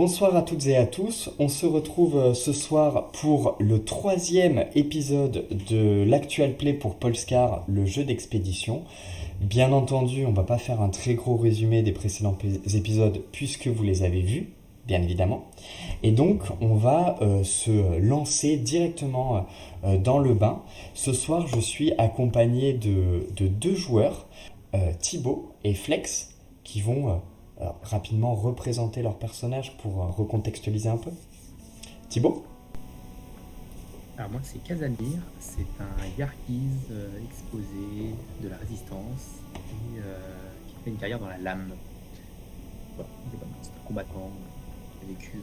Bonsoir à toutes et à tous, on se retrouve ce soir pour le troisième épisode de l'Actual Play pour Polescar, le jeu d'expédition. Bien entendu, on va pas faire un très gros résumé des précédents épisodes puisque vous les avez vus, bien évidemment. Et donc, on va se lancer directement dans le bain. Ce soir, je suis accompagné de deux joueurs, Thibaut et Flex, qui vont rapidement représenter leur personnage pour recontextualiser un peu. Thibaut? Alors moi c'est Casimir, c'est un Yarkiz exposé de la résistance qui fait une carrière dans la lame. Voilà, c'est un combattant qui a vécu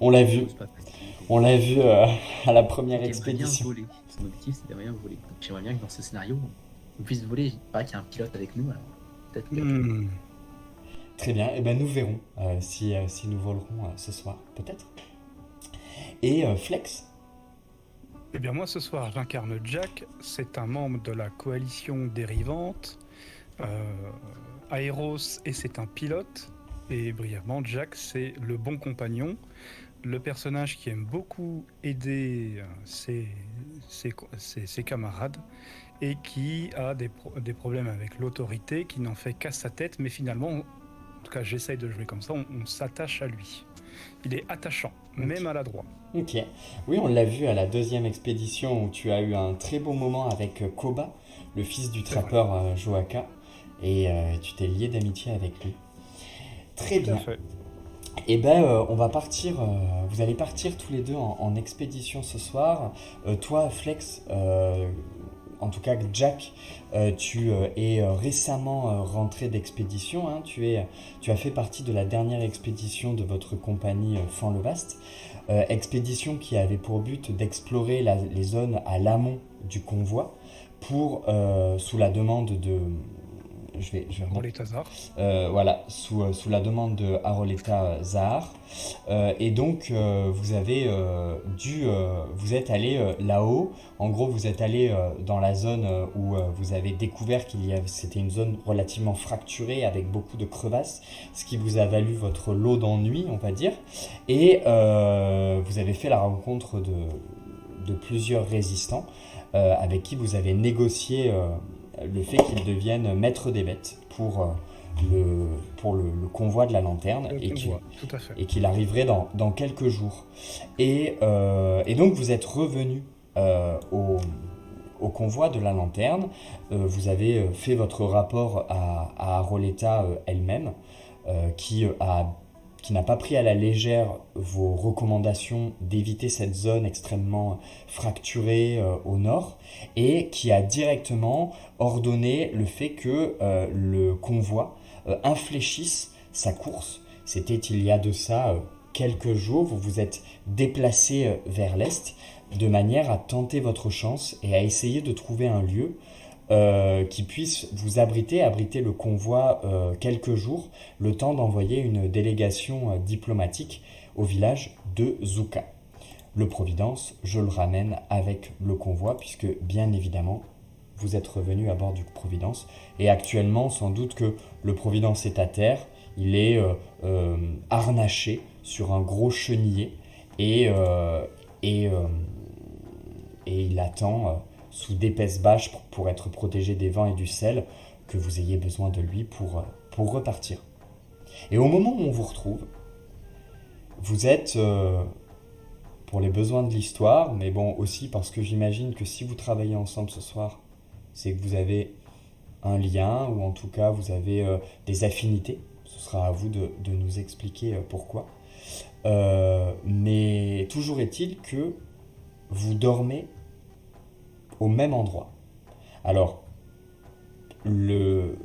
On l'a des vu, choses pas faciles. on l'a vu à la première Qui aimerait bien expédition. voler. Son objectif c'est d'aimerait bien voler. Donc j'aimerais bien que dans ce scénario on puisse voler. Il paraît qu'il y a un pilote avec nous, alors peut-être que... Très bien, et ben nous verrons si nous volerons ce soir, peut-être. Et Flex? Eh bien moi ce soir j'incarne Jack, c'est un membre de la coalition dérivante, Aeros et c'est un pilote, et brièvement Jack c'est le bon compagnon, le personnage qui aime beaucoup aider ses camarades et qui a des problèmes avec l'autorité, qui n'en fait qu'à sa tête, mais finalement, en tout cas j'essaye de jouer comme ça, on s'attache à lui. Il est attachant, même maladroit. Ok. Oui, on l'a vu à la deuxième expédition où tu as eu un très beau moment avec Koba, le fils du trappeur Joaka, et tu t'es lié d'amitié avec lui. Très Tout à bien. fait. Eh ben, on va partir. Vous allez partir tous les deux en expédition ce soir. Toi, Flex, en tout cas Jack, tu es récemment rentré d'expédition. Hein. Tu as fait partie de la dernière expédition de votre compagnie Fanlevaste. Expédition qui avait pour but d'explorer les zones à l'amont du convoi pour, sous la demande de... je vais Pour remettre les Tazars. voilà, sous la demande de Aroleta Zahar. Et donc, vous avez vous êtes allé là-haut. En gros, vous êtes allé dans la zone où vous avez découvert c'était une zone relativement fracturée avec beaucoup de crevasses, ce qui vous a valu votre lot d'ennui, on va dire. Et vous avez fait la rencontre de plusieurs résistants avec qui vous avez négocié le fait qu'ils deviennent maîtres des bêtes pour le convoi de la lanterne Tout à fait. et qu'il arriverait dans quelques jours. Et donc vous êtes revenu au convoi de la lanterne. Vous avez fait votre rapport à Aroleta elle-même, qui n'a pas pris à la légère vos recommandations d'éviter cette zone extrêmement fracturée au nord et qui a directement ordonné le fait que le convoi infléchisse sa course. C'était il y a de ça quelques jours, vous vous êtes déplacé vers l'est de manière à tenter votre chance et à essayer de trouver un lieu qui puisse vous abriter le convoi quelques jours, le temps d'envoyer une délégation diplomatique au village de Zuka. Le Providence, je le ramène avec le convoi, puisque bien évidemment, vous êtes revenu à bord du Providence. Et actuellement, sans doute que le Providence est à terre, il est harnaché sur un gros chenillet et, euh, et, euh, et il attend sous d'épaisses bâches pour être protégé des vents et du sel, que vous ayez besoin de lui pour repartir. Et au moment où on vous retrouve, vous êtes, pour les besoins de l'histoire, mais bon aussi parce que j'imagine que si vous travaillez ensemble ce soir, c'est que vous avez un lien, ou en tout cas vous avez des affinités. Ce sera à vous de nous expliquer pourquoi. Mais toujours est-il que vous dormez au même endroit. Alors, le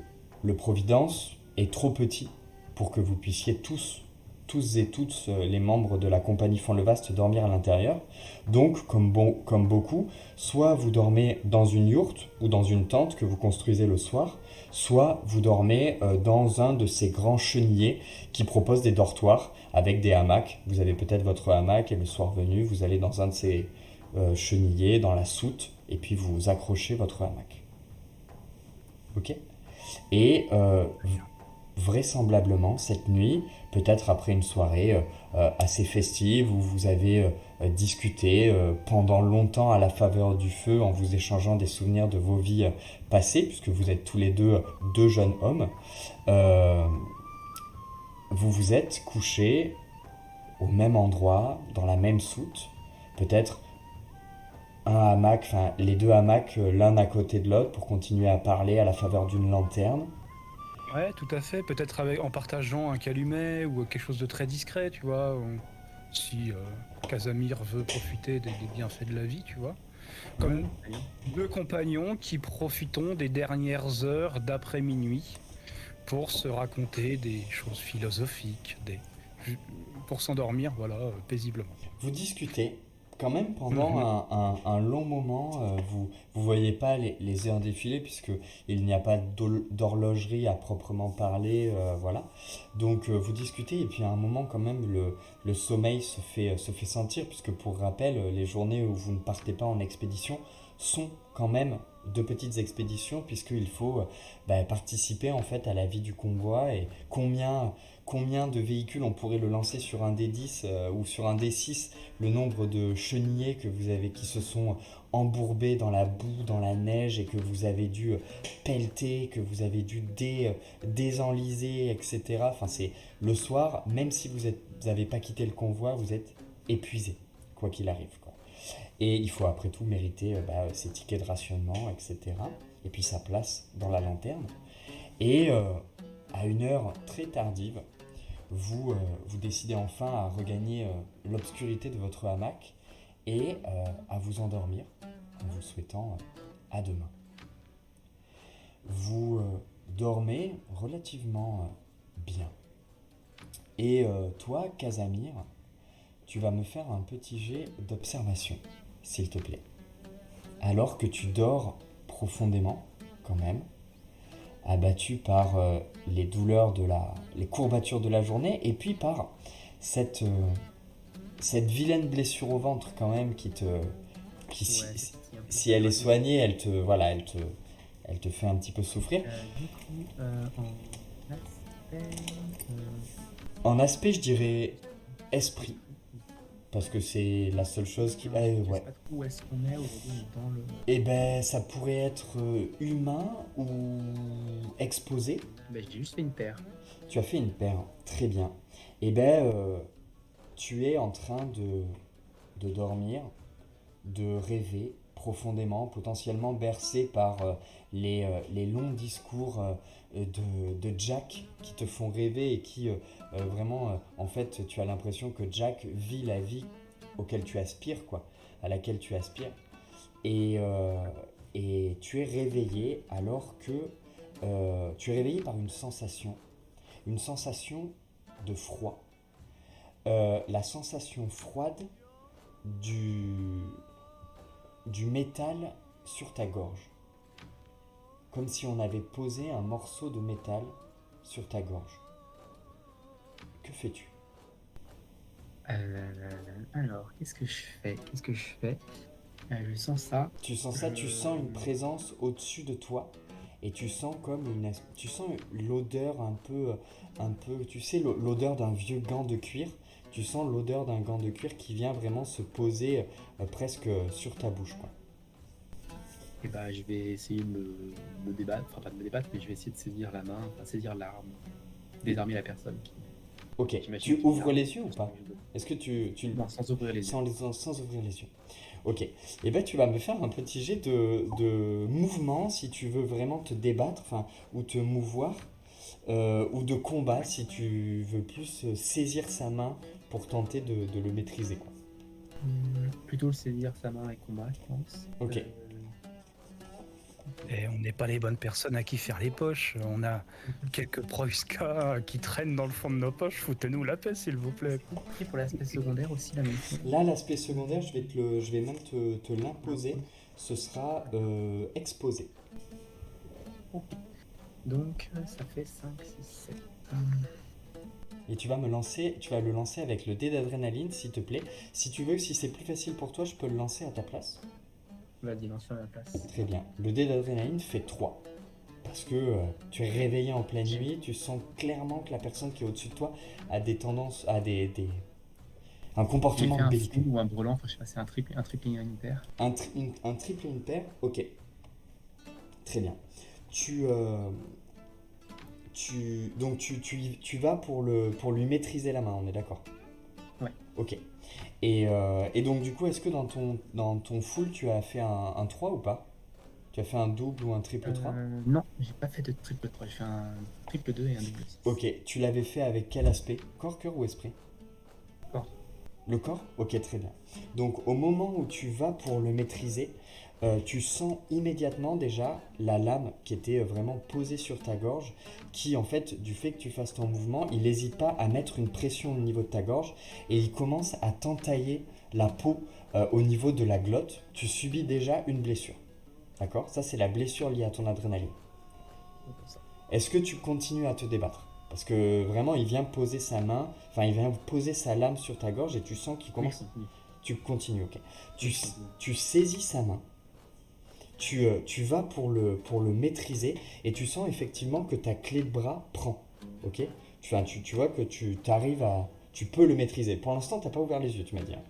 Providence est trop petit pour que vous puissiez tous et toutes les membres de la compagnie Fanlevaste dormir à l'intérieur. Donc, comme beaucoup, soit vous dormez dans une yourte ou dans une tente que vous construisez le soir, soit vous dormez dans un de ces grands chenillers qui proposent des dortoirs avec des hamacs. Vous avez peut-être votre hamac et le soir venu, vous allez dans un de ces chenillers, dans la soute, et puis vous accrochez votre hamac. Ok? Et vraisemblablement cette nuit, peut-être après une soirée assez festive où vous avez discuté pendant longtemps à la faveur du feu en vous échangeant des souvenirs de vos vies passées, puisque vous êtes tous les deux jeunes hommes, euh, vous vous êtes couchés au même endroit, dans la même soute, peut-être un hamac, enfin les deux hamacs l'un à côté de l'autre pour continuer à parler à la faveur d'une lanterne. Ouais, tout à fait. Peut-être en partageant un calumet ou quelque chose de très discret, tu vois. Si Casamir veut profiter des bienfaits de la vie, tu vois. Comme Allez. deux compagnons qui profitons des dernières heures d'après minuit pour se raconter des choses philosophiques, pour s'endormir, voilà, paisiblement. Vous discutez quand même pendant Mhm. un long moment. Vous voyez pas les heures défiler puisque il n'y a pas d'horlogerie à proprement parler. Voilà. Donc vous discutez et puis à un moment quand même le sommeil se fait sentir puisque pour rappel, les journées où vous ne partez pas en expédition sont quand même de petites expéditions puisqu'il faut participer en fait à la vie du convoi et combien de véhicules on pourrait le lancer sur un D10 ou sur un D6, le nombre de chenillers que vous avez qui se sont embourbés dans la boue, dans la neige et que vous avez dû pelleter, que vous avez dû désenliser, etc. Enfin, c'est le soir, même si vous n'avez pas quitté le convoi, vous êtes épuisé, quoi qu'il arrive, quoi. Et il faut après tout mériter ses tickets de rationnement, etc. Et puis sa place dans la lanterne. Et à une heure très tardive, vous décidez enfin à regagner l'obscurité de votre hamac et à vous endormir en vous souhaitant à demain. Vous dormez relativement bien. Et toi, Casamir, tu vas me faire un petit jet d'observation, s'il te plaît. Alors que tu dors profondément, quand même, abattu par les douleurs les courbatures de la journée, et puis par cette, cette vilaine blessure au ventre quand même qui Ouais, ça titille un peu. si elle est Ouais, soignée, elle te fait un petit peu souffrir. du coup, en aspect, En aspect, je dirais esprit, parce que c'est la seule chose qui, je sais ouais. pas trop où est-ce qu'on est aujourd'hui, on est dans le. Eh ben, ça pourrait être humain ou exposé. Ben, j'ai juste fait une paire. Tu as fait une paire, très bien. Eh ben, tu es en train de dormir, de rêver profondément, potentiellement bercé par les longs discours de Jack qui te font rêver et qui vraiment, en fait, tu as l'impression que Jack vit la vie auquel tu aspires, quoi, à laquelle tu aspires. Et, et tu es réveillé alors que tu es réveillé par une sensation de froid. La sensation froide du, du métal sur ta gorge. Comme si on avait posé un morceau de métal sur ta gorge. Que fais-tu? Alors, qu'est-ce que je fais? Je sens ça. Tu sens ça, tu sens une présence au-dessus de toi et tu sens l'odeur un peu, tu sais, l'odeur d'un vieux gant de cuir. Tu sens l'odeur d'un gant de cuir qui vient vraiment se poser presque sur ta bouche, quoi. Et bah, je vais essayer de me débattre, enfin pas de me débattre, mais je vais essayer de saisir la main, enfin saisir l'arme, désarmer la personne Ok, j'imagine tu qu'il y a ouvres un- les yeux ou pas? Est-ce que tu Non, sans ouvrir les yeux. sans ouvrir les yeux? Ok, et ben tu vas me faire un petit jet de mouvement si tu veux vraiment te débattre, enfin, ou te mouvoir, ou de combat si tu veux plus saisir sa main pour tenter de le maîtriser, quoi. Plutôt le saisir sa main et combat, je pense. Ok. Et on n'est pas les bonnes personnes à qui faire les poches. On a quelques Proiska qui traînent dans le fond de nos poches. Foutez-nous la paix, s'il vous plaît. Et pour l'aspect secondaire aussi, la même chose. Là, l'aspect secondaire, je vais même te l'imposer. Ce sera exposé. Donc, ça fait 5, 6, 7. Et tu vas le lancer avec le dé d'adrénaline, s'il te plaît. Si tu veux, si c'est plus facile pour toi, je peux le lancer à ta place. Vas-y, lance sur la place. Très bien. Le dé d'adrénaline fait 3. parce que tu es réveillé en pleine nuit, tu sens clairement que la personne qui est au-dessus de toi a des tendances, un J'ai comportement fait un belliqueux. fou ou un brelan, enfin, je sais pas, c'est un triple et une paire. Un triple et une paire, ok, très bien. Tu, euh, donc tu vas pour lui maîtriser la main, on est d'accord? Ouais. Ok. Et donc du coup, est-ce que dans ton full, tu as fait un 3 ou pas? Tu as fait un double ou un triple 3? Non, j'ai pas fait de triple 3, j'ai fait un triple 2 et un double 6. Ok, tu l'avais fait avec quel aspect? Corps, cœur ou esprit? D'accord. Le corps? Ok, très bien. Donc au moment où tu vas pour le maîtriser, tu sens immédiatement déjà la lame qui était vraiment posée sur ta gorge, qui en fait, du fait que tu fasses ton mouvement, il n'hésite pas à mettre une pression au niveau de ta gorge et il commence à t'entailler la peau au niveau de la glotte. Tu subis déjà une blessure. D'accord? Ça, c'est la blessure liée à ton adrénaline. Donc, comme ça. Est-ce que tu continues à te débattre? Parce que vraiment, il vient poser sa main, enfin, il vient poser sa lame sur ta gorge et tu sens qu'il Oui, je commence. continue. Tu continues, ok. Tu, Oui, je continue. tu saisis sa main, tu vas pour le maîtriser et tu sens effectivement que ta clé de bras prend, ok. Tu vois que tu t'arrives à. Tu peux le maîtriser. Pour l'instant, tu n'as pas ouvert les yeux, tu m'as dit, hein.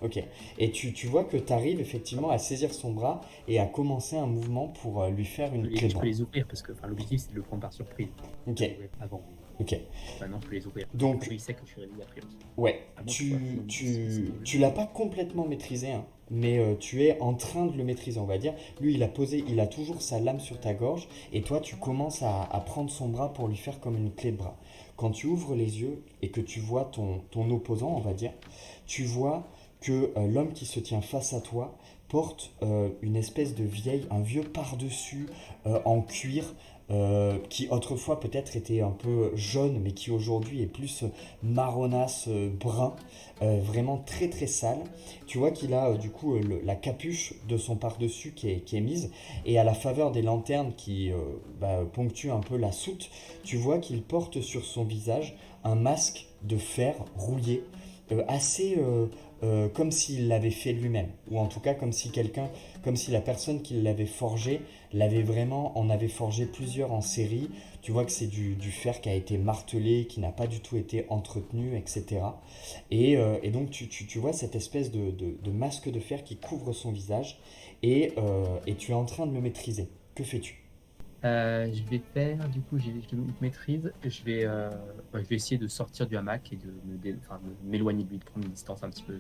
Ok. Et tu vois que tu arrives effectivement à saisir son bras et à commencer un mouvement pour lui faire une clé de Je peux bras. les ouvrir parce que l'objectif c'est de le prendre par surprise. Ok. Je les ouvrais pas avant. Ok. Maintenant je peux les ouvrir. Donc, Après, il sait que je suis réveillé après aussi. ouais, Ah bon, tu vois, tu l'as pas complètement maîtrisé, hein, mais tu es en train de le maîtriser, on va dire. Lui, il a toujours sa lame sur ta gorge, et toi, tu commences à prendre son bras pour lui faire comme une clé de bras. Quand tu ouvres les yeux et que tu vois ton opposant, on va dire, tu vois que l'homme qui se tient face à toi porte une espèce de un vieux par-dessus en cuir, qui autrefois peut-être était un peu jaune, mais qui aujourd'hui est plus marronasse, brun, vraiment très très sale. Tu vois qu'il a du coup la capuche de son par-dessus qui est mise, et à la faveur des lanternes qui ponctuent un peu la soute, tu vois qu'il porte sur son visage un masque de fer rouillé, assez comme s'il l'avait fait lui-même, ou en tout cas comme si la personne qui l'avait forgé en avait forgé plusieurs en série. Tu vois que c'est du fer qui a été martelé, qui n'a pas du tout été entretenu, etc. Et donc tu vois cette espèce de masque de fer qui couvre son visage, et tu es en train de le maîtriser. Que fais-tu? Je vais faire, du coup, je maîtrise. Je vais essayer de sortir du hamac et de m'éloigner de lui, de prendre une distance un petit peu,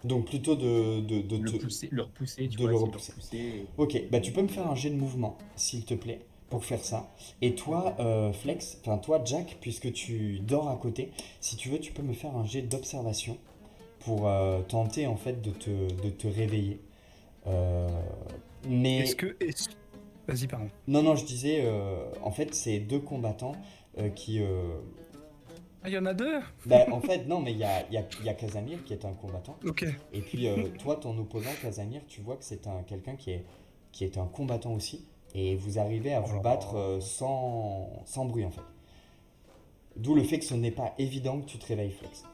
Donc plutôt le repousser, tu de vois, le essayer de le repousser. repousser. Ok, bah tu peux me faire un jet de mouvement, s'il te plaît, pour faire ça. Et toi, toi, Jack, puisque tu dors à côté, si tu veux, tu peux me faire un jet d'observation pour tenter en fait de te réveiller. Euh, Est-ce mais que. Vas-y, pardon. non, je disais, en fait, c'est deux combattants qui. Ah, il y en a deux? En fait, non, mais il y a Casamir qui est un combattant. Ok. Et puis, toi, ton opposant, Casamir, tu vois que c'est quelqu'un qui est un combattant aussi. Et vous arrivez à Oh vous là battre là. sans bruit, en fait. D'où le fait que ce n'est pas évident que tu te réveilles, Flex.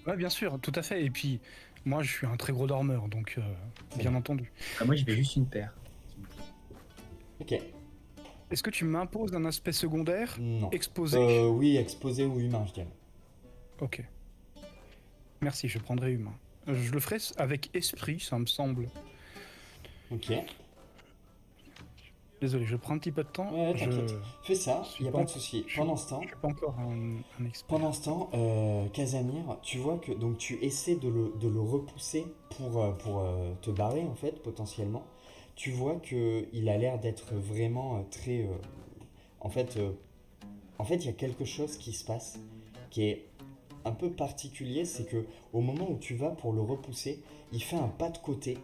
Ouais, bien sûr, tout à fait. Et puis, moi, je suis un très gros dormeur, donc Très bien bien. entendu. Moi, je vais juste une paire. Ok. Est-ce que tu m'imposes un aspect secondaire Non. exposé? Oui, exposé ou humain, je dirais. Ok. Merci, je prendrai humain. Je le ferai avec esprit, ça me semble. Ok. Désolé, je prends un petit peu de temps. Ouais, t'inquiète. Je Fais ça, il suis n'y a pas, pas de souci. je suis pas encore un expert. Pendant ce temps, Casamir, tu vois que donc tu essaies de le repousser pour te barrer en fait potentiellement. Tu vois que il a l'air d'être vraiment très. En fait, euh, En fait, il y a quelque chose qui se passe qui est un peu particulier, c'est que au moment où tu vas pour le repousser, il fait un pas de côté,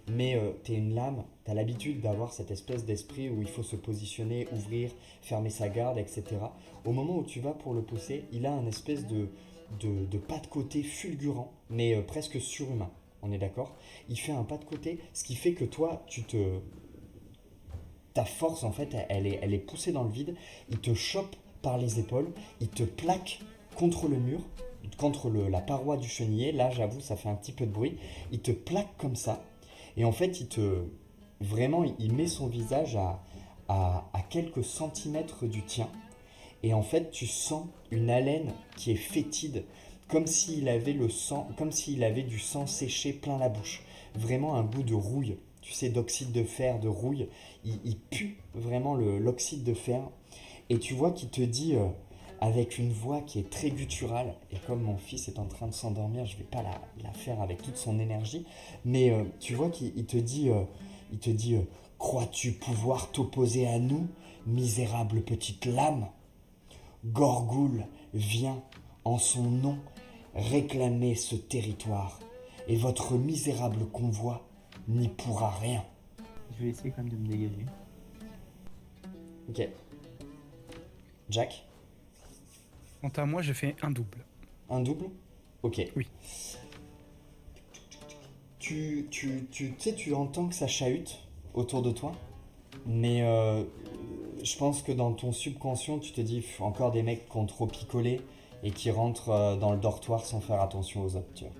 mais t'es une lame, t'as l'habitude d'avoir cette espèce d'esprit où il faut se positionner, ouvrir, fermer sa garde, etc. Au moment où tu vas pour le pousser, il a un espèce de pas de côté fulgurant, mais presque surhumain. On est d'accord? Il fait un pas de côté, ce qui fait que toi, ta force en fait elle est poussée dans le vide, il te chope par les épaules, il te plaque contre le mur, contre la paroi du chenillet, là j'avoue ça fait un petit peu de bruit, il te plaque comme ça, et en fait vraiment il met son visage à quelques centimètres du tien. Et en fait, tu sens une haleine qui est fétide, comme s'il avait le sang, comme s'il avait du sang séché plein la bouche. Vraiment un goût de rouille, tu sais, d'oxyde de fer, de rouille. Il pue vraiment l'oxyde de fer. Et tu vois qu'il te dit, avec une voix qui est très gutturale, et comme mon fils est en train de s'endormir, je ne vais pas la faire avec toute son énergie, mais tu vois qu'il te dit, crois-tu pouvoir t'opposer à nous, misérable petite lame? Gorgoul vient, en son nom, réclamer ce territoire, et votre misérable convoi n'y pourra rien. Je vais essayer quand même de me dégager. Ok. Jack, Quant à moi, j'ai fait un double. un double? Ok. Oui. Tu sais, tu entends que ça chahute autour de toi, mais je pense que dans ton subconscient, tu te dis encore des mecs qui ont trop picolé et qui rentrent dans le dortoir sans faire attention aux autres, tu vois.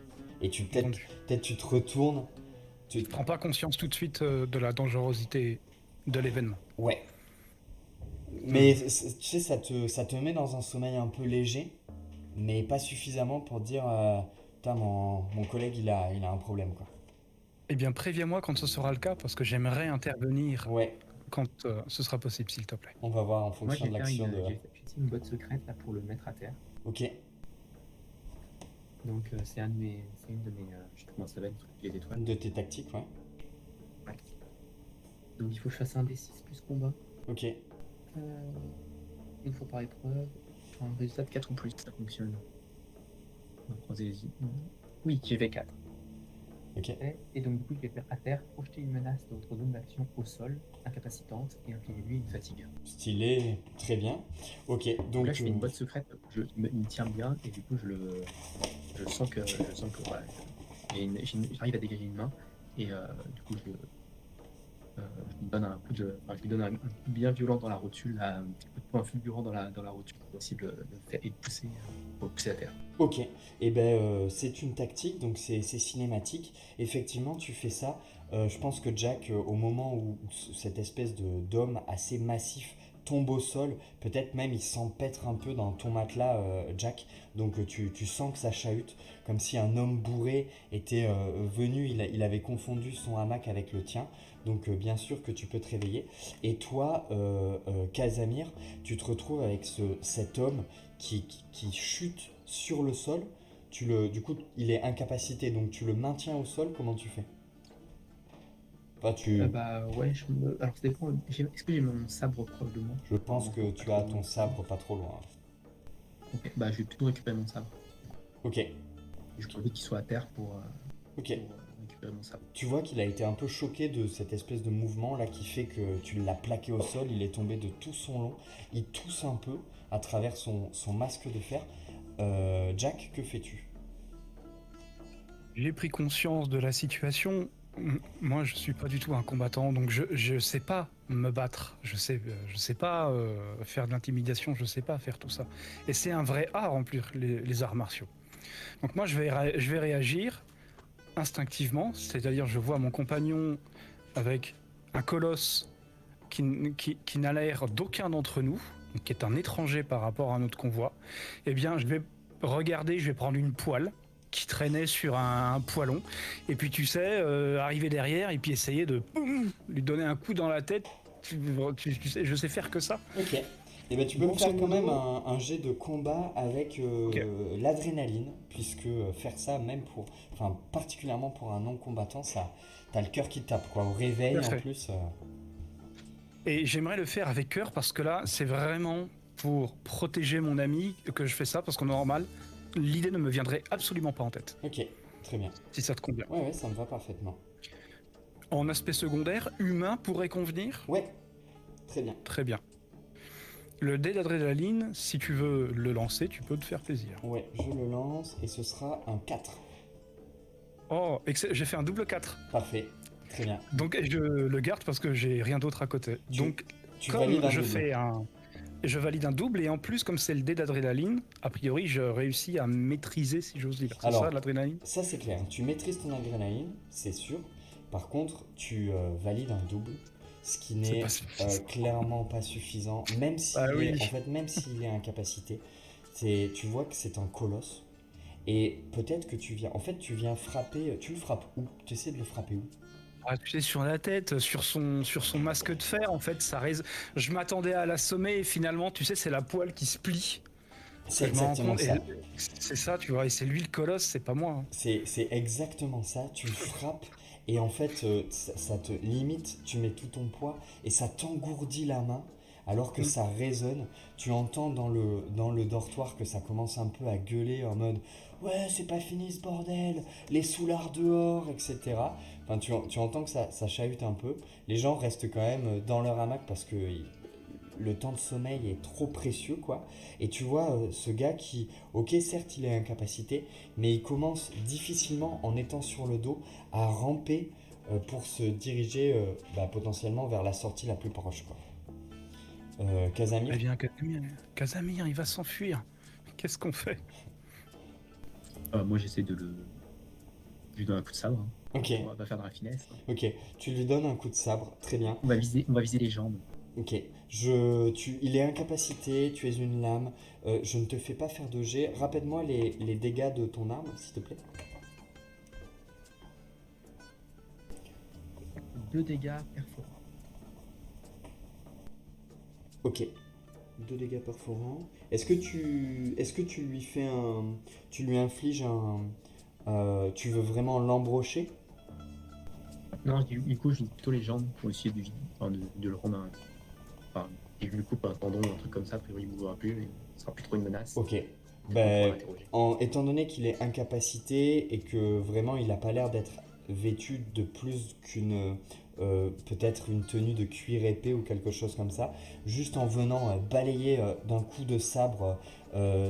Et peut-être tu te retournes. Je prends pas conscience tout de suite de la dangerosité de l'événement. Ouais. Mais tu sais, ça te met dans un sommeil un peu léger, mais pas suffisamment pour dire putain, mon collègue il a un problème, quoi. Eh bien, préviens-moi quand ce sera le cas, parce que j'aimerais intervenir Ouais, quand ce sera possible, s'il te plaît. on va voir en Moi, fonction j'ai de fait l'action de. j'ai utilisé une botte secrète là, pour le mettre à terre. Ok, Donc, c'est une de mes. Je sais pas comment ça s'appelle, le truc des étoiles. une de tes tactiques, ouais. Ouais. Donc, il faut que je fasse un D6 plus combat. Ok, Une fois par épreuve. Un résultat de 4 ou plus, ça fonctionne. Donc, croisez-y. Oui, j'ai fait 4. ok. Et donc, du coup, je vais faire à terre, projeter une menace de votre zone d'action au sol, incapacitante, et infliger lui une fatigue. Stylé, très bien. Ok, Donc donc là, je fais une botte secrète, il me tient bien, et du coup, je sens que voilà, j'arrive à dégager une main, et du coup, je lui donne un coup je lui donne un coup bien violent dans la rotule, un petit coup de poing fulgurant dans la rotule, pour possible de faire et de pousser, pour pousser à terre. Ok, et ben c'est une tactique, donc c'est cinématique. Effectivement, tu fais ça. Je pense que Jack, au moment où cette espèce d'homme assez massif tombe au sol, peut-être même il s'empêtre un peu dans ton matelas, Jack. Donc tu sens que ça chahute, comme si un homme bourré était venu, il avait confondu son hamac avec le tien. Donc bien sûr que tu peux te réveiller. Et toi, Casamir, tu te retrouves avec cet homme qui chute sur le sol. Du coup, il est incapacité, donc tu le maintiens au sol. Comment tu fais? Enfin, Bah ouais, alors ça dépend, est-ce que j'ai mon sabre proche de moi? je pense que tu as ton sabre pas trop loin. Ok, bah je vais plutôt récupérer mon sabre. Ok, Je veux qu'il soit à terre pour ok. récupérer mon sabre. Tu vois qu'il a été un peu choqué de cette espèce de mouvement là qui fait que tu l'as plaqué au sol. Il est tombé de tout son long. Il tousse un peu à travers son masque de fer. Jack, que fais-tu? J'ai pris conscience de la situation. Moi, je suis pas du tout un combattant, donc je sais pas me battre. Je sais pas faire de l'intimidation. Je sais pas faire tout ça. Et c'est un vrai art en plus les arts martiaux. Donc moi, je vais réagir instinctivement, c'est-à-dire je vois mon compagnon avec un colosse qui n'a l'air d'aucun d'entre nous, qui est un étranger par rapport à notre convoi. Eh bien, je vais regarder, je vais prendre une poêle qui traînait sur un poêlon, et puis tu sais, arriver derrière et puis essayer de lui donner un coup dans la tête. Tu sais, je sais faire que ça. Ok. Et ben tu peux me Grosso faire quand même modo. un jet de combat avec Ok. l'adrénaline, puisque faire ça même enfin particulièrement pour un non-combattant, ça, t'as le cœur qui tape quoi. Au réveil Tout à en fait. plus. Et j'aimerais le faire avec cœur parce que là, c'est vraiment pour protéger mon ami que je fais ça, parce qu'en normal, l'idée ne me viendrait absolument pas en tête, Ok, très bien. si ça te convient. Ouais, ça me va parfaitement. En aspect secondaire, humain pourrait convenir. Ouais, très bien. Très bien. Le dé d'adrénaline, si tu veux le lancer, tu peux te faire plaisir. Ouais, je le lance et ce sera un 4. Oh, j'ai fait un double 4. Parfait, très bien. Donc je le garde parce que j'ai rien d'autre à côté. Donc Tu valides comme un je double. fais je valide un double, et en plus, comme c'est le dé d'adrénaline, a priori je réussis à maîtriser, si j'ose dire. C'est Alors, ça l'adrénaline? Ça c'est clair, tu maîtrises ton adrénaline, c'est sûr. Par contre, tu valides un double. ce qui C'est n'est pas suffisant. clairement pas suffisant, même s'il Ah oui. est, en fait, même s'il est incapacité, tu vois que c'est un colosse. Et peut-être que tu viens frapper, tu le frappes où? Tu essaies de le frapper où? Ah, tu sais, sur la tête, sur son masque de fer, en fait, je m'attendais à l'assommer et finalement, tu sais, c'est la poêle qui se plie. C'est Je me rends exactement compte, ça. et c'est ça, tu vois, et c'est lui le colosse, c'est pas moi. Hein. C'est exactement ça. Tu le frappes et en fait, ça te limite, tu mets tout ton poids et ça t'engourdit la main alors que Mm. ça résonne. Tu entends dans le dortoir que ça commence un peu à gueuler en mode ouais, c'est pas fini ce bordel, les soulards dehors, etc. Enfin, tu entends que ça chahute un peu. Les gens restent quand même dans leur hamac parce que le temps de sommeil est trop précieux, quoi. Et tu vois ce gars qui, ok, certes, il est incapacité, mais il commence difficilement, en étant sur le dos, à ramper pour se diriger potentiellement vers la sortie la plus proche, quoi. Casamir. Eh bien, Casamir, il va s'enfuir. Qu'est-ce qu'on fait? Moi, j'essaie de le. Je lui donne un coup de sabre. Hein. Ok, On va pas faire dans la finesse. Hein. ok. Tu lui donnes un coup de sabre, très bien. On va viser les jambes. Ok, il est incapacité, tu es une lame, je ne te fais pas faire de jet. Rappelle-moi les dégâts de ton arme, s'il te plaît. 2 dégâts perforants. Ok, 2 dégâts perforants. Est-ce que tu lui fais tu lui infliges tu veux vraiment l'embrocher? Non, du coup, je vise plutôt les jambes pour essayer de le rendre un. Enfin, si je lui coupe un tendon ou un truc comme ça, a priori, il ne mourra plus, et ce sera plus trop une menace. Ok, On pourra ben, l'interroger. étant donné qu'il est incapacité et que vraiment il n'a pas l'air d'être vêtu de plus qu'une peut-être une tenue de cuir épais ou quelque chose comme ça, juste en venant balayer d'un coup de sabre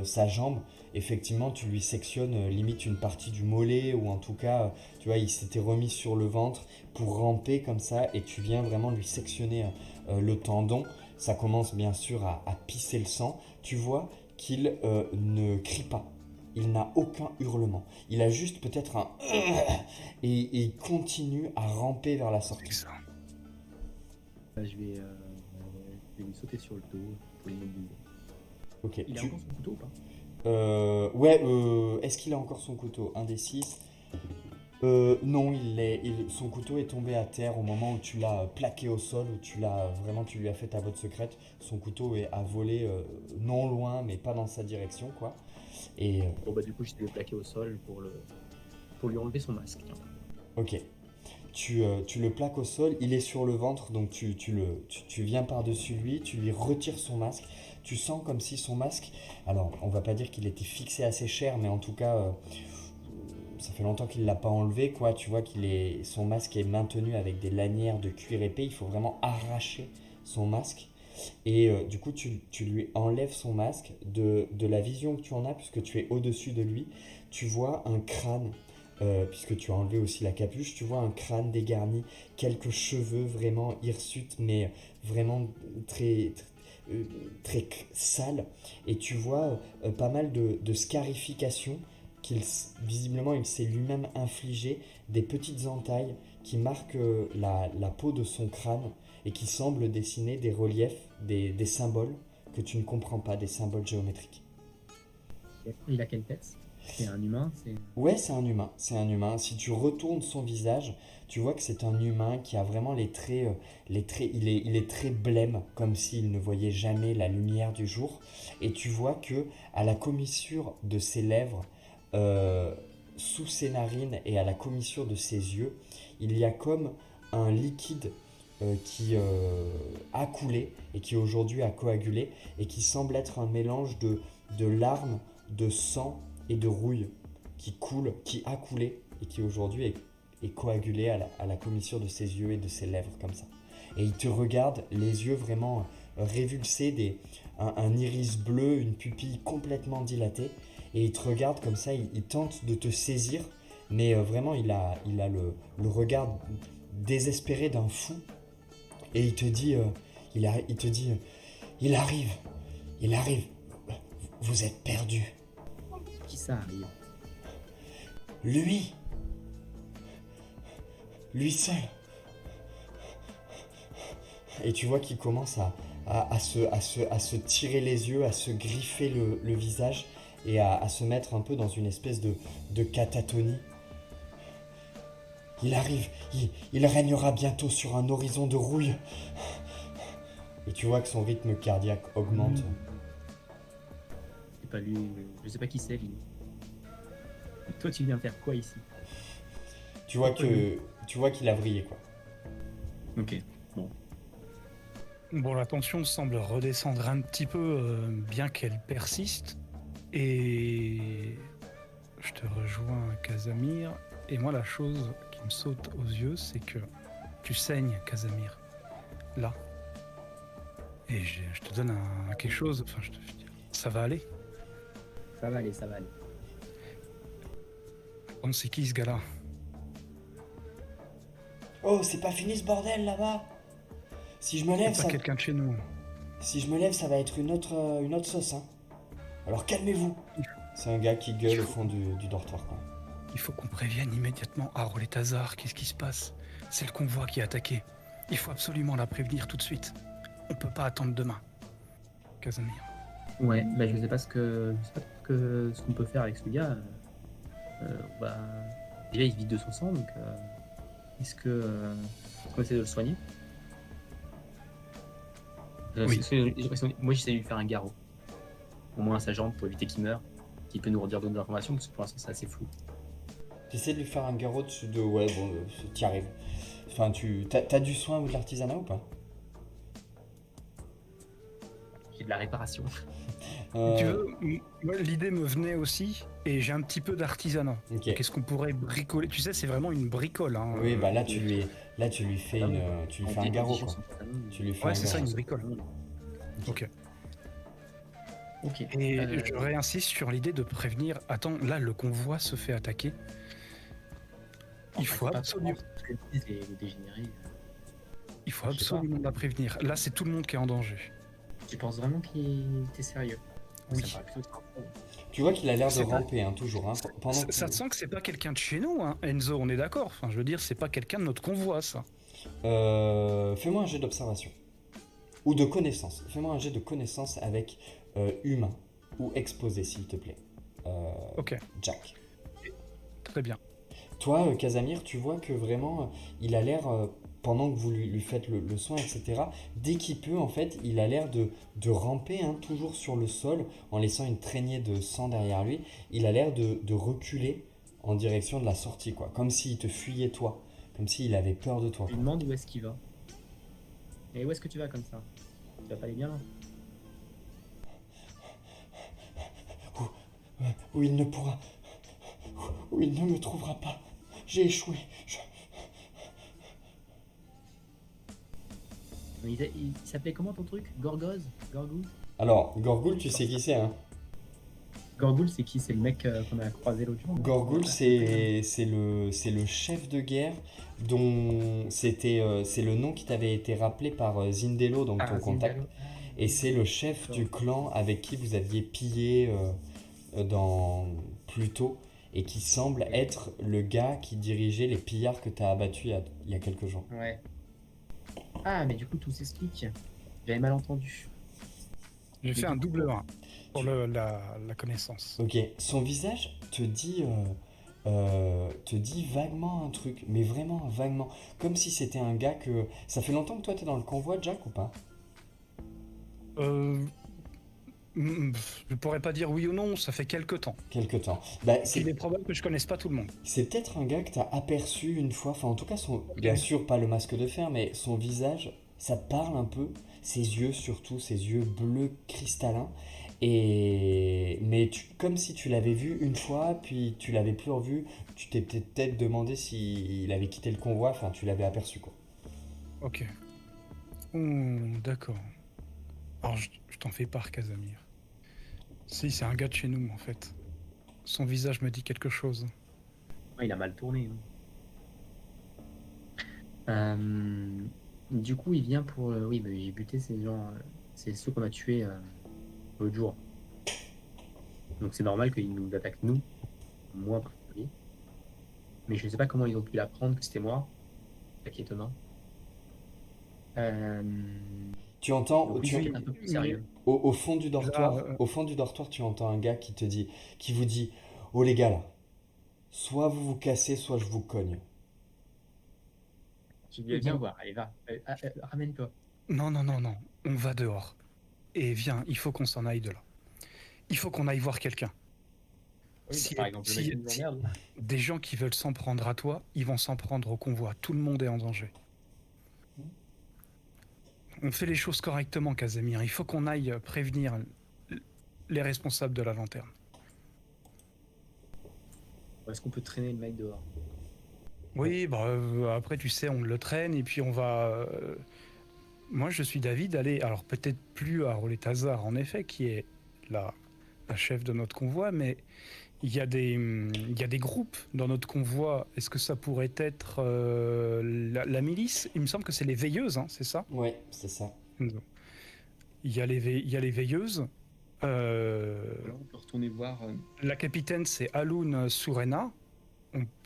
sa jambe, effectivement tu lui sectionnes limite une partie du mollet ou en tout cas tu vois il s'était remis sur le ventre pour ramper comme ça et tu viens vraiment lui sectionner le tendon. Ça commence bien sûr à pisser le sang. Tu vois qu'il ne crie pas. Il n'a aucun hurlement. Il a juste peut-être un et il continue à ramper vers la C'est sortie. ça. Là, je vais lui sauter sur le dos pour l'immobiliser. Ok. Il a encore son couteau ou pas? Ouais. Est-ce qu'il a encore son couteau? Un des 6. Non, son couteau est tombé à terre au moment où tu l'as plaqué au sol, où tu lui as fait ta botte secrète. Son couteau a volé non loin, mais pas dans sa direction, quoi. Et Bon, bah, du coup, je vais le plaquer au sol pour lui enlever son masque. Tiens. ok. Tu le plaques au sol, il est sur le ventre, donc tu viens par-dessus lui, tu lui retires son masque. Tu sens comme si son masque, alors on va pas dire qu'il était fixé assez cher, mais en tout cas, ça fait longtemps qu'il l'a pas enlevé, quoi. Tu vois son masque est maintenu avec des lanières de cuir épais, il faut vraiment arracher son masque. Et du coup, tu lui enlèves son masque. De la vision que tu en as, puisque tu es au-dessus de lui, tu vois un crâne, puisque tu as enlevé aussi la capuche, tu vois un crâne dégarni, quelques cheveux vraiment hirsutes, mais vraiment très, très sales. Et tu vois pas mal de scarifications visiblement il s'est lui-même infligé, des petites entailles qui marquent la peau de son crâne et qui semblent dessiner des reliefs, des symboles que tu ne comprends pas, des symboles géométriques. Il a quelle tête? C'est un humain? Ouais, c'est un humain, c'est un humain. Si tu retournes son visage, tu vois que c'est un humain qui a vraiment les traits, il est très blême, comme s'il ne voyait jamais la lumière du jour. Et tu vois que à la commissure de ses lèvres, euh, sous ses narines et à la commissure de ses yeux, il y a comme un liquide qui a coulé et qui aujourd'hui a coagulé et qui semble être un mélange de larmes, de sang et de rouille qui a coulé et qui aujourd'hui est coagulé à la commissure de ses yeux et de ses lèvres comme ça. Et il te regarde, les yeux vraiment révulsés, un iris bleu, une pupille complètement dilatée, et il te regarde comme ça, il tente de te saisir, mais vraiment il a le regard désespéré d'un fou, et il te dit, il arrive, vous êtes perdu. Qui ça arrive? Lui, lui seul. Et tu vois qu'il commence à se tirer les yeux, à se griffer le visage et à se mettre un peu dans une espèce de catatonie. Il arrive, il régnera bientôt sur un horizon de rouille. Et tu vois que son rythme cardiaque augmente. C'est pas lui, je sais pas qui c'est lui. Et toi, tu viens faire quoi ici? Tu vois qu'il a vrillé, quoi. Ok, bon. Bon, la tension semble redescendre un petit peu, bien qu'elle persiste. Et je te rejoins, Casamir. Et moi, la chose qui me saute aux yeux, c'est que tu saignes, Casamir. Là. Et je te donne quelque chose. Enfin, je dis, ça va aller. Ça va aller, ça va aller. On c'est qui ce gars-là? Oh, c'est pas fini ce bordel là-bas. Si je me lève, C'est pas quelqu'un de chez nous. Si je me lève, ça va être une autre sauce, hein. Alors calmez-vous. C'est un gars qui gueule au fond du dortoir, quoi. Il faut qu'on prévienne immédiatement Harold et Tazar. Qu'est-ce qui se passe? C'est le convoi qui est attaqué. Il faut absolument la prévenir tout de suite. On peut pas attendre demain. Casamir. Ouais, bah je sais pas ce qu'on peut faire avec ce gars. Bah, déjà, il se vide de son sang, donc est-ce qu'on essaie de le soigner? Oui. Moi, j'essaie de lui faire un garrot. Au moins à sa jambe pour éviter qu'il meure. Qui peut nous redire d'autres informations, parce que pour l'instant, c'est assez flou. T'essaies de lui faire un garrot dessus de... Ouais, bon, t'y arrives. Enfin, t'as du soin ou de l'artisanat ou pas? J'ai de la réparation. Tu veux, moi, l'idée me venait aussi, et j'ai un petit peu d'artisanat. Ok. Qu'est-ce qu'on pourrait bricoler? Tu sais, c'est vraiment une bricole. Hein. Oui, bah là, tu lui fais tu lui fais un garrot, quoi. Tu lui fais Ouais, un c'est ça, garrot. une bricole. Ok. Ok. Et je réinsiste sur l'idée de prévenir. Attends, là, le convoi se fait attaquer. Il faut absolument la prévenir. Là, c'est tout le monde qui est en danger. Tu penses vraiment qu'il était sérieux? Oui. Ça paraît plutôt sympa. Tu vois qu'il a l'air de C'est pas- ramper, hein, toujours. Hein, Ça te sent que c'est pas quelqu'un de chez nous, hein, Enzo, on est d'accord. Enfin, je veux dire, c'est pas quelqu'un de notre convoi, ça. Fais-moi un jet d'observation. Ou de connaissance. Fais-moi un jet de connaissance avec humain. Ou exposé, s'il te plaît. Ok, Jack. très bien. Toi, Casamir, tu vois que vraiment, il a l'air, pendant que vous lui faites le soin, etc., dès qu'il peut, en fait, il a l'air de ramper, hein, toujours sur le sol, en laissant une traînée de sang derrière lui. Il a l'air de reculer en direction de la sortie, quoi. Comme s'il te fuyait, toi. Comme s'il avait peur de toi. Je lui demande où est-ce qu'il va. Et où est-ce que tu vas comme ça? Tu vas pas aller bien là? Où il ne pourra... Où il ne me trouvera pas. J'ai échoué. Il s'appelait comment ton truc? Gorgoz? Gorgoul? Alors, Gorgoul, tu sais qui c'est, hein? Gorgoul, c'est qui? C'est le mec qu'on a croisé l'autre jour? Gorgoul, c'est le chef de guerre dont c'est le nom qui t'avait été rappelé par Zindello, donc ton contact. Et c'est le chef du clan avec qui vous aviez pillé plus tôt et qui semble être le gars qui dirigeait les pillards que tu as abattus il y a quelques jours. Ouais. Ah, mais du coup, tout s'explique. J'avais mal entendu. J'ai fait un double 1 pour la connaissance. Ok, son visage te dit vaguement un truc, mais vraiment vaguement. Comme si c'était un gars que... Ça fait longtemps que toi t'es dans le convoi, Jack, ou pas? Je pourrais pas dire oui ou non, ça fait quelques temps. Quelque temps. Bah, Il est probable que je connaisse pas tout le monde. c'est peut-être un gars que t'as aperçu une fois, enfin en tout cas, bien sûr pas le masque de fer, mais son visage, ça te parle un peu, ses yeux surtout, ses yeux bleus cristallins, mais comme si tu l'avais vu une fois, puis tu l'avais plus revu, tu t'es peut-être demandé s'il avait quitté le convoi, enfin tu l'avais aperçu, quoi. Ok. D'accord. Alors je t'en fais part, Casamir. Si, c'est un gars de chez nous, en fait. Son visage me dit quelque chose. Ouais, il a mal tourné. Du coup, il vient pour... oui, bah, j'ai buté ces gens. C'est ceux qu'on a tués l'autre jour. Donc c'est normal qu'ils nous attaquent, nous. Moi en particulier. Mais je ne sais pas comment ils ont pu l'apprendre que c'était moi. C'est ça qui est étonnant. Euh, Tu entends, donc oui, je vais être un peu plus sérieux. au fond du Là, dortoir, au fond du dortoir, tu entends un gars qui vous dit, oh les gars là, soit vous vous cassez, soit je vous cogne. Je dis, viens voir, allez, va, ramène-toi. non, non, non, non. On va dehors. Et viens, il faut qu'on s'en aille de là. Il faut qu'on aille voir quelqu'un. Oui, bah, Si, par exemple, le mec qui nous si emmerde. des gens qui veulent s'en prendre à toi, ils vont s'en prendre au convoi. Tout le monde est en danger. On fait les choses correctement, Casemir. Il faut qu'on aille prévenir les responsables de la lanterne. Est-ce qu'on peut traîner le mec dehors? Oui, bah, après, tu sais, on le traîne et puis on va. Moi, je suis David. Allez, alors peut-être plus à Roletazar, en effet, qui est la chef de notre convoi, mais il y a des groupes dans notre convoi. Est-ce que ça pourrait être la milice? Il me semble que c'est les veilleuses, hein, c'est ça? Ouais, c'est ça. Non. Il y a les veilleuses. Alors, on peut retourner voir. La capitaine, c'est Alun Surena.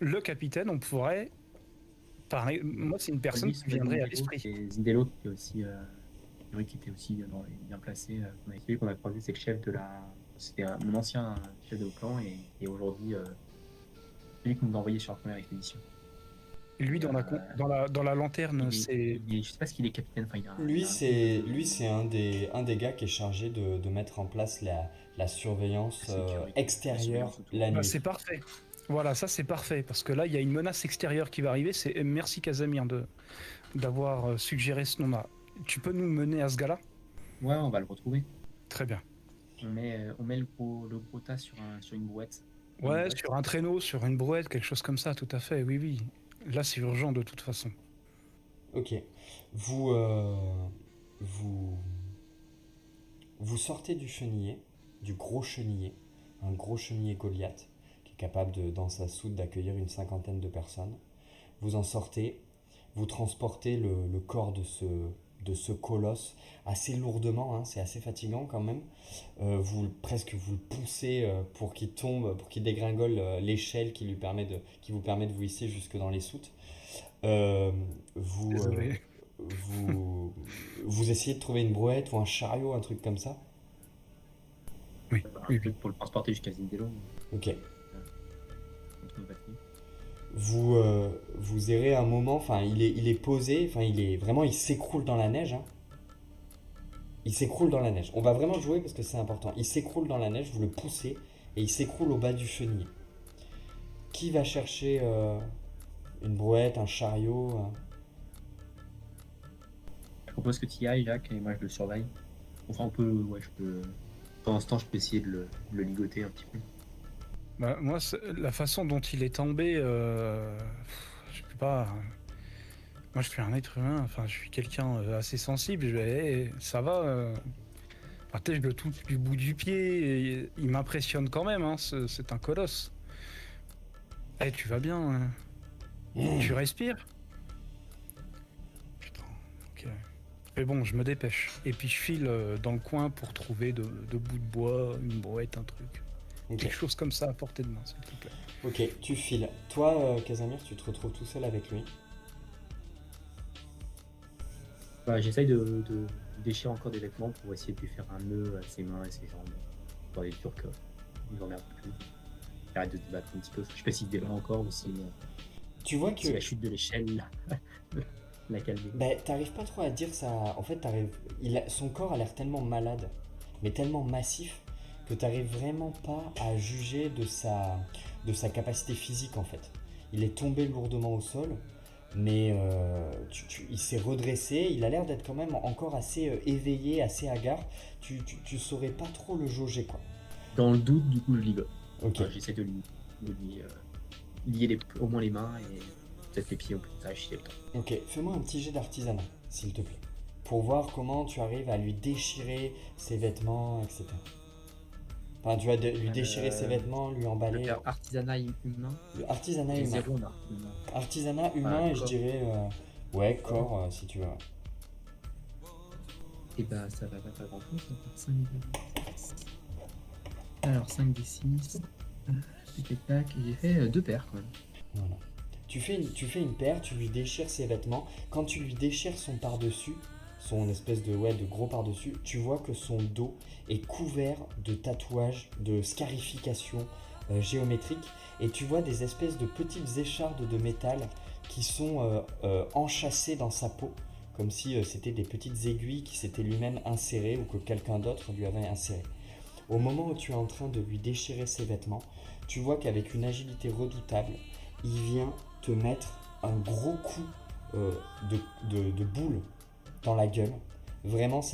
Le capitaine, on pourrait parler. Moi, c'est une personne Lui, qui c'est viendrait à Zindelo, l'esprit. et Zindelo, qui est aussi, qui était aussi bien placé. Celui qu'on a croisé, c'est le chef de la. C'était mon ancien chef de clan et aujourd'hui celui qui nous a envoyé sur la première expédition. Lui, dans la lanterne, c'est. Je sais pas ce qu'il est capitaine. Enfin, Lui, c'est un des gars qui est chargé de mettre en place la surveillance La sécurité, extérieure la surveillance autour. la Bah, nuit. c'est parfait. Voilà, ça c'est parfait parce que là, il y a une menace extérieure qui va arriver. C'est merci Casamir d'avoir suggéré ce nom-là. Tu peux nous mener à ce gars-là? Ouais, on va le retrouver. Très bien. On met le gros tas sur une brouette. Ouais, sur un traîneau, sur une brouette, quelque chose comme ça, tout à fait. Oui, oui. Là, c'est urgent de toute façon. Ok. Vous, vous, vous sortez du chenillet, du gros chenillet, un gros chenillet Goliath, qui est capable dans sa soute d'accueillir une cinquantaine de personnes. Vous en sortez, vous transportez le corps de ce colosse assez lourdement, hein, c'est assez fatigant quand même. Presque vous le poussez pour qu'il tombe, pour qu'il dégringole l'échelle qui vous permet de vous hisser jusque dans les soutes. Euh, vous, euh, Désolé. vous, vous essayez de trouver une brouette ou un chariot, un truc comme ça. Oui, oui, oui. Pour le transporter jusqu'à Zindelo. Ok. Contre une batterie. Vous errez un moment, enfin il est posé, enfin il s'écroule dans la neige, hein. Il s'écroule dans la neige. On va vraiment jouer parce que c'est important. Il s'écroule dans la neige, vous le poussez et il s'écroule au bas du chenil. Qui va chercher une brouette, un chariot Je propose que tu y ailles, Jacques, et moi je le surveille. Enfin, on peut. Ouais, je peux. Pendant ce temps, je peux essayer de le ligoter un petit peu. Bah, moi, la façon dont il est tombé, je peux pas. Moi, je suis un être humain. Enfin, je suis quelqu'un assez sensible. Ça va. Peut-être je le touche du bout du pied. Il m'impressionne quand même. Hein, c'est un colosse. Eh, tu vas bien, hein. Tu respires? Putain, ok. Mais bon, je me dépêche. Et puis je file dans le coin pour trouver de bouts de bois, une brouette, un truc. Ok. Quelque chose comme ça à portée de main, s'il te plaît. Ok, tu files. Toi, Casamir, tu te retrouves tout seul avec lui. Bah, j'essaye de déchirer encore des vêtements pour essayer de lui faire un nœud à ses mains et ses jambes. Pour être sûr qu'il nous emmerde plus. Il arrête de se battre un petit peu. Je sais pas s'il se débat encore ou si Tu vois que la chute de l'échelle l'a calmé. ben, t'arrives pas trop à dire ça. En fait, son corps a l'air tellement malade, mais tellement massif, que t'arrives vraiment pas à juger de sa capacité physique en fait. Il est tombé lourdement au sol, mais il s'est redressé. Il a l'air d'être quand même encore assez éveillé, assez hagard. Tu saurais pas trop le jauger quoi. Dans le doute, du coup, je ligote. Ok. Enfin, j'essaie de lui lier au moins les mains et peut-être les pieds au plus tard, si j'ai le temps. Ok, fais-moi un petit jet d'artisanat, s'il te plaît. Pour voir comment tu arrives à lui déchirer ses vêtements, etc. Enfin, tu vas lui déchirer ses vêtements, lui Je vais emballer. faire artisanat humain. Artisanat Et humain. 0 en art humain. Artisanat humain, et je corps. dirais. Ouais, corps, si tu veux. Et bah, ça va pas grand chose. Ça va faire 5 d 6. Alors, 5 d 6. Tac, tac, tac. Et j'ai fait 2 paires quand même. Voilà. tu fais une paire, tu lui déchires ses vêtements. Quand tu lui déchires son par-dessus, son espèce de, ouais, de gros par-dessus, tu vois que son dos est couvert de tatouages, de scarifications géométriques. Et tu vois des espèces de petites échardes de métal qui sont enchâssées dans sa peau, comme si c'était des petites aiguilles qui s'étaient lui-même insérées ou que quelqu'un d'autre lui avait insérées. Au moment où tu es en train de lui déchirer ses vêtements, tu vois qu'avec une agilité redoutable, il vient te mettre un gros coup de boule dans la gueule. Vraiment, je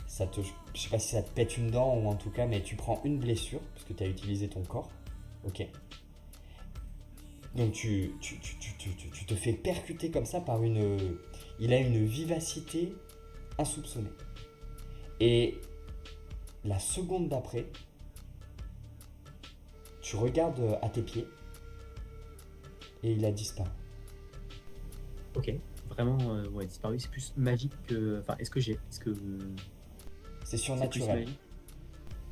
sais pas si ça te pète une dent ou en tout cas, mais tu prends une blessure parce que tu as utilisé ton corps. Ok. Donc tu te fais percuter comme ça par une... Il a une vivacité insoupçonnée. Et la seconde d'après, tu regardes à tes pieds et il a disparu. Ok, vraiment, ouais, disparu, c'est plus magique que. Enfin, est-ce que j'ai. Est-ce que. C'est C'est plus surnaturel. magique.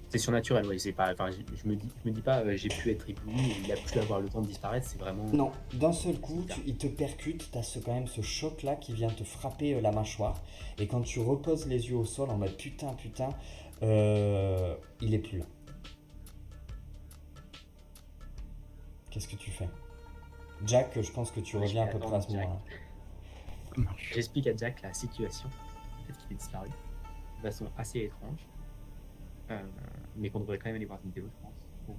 C'est surnaturel, oui, c'est pas. Enfin, je me dis pas, j'ai pu être ébloui et il a pu avoir le temps de disparaître, c'est vraiment. Non, d'un seul coup, il te percute, tu as quand même ce choc-là qui vient te frapper la mâchoire. Et quand tu reposes les yeux au sol en mode putain, il est plus là. Qu'est-ce que tu fais? Jack, je pense que tu Ouais, je reviens à vais peu près à ce attendre Jack. moment-là. Ça marche. J'explique à Jack la situation, le fait qu'il est disparu, de façon assez étrange, mais qu'on devrait quand même aller voir une vidéo, je pense, pour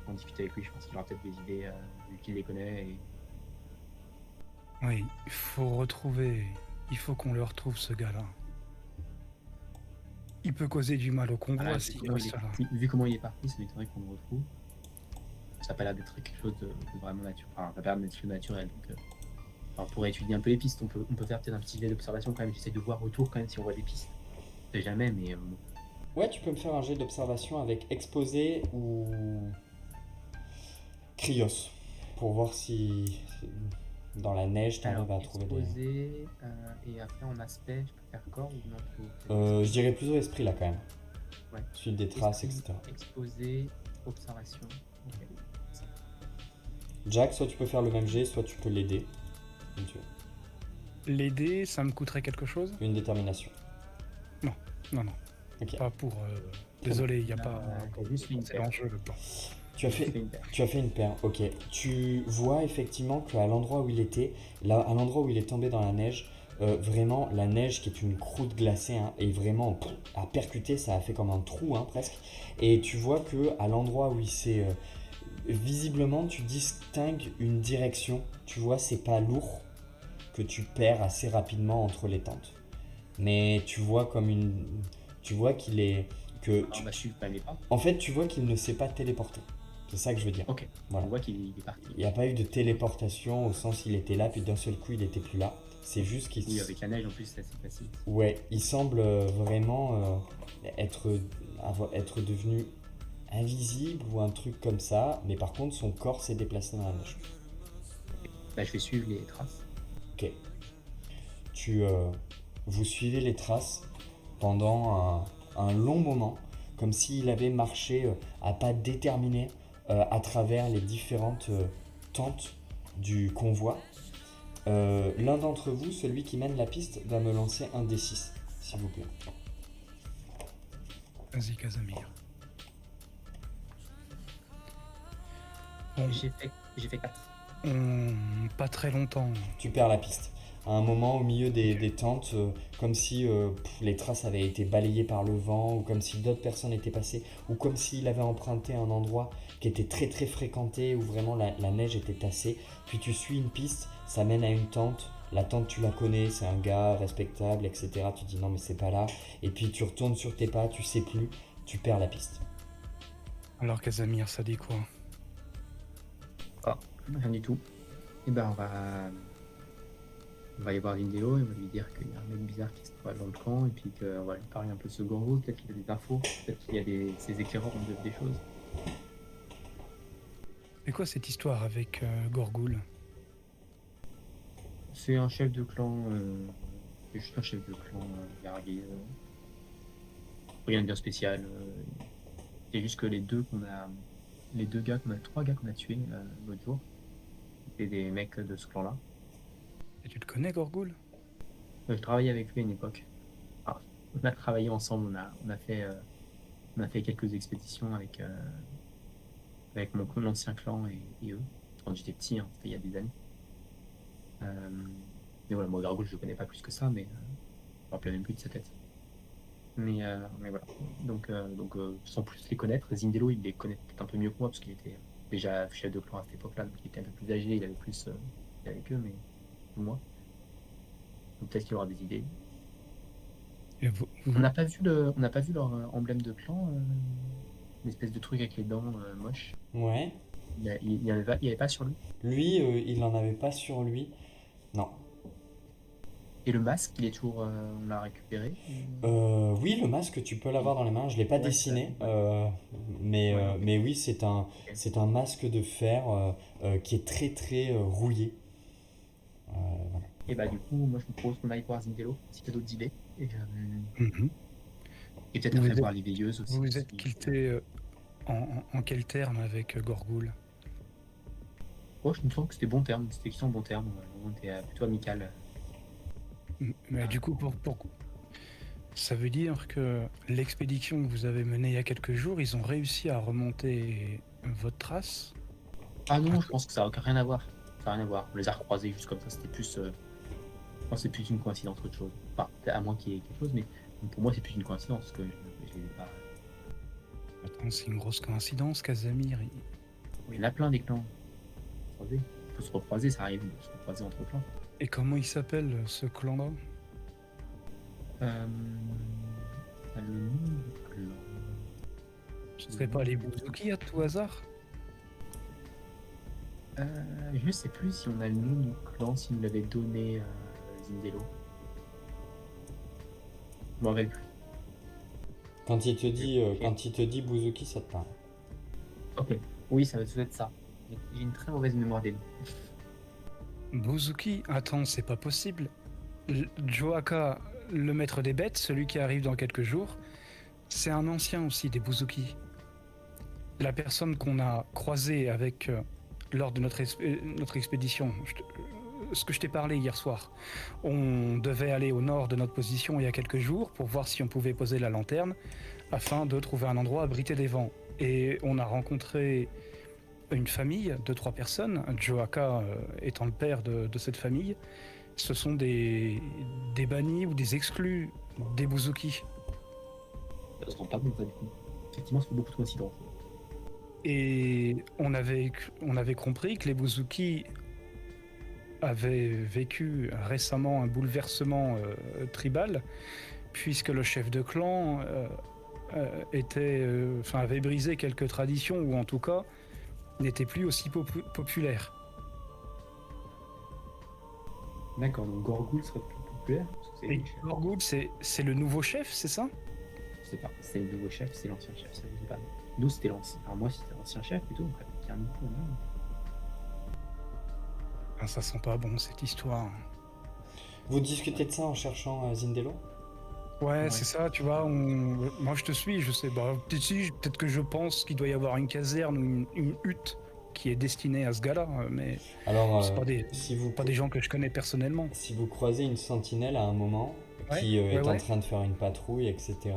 en discuter avec lui. Je pense qu'il aura peut-être des idées, vu qu'il les connaît. Et... Oui, il faut qu'on le retrouve, ce gars-là. Il peut causer du mal au convoi Voilà, s'il reste là. vu comment il est parti, ça m'étonnerait qu'on le retrouve. Ça n'a pas l'air d'être quelque chose de vraiment naturel. Enfin, ça n'a pas l'air d'être quelque chose de naturel. Donc, alors, pour étudier un peu les pistes, on peut faire peut-être un petit jet d'observation quand même. J'essaie de voir autour quand même si on voit des pistes. Je sais jamais, mais Ouais, tu peux me faire un jet d'observation avec exposé ou Cryos pour voir si dans la neige tu alors arrives à trouver des. exposé et après en aspect, je peux faire corps ou non Je dirais plutôt esprit là quand même. Ouais. Suite des traces, Esprit, etc. exposé, observation. Ok. Jack, soit tu peux faire le même jet, soit tu peux l'aider. Comme tu veux. L'aider, ça me coûterait quelque chose? Une détermination. Non. Ok. Pas pour... Désolé, il n'y a pas... t'as juste une C'est paire. l'enjeu, le plan. Tu as Juste fait, une paire. tu as fait une paire, ok. Tu vois effectivement qu'à l'endroit où il était, là, à l'endroit où il est tombé dans la neige, vraiment la neige qui est une croûte glacée hein, et vraiment à percuter, ça a fait comme un trou hein, presque. Et tu vois que à l'endroit où il s'est visiblement, tu distingues une direction. Tu vois, c'est pas lourd que tu perds assez rapidement entre les tentes. Mais tu vois comme une, tu vois qu'il est que On va suivre quand même les pas. en fait, tu vois qu'il ne s'est pas téléporté. C'est ça que je veux dire. Ok. Voilà. On voit qu'il est parti. Il n'y a pas eu de téléportation au sens il était là, puis d'un seul coup il était plus là. C'est juste qu'il... Oui, avec la neige en plus, c'est assez facile. Ouais, il semble vraiment être devenu invisible ou un truc comme ça, mais par contre son corps s'est déplacé dans la neige. Bah, je vais suivre les traces. Ok. Vous suivez les traces pendant un long moment, comme s'il avait marché à pas déterminés à travers les différentes tentes du convoi. L'un d'entre vous, celui qui mène la piste, va me lancer un D6, s'il vous plaît. Vas-y, Casamir. Bon, J'ai fait 4. pas très longtemps. Tu perds la piste. À un moment au milieu des tentes, comme si les traces avaient été balayées par le vent, ou comme si d'autres personnes étaient passées, ou comme s'il avait emprunté un endroit qui était très très fréquenté, où vraiment la neige était tassée. Puis tu suis une piste, ça mène à une tente. La tente, tu la connais, c'est un gars respectable, etc. Tu dis non, mais c'est pas là. Et puis tu retournes sur tes pas, tu sais plus, tu perds la piste. Alors, Casamir, ça dit quoi? Ah, rien du tout. Et ben on va aller voir Lindéo et on va lui dire qu'il y a un mec bizarre qui se trouve dans le camp et puis qu'on va lui parler un peu de ce Gorgo, peut-être qu'il a des infos, peut-être qu'il y a ces éclaireurs ont des choses. C'est quoi cette histoire avec Gorgoul? C'est un chef de clan, c'est juste un chef de clan Gargué. Rien de bien spécial. C'est juste que les deux gars trois gars qu'on a tués l'autre jour, C'est des mecs de ce clan-là. Et tu le connais, Gorgoul? Je travaillais avec lui à une époque. Ah, on a travaillé ensemble, on a fait quelques expéditions avec mon ancien clan et eux. Quand j'étais petit, hein, c'était il y a des années. Euh, mais voilà, moi, Gargoule, je le connais pas plus que ça, mais je me rappelle même plus de sa tête. Mais voilà. Sans plus les connaître, Zindello, il les connaît peut-être un peu mieux que moi, parce qu'il était déjà chef de clan à cette époque-là, donc il était un peu plus âgé, il avait plus avec eux, mais moi. Donc peut-être qu'il aura des idées. Et On n'a pas vu leur emblème de clan, une espèce de truc avec les dents moches. Ouais. Il y avait pas sur lui. Lui, il en avait pas sur lui. Non. Et le masque, il est toujours, on l'a récupéré. Oui, le masque, tu peux l'avoir dans les mains. Je l'ai pas Ouais, dessiné, ouais. Ouais, ok. mais oui, Ok. c'est un masque de fer qui est très très rouillé. Voilà. Et bah du coup, moi je vous propose qu'on aille voir Zindello, si t'as d'autres idées. Mhm. Et peut-être Vous après êtes, voir les veilleuses aussi. vous vous êtes quitté en quel terme avec Gorgoul? Oh, je me sens que c'était bon terme, c'était question bon terme. On était plutôt amical. Mais du coup, ça veut dire que l'expédition que vous avez menée il y a quelques jours, ils ont réussi à remonter votre trace? Ah non, je pense que ça n'a rien à voir. Ça n'a rien à voir. On les a recroisés juste comme ça. C'était plus. Je pense que c'est plus une coïncidence qu'autre chose. Enfin, à moins qu'il y ait quelque chose, mais pour moi, c'est plus une coïncidence parce que je les ai pas. Attends, c'est une grosse coïncidence, Casamir. Il y en a plein des clans. Croisés. On peut se recroiser, ça arrive de se recroiser entre clans. Et comment il s'appelle ce clan-là? Le nom du clan. Ce serait pas les Bouzouki à tout hasard? Je sais plus si on a le nom du clan, s'il nous l'avait donné Zindello. Je m'en rappelle plus. Quand il te dit Buzuki, ça te parle. Ok. Oui, ça va tout être ça. J'ai une très mauvaise mémoire des noms. Bouzouki? Attends, c'est pas possible. Joaka, le maître des bêtes, celui qui arrive dans quelques jours, c'est un ancien aussi des Bouzouki. La personne qu'on a croisée avec lors de notre expédition, ce que je t'ai parlé hier soir, on devait aller au nord de notre position il y a quelques jours pour voir si on pouvait poser la lanterne afin de trouver un endroit abrité des vents. Et on a rencontré une famille de 3 personnes, Joaka étant le père de cette famille. Ce sont des bannis ou des exclus des Bouzouki. Ça se rend pas compte, pas du coup. Effectivement, ça fait beaucoup de coïncidences. Et on avait compris que les Bouzouki avaient vécu récemment un bouleversement tribal, puisque le chef de clan avait brisé quelques traditions, ou en tout cas n'était plus aussi populaire. D'accord, donc Gorgoul serait plus populaire parce que Et Gorgoul, c'est le nouveau chef, c'est ça? Je sais pas, c'est le nouveau chef, c'est l'ancien chef, ça je sais pas. Nous c'était l'ancien. Alors moi c'était l'ancien chef plutôt, on ferait peut-être un micro, non? Ah, ça sent pas bon cette histoire. Vous discutez de ça en cherchant Zindello? Ouais, c'est ça, tu vois, moi je te suis, je sais, peut-être que je pense qu'il doit y avoir une caserne ou une hutte qui est destinée à ce gars-là, mais Alors, c'est pas des gens que je connais personnellement. si vous croisez une sentinelle à un moment qui est en train de faire une patrouille, etc.,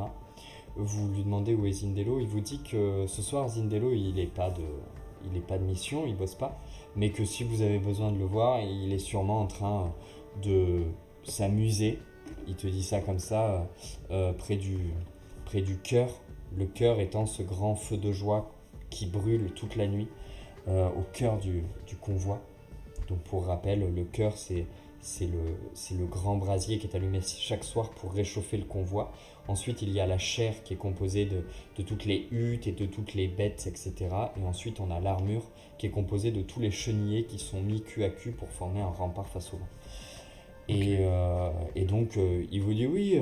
vous lui demandez où est Zindello, il vous dit que ce soir Zindello il est pas de mission, il bosse pas, mais que si vous avez besoin de le voir, il est sûrement en train de s'amuser. Il te dit ça comme ça, près du cœur, le cœur étant ce grand feu de joie qui brûle toute la nuit au cœur du convoi. Donc pour rappel, le cœur c'est le grand brasier qui est allumé chaque soir pour réchauffer le convoi. Ensuite il y a la chair qui est composée de toutes les huttes et de toutes les bêtes, etc. Et ensuite on a l'armure qui est composée de tous les chenillers qui sont mis cul à cul pour former un rempart face au vent. Et donc il vous dit oui,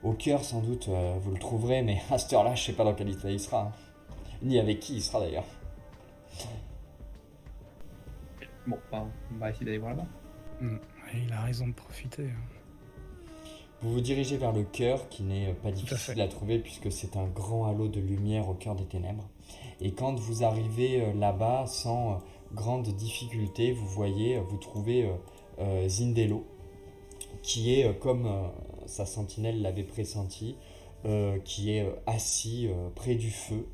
au cœur sans doute vous le trouverez, mais à cette heure-là je sais pas dans quel état il sera, hein. Ni avec qui il sera d'ailleurs. Bon, bah, on va essayer d'aller voir là-bas. Il a raison de profiter. Vous vous dirigez vers le cœur qui n'est pas à difficile fait. à trouver puisque c'est un grand halo de lumière au cœur des ténèbres. Et quand vous arrivez là-bas sans grande difficulté, vous trouvez Zindello, qui est, comme sa sentinelle l'avait pressenti, qui est assis près du feu,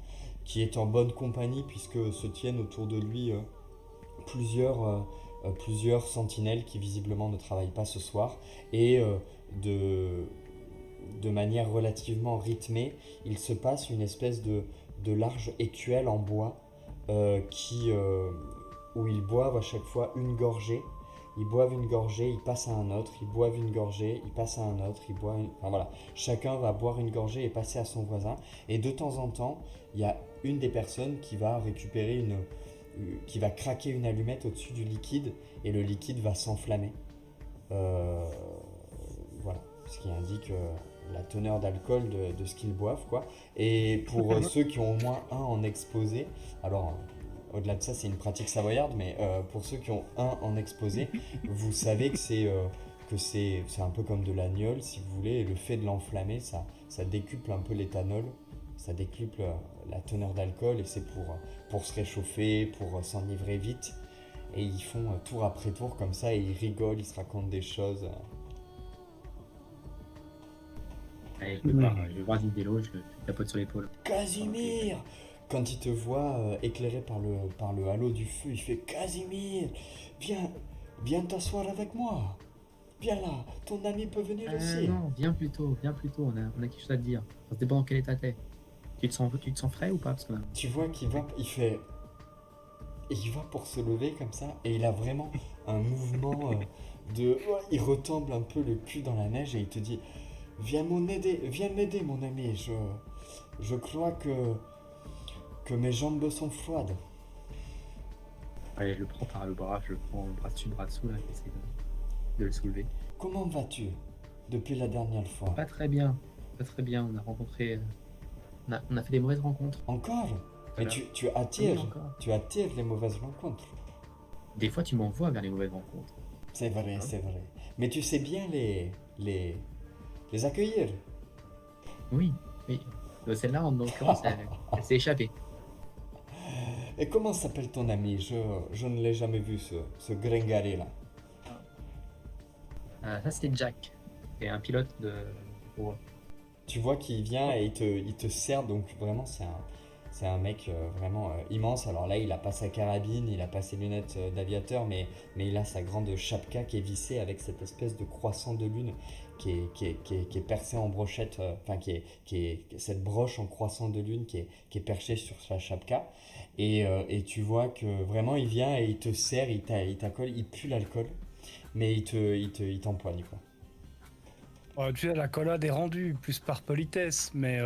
qui est en bonne compagnie puisque se tiennent autour de lui plusieurs sentinelles qui visiblement ne travaillent pas ce soir, et de manière relativement rythmée, il se passe une espèce de large écuelle en bois où ils boivent à chaque fois une gorgée. Ils boivent une gorgée, ils passent à un autre, ils boivent une gorgée, ils passent à un autre, Enfin voilà, chacun va boire une gorgée et passer à son voisin. Et de temps en temps, il y a une des personnes qui va qui va craquer une allumette au-dessus du liquide, et le liquide va s'enflammer. Voilà, ce qui indique la teneur d'alcool de ce qu'ils boivent, quoi. Et pour ceux qui ont au moins un en exposé, alors au-delà de ça, c'est une pratique savoyarde, mais pour ceux qui ont un en exposé, vous savez que c'est un peu comme de l'agnole, si vous voulez, et le fait de l'enflammer, ça décuple un peu l'éthanol, ça décuple la teneur d'alcool, et c'est pour se réchauffer, pour s'enivrer vite. Et ils font tour après tour comme ça, et ils rigolent, ils se racontent des choses. Allez, je vais voir Zindello, je le tapote sur l'épaule. Casimir! Quand il te voit éclairé par le halo du feu, il fait Casimir, viens t'asseoir avec moi. Viens là, ton ami peut venir aussi. Non, viens plus tôt, on a quelque chose à te dire. Ça dépend dans quel état t'es. Tu te sens frais ou pas? Parce que Tu vois qu'il va, il va pour se lever comme ça, et il a vraiment un mouvement il retombe un peu le cul dans la neige, et il te dit viens m'aider mon ami, je crois que mes jambes sont froides. Allez, je le prends par le bras, je le prends bras dessous là, j'essaie de le soulever. Comment vas-tu depuis la dernière fois? Pas très bien, on a rencontré, on a fait des mauvaises rencontres. Encore? Mais Voilà. tu attires, Oui, encore. tu attires les mauvaises rencontres. Des fois, tu m'envoies vers les mauvaises rencontres. C'est vrai, Hein? c'est vrai. Mais tu sais bien les accueillir. Oui. Celle-là, en l'occurrence, elle s'est échappée. Et comment s'appelle ton ami? Je ne l'ai jamais vu, ce gringalet là. Ça, c'est Jack, c'est un pilote de. Tu vois qu'il vient et il te sert, donc vraiment c'est un mec vraiment immense. Alors là, il a pas sa carabine, il a pas ses lunettes d'aviateur, mais il a sa grande chapka qui est vissée avec cette espèce de croissant de lune qui est percé en brochette, cette broche en croissant de lune qui est perchée sur sa chapka. Et tu vois que vraiment il vient et il te sert, il t'accole, il pue l'alcool, mais il t'empoigne, quoi. Tu sais, la collade est rendue, plus par politesse, mais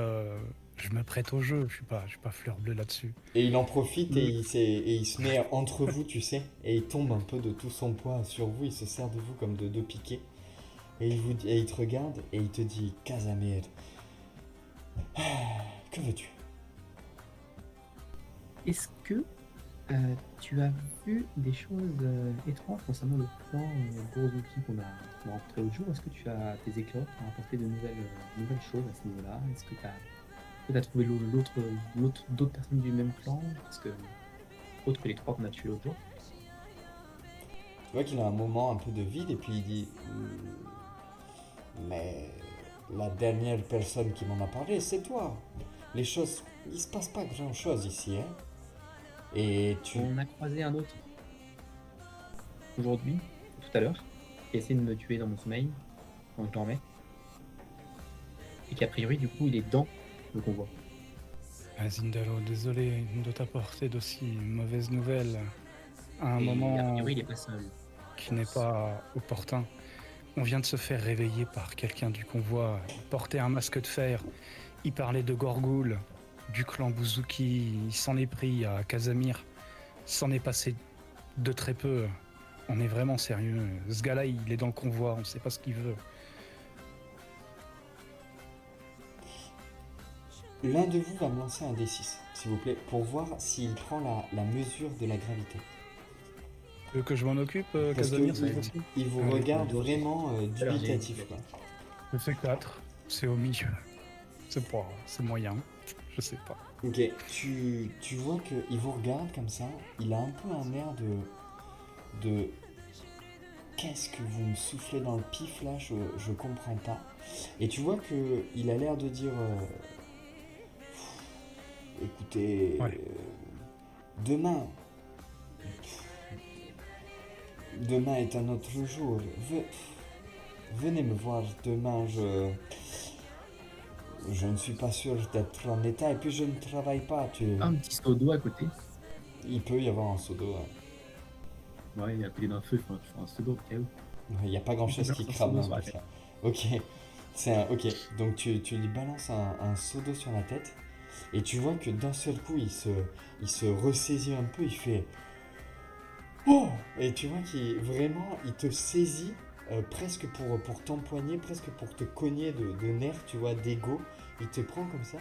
je me prête au jeu, je suis pas fleur bleue là-dessus. Et il en profite et il se met entre vous, tu sais, et il tombe un peu de tout son poids sur vous, il se sert de vous comme de deux piquets. Et il te regarde et il te dit Casimir, que veux-tu? Est-ce que tu as vu des choses étranges concernant le plan Gorozuki qu'on a rencontré l'autre jour? Est-ce que tu as tes éclairs qui ont apporté de nouvelles choses à ce niveau-là? Est-ce que tu as trouvé d'autres personnes du même clan? Parce que, autre que les 3 qu'on a tués l'autre jour. Tu vois qu'il a un moment un peu de vide et puis il dit mais la dernière personne qui m'en a parlé, c'est toi. Les choses, il se passe pas grand-chose ici, hein. Et On a croisé un autre aujourd'hui, tout à l'heure, qui a essayé de me tuer dans mon sommeil, quand je dormais. Et qu'a priori, du coup, il est dans le convoi. Zindello, désolé de t'apporter d'aussi mauvaises nouvelles à un Et moment a priori, il est pas seul. qui n'est pas opportun. On vient de se faire réveiller par quelqu'un du convoi. Il portait un masque de fer. Il parlait de Gorgoul, du clan Buzuki. Il s'en est pris à Casimir. S'en est passé de très peu. On est vraiment sérieux. Ce gars-là, il est dans le convoi. On ne sait pas ce qu'il veut. l'un de vous va me lancer un D6, s'il vous plaît, pour voir s'il prend la mesure de la gravité. Tu veux que je m'en occupe, Parce Casimir, que cette fois-ci? il vous Allez, regarde vraiment dubitatif, quoi. Je fais 4. C'est au milieu. C'est moyen. Je sais pas. Ok, tu vois qu'il vous regarde comme ça, il a un peu un air de qu'est-ce que vous me soufflez dans le pif là, je comprends pas. Et tu vois que il a l'air de dire écoutez, Ouais. demain, demain est un autre jour. Venez me voir demain, je ne suis pas sûr d'être en état et puis je ne travaille pas. Un petit seau d'eau à côté. Il peut y avoir un seau d'eau. Ouais, à côté d'un feu, enfin, je fais un seau d'eau au cas où. Il n'y a pas grand chose qui Balance un seau crame d'eau dans sur la le tête. là. Ok, ok. Donc tu lui balances un seau d'eau sur la tête et tu vois que d'un seul coup il se ressaisit un peu, il fait oh! Et tu vois qu'il vraiment il te saisit presque pour t'empoigner, presque pour te cogner de nerfs, tu vois, d'ego. Il te prend comme ça,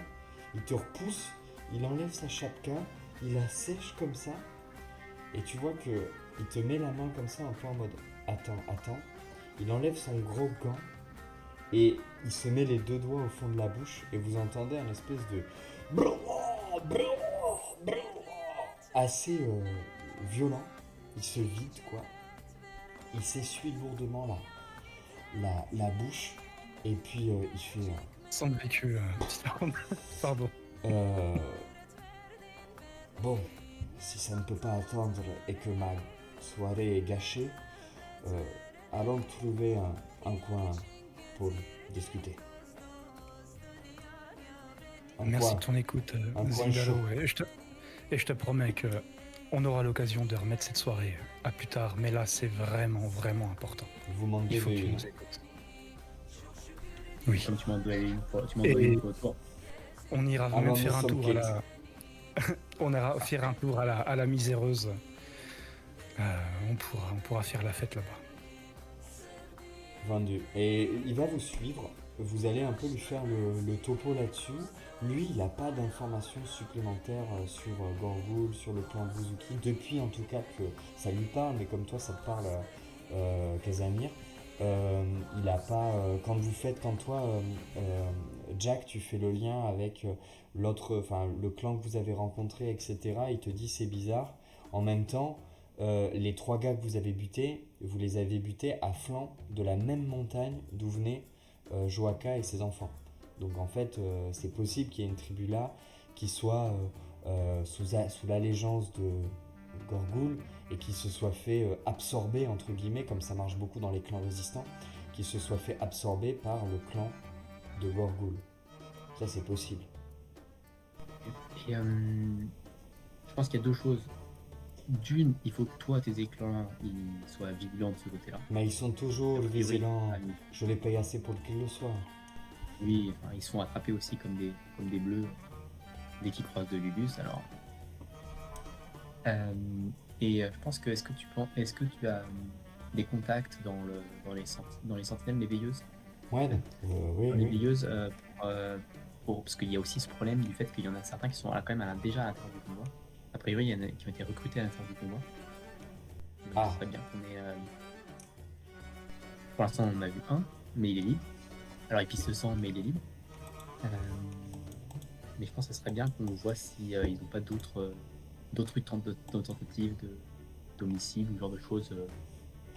il te repousse, il enlève sa chapka, il la sèche comme ça et tu vois que il te met la main comme ça un peu en mode attends. Il enlève son gros gant et il se met les deux doigts au fond de la bouche et vous entendez un espèce de assez violent. Il se vide quoi. Il s'essuie lourdement la bouche et puis il fait Sans vécu, petite seconde. Pardon. euh, bon, si ça ne peut pas attendre et que ma soirée est gâchée, euh, allons trouver un coin pour discuter. Un Merci coin, de ton écoute, un coin Zindalo. chaud. Et je te promets que on aura l'occasion de remettre cette soirée à plus tard. Mais là, c'est vraiment, vraiment important. Vous m'en Il faut que devez tu une. nous écoutes. Oui. Comme tu m'en dois une fois, Et autour. on ira Alors même nous faire un sommes tour à quittes. la. On ira faire un tour à la miséreuse. On pourra faire la fête là-bas. Vendu. Et il va vous suivre. Vous allez un peu lui faire le topo là-dessus. Lui, il n'a pas d'informations supplémentaires sur Gorgoul, sur le clan Buzuki. Depuis en tout cas que ça lui parle, mais comme toi ça te parle, Casamir. Il a pas. Quand toi, Jack, tu fais le lien avec l'autre, enfin le clan que vous avez rencontré, etc. Il te dit c'est bizarre. En même temps, les trois gars que vous avez butés, vous les avez butés à flanc de la même montagne d'où venaient Joaka et ses enfants. Donc en fait, c'est possible qu'il y ait une tribu là qui soit sous l'allégeance de Gorgoul et qui se soit fait absorber, entre guillemets, comme ça marche beaucoup dans les clans résistants, qui se soit fait absorber par le clan de Gorgoul. Ça, c'est possible. Et je pense qu'il y a deux choses. D'une, il faut que toi, tes éclats, ils soient vigilants de ce côté-là. Mais ils sont toujours A priori, vigilants. ah, oui. Je les paye assez pour qu'ils le soient. Oui, enfin, ils sont attrapés aussi comme des bleus dès qu'ils croisent de Lulus. Alors, je pense que est-ce que tu as des contacts dans les sentinelles, les veilleuses, Ouais, oui, dans les oui. veilleuses parce qu'il y a aussi ce problème du fait qu'il y en a certains qui sont quand même déjà à l'intérieur du convoi. A priori, il y en a qui ont été recrutés à l'intérieur du convoi. Donc, Ah. ce serait bien qu'on ait. Pour l'instant, on en a vu un, mais il est libre. Alors, il pisse le sang, mais il est libre. Mais je pense que ce serait bien qu'on voit si ils n'ont pas d'autres tentatives d'homicide ou ce genre de choses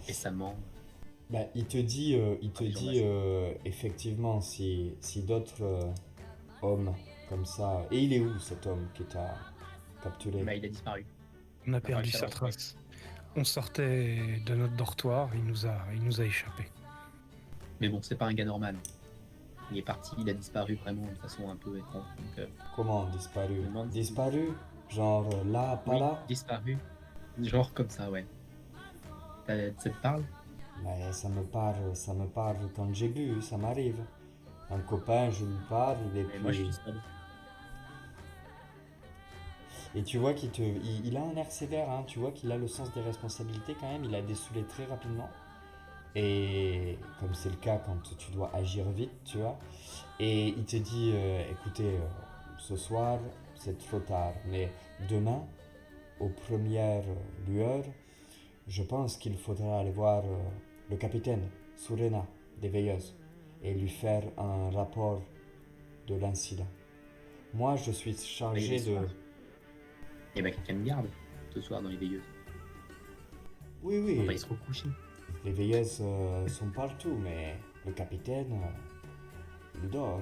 récemment. Bah, il te dit effectivement si d'autres hommes comme ça. Et il est où cet homme qui t'a capturé? Bah, il a disparu. On a pas perdu réussi à sa le retrouver. trace. On sortait de notre dortoir, il nous a échappé. Mais bon, c'est pas un gars normal. Il est parti, il a disparu vraiment de façon un peu étrange. Donc, Comment disparu? je me demande si- Disparu? Genre là, pas oui, là? disparu. Genre comme ça, ouais. Ça te parle? Mais ça me parle quand j'ai bu, ça m'arrive. Un copain, je lui parle, et Mais moi, je puis. suis seul. Et tu vois il a un air sévère, hein, tu vois qu'il a le sens des responsabilités quand même, il a dessoulé très rapidement. Et comme c'est le cas quand tu dois agir vite, tu vois. Et il te dit, écoutez, ce soir, c'est trop tard, mais demain, aux premières lueurs, je pense qu'il faudra aller voir le capitaine, Surena, des veilleuses, et lui faire un rapport de l'incident. Moi, je suis chargé de... Et bah quelqu'un de garde ce soir dans les veilleuses. Oui, On va oui, y se recoucher. les veilleuses sont partout, mais le capitaine, il dort.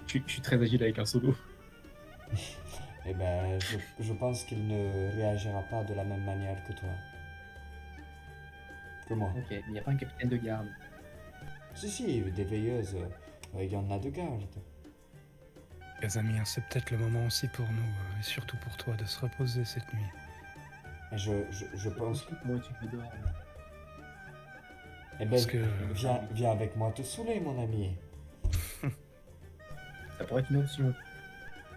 Je suis très agile avec un seau d'eau. Eh ben, je pense qu'il ne réagira pas de la même manière que toi. Que moi. Ok, il n'y a pas un capitaine de garde. Si, des veilleuses, il y en a de garde. Les amis, hein, c'est peut-être le moment aussi pour nous, et surtout pour toi, de se reposer cette nuit. Et je pense que... Moi, tu peux dormir. Eh ben, Parce que viens avec moi te saouler, mon ami. Ça pourrait être une option.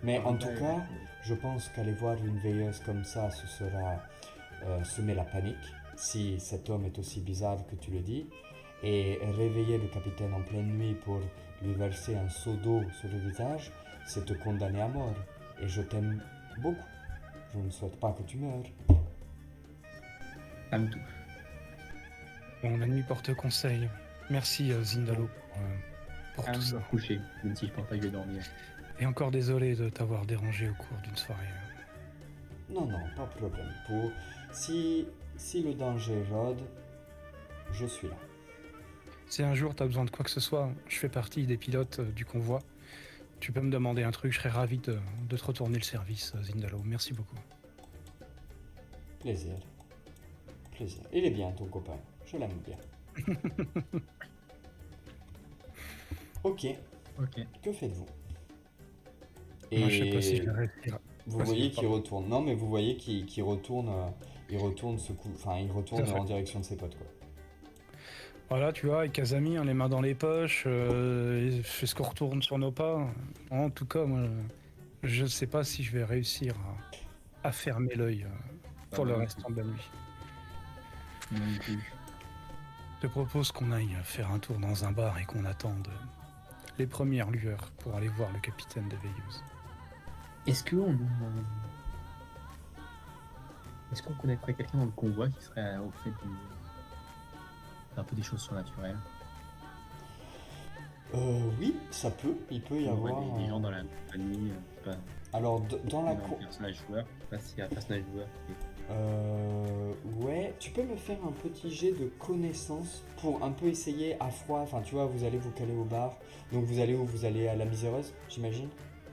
Mais en tout Ouais, cas, ouais. je pense qu'aller voir une veilleuse comme ça, ce sera semer la panique, si cet homme est aussi bizarre que tu le dis, et réveiller le capitaine en pleine nuit pour lui verser un seau d'eau sur le visage, c'est te condamner à mort. Et je t'aime beaucoup. Je ne souhaite pas que tu meurs. Ça me touche. bon, la nuit porte conseil. Merci Zindalo pour À tout ça. me coucher, même si je pense pas que je vais dormir. Et encore désolé de t'avoir dérangé au cours d'une soirée. Non, non, pas de problème. Si le danger rôde, je suis là. Si un jour tu as besoin de quoi que ce soit, je fais partie des pilotes du convoi. Tu peux me demander un truc, je serais ravi de te retourner le service, Zindalo. Merci beaucoup. Plaisir. Plaisir. Il est bien, ton copain. Je l'aime bien. Ok, Ok. que faites-vous? Moi, je sais pas si je vais réussir. Vous Vas-y, voyez qu'il pardon. retourne. Non, mais vous voyez qu'il retourne. Il retourne ce coup. Enfin, il retourne Tout à fait. en direction de ses potes, quoi. Voilà, tu vois, avec Kazami, on les mains dans les poches, est-ce qu'on retourne sur nos pas? En tout cas, moi, je sais pas si je vais réussir à fermer l'œil pour le restant de la nuit. Non plus. Je te propose qu'on aille faire un tour dans un bar et qu'on attende les premières lueurs pour aller voir le capitaine des veilleuses. Est-ce qu'on connaîtrait quelqu'un dans le convoi qui serait au fait d'un peu des choses surnaturelles? Oui, ça peut. Il peut y On voit avoir. des gens dans la nuit, je sais pas, Alors, dans la un cour. personnage joueur. Je sais pas s'il y a un personnage joueur qui est- Ouais, tu peux me faire un petit jet de connaissance pour un peu essayer à froid. Enfin, tu vois, vous allez vous caler au bar. Donc, vous allez où? Vous allez à la Miséreuse, j'imagine?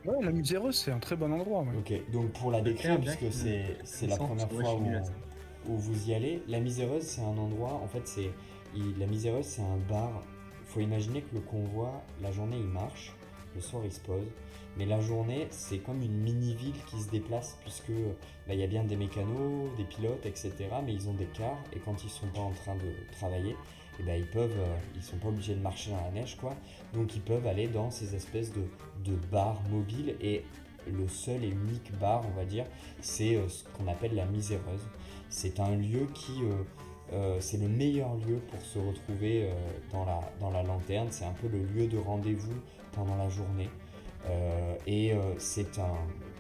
Ouais, la Miséreuse, c'est un très bon endroit. Ouais. Ok, donc pour la décrire, Bien puisque que- c'est la Sans- première ouais, fois je suis nul à ça. où vous y allez, la Miséreuse, c'est un endroit, en fait, la Miséreuse, c'est un bar. Faut imaginer que le convoi, la journée, il marche, le soir, il se pose, mais la journée, c'est comme une mini-ville qui se déplace, puisque bah, il y a bien des mécanos, des pilotes, etc., mais ils ont des cars, et quand ils sont pas en train de travailler, et ben ils sont pas obligés de marcher dans la neige, quoi, donc ils peuvent aller dans ces espèces de bars mobiles, et le seul et unique bar, on va dire, c'est ce qu'on appelle la Miséreuse. C'est un lieu c'est le meilleur lieu pour se retrouver dans la lanterne. C'est un peu le lieu de rendez-vous pendant la journée.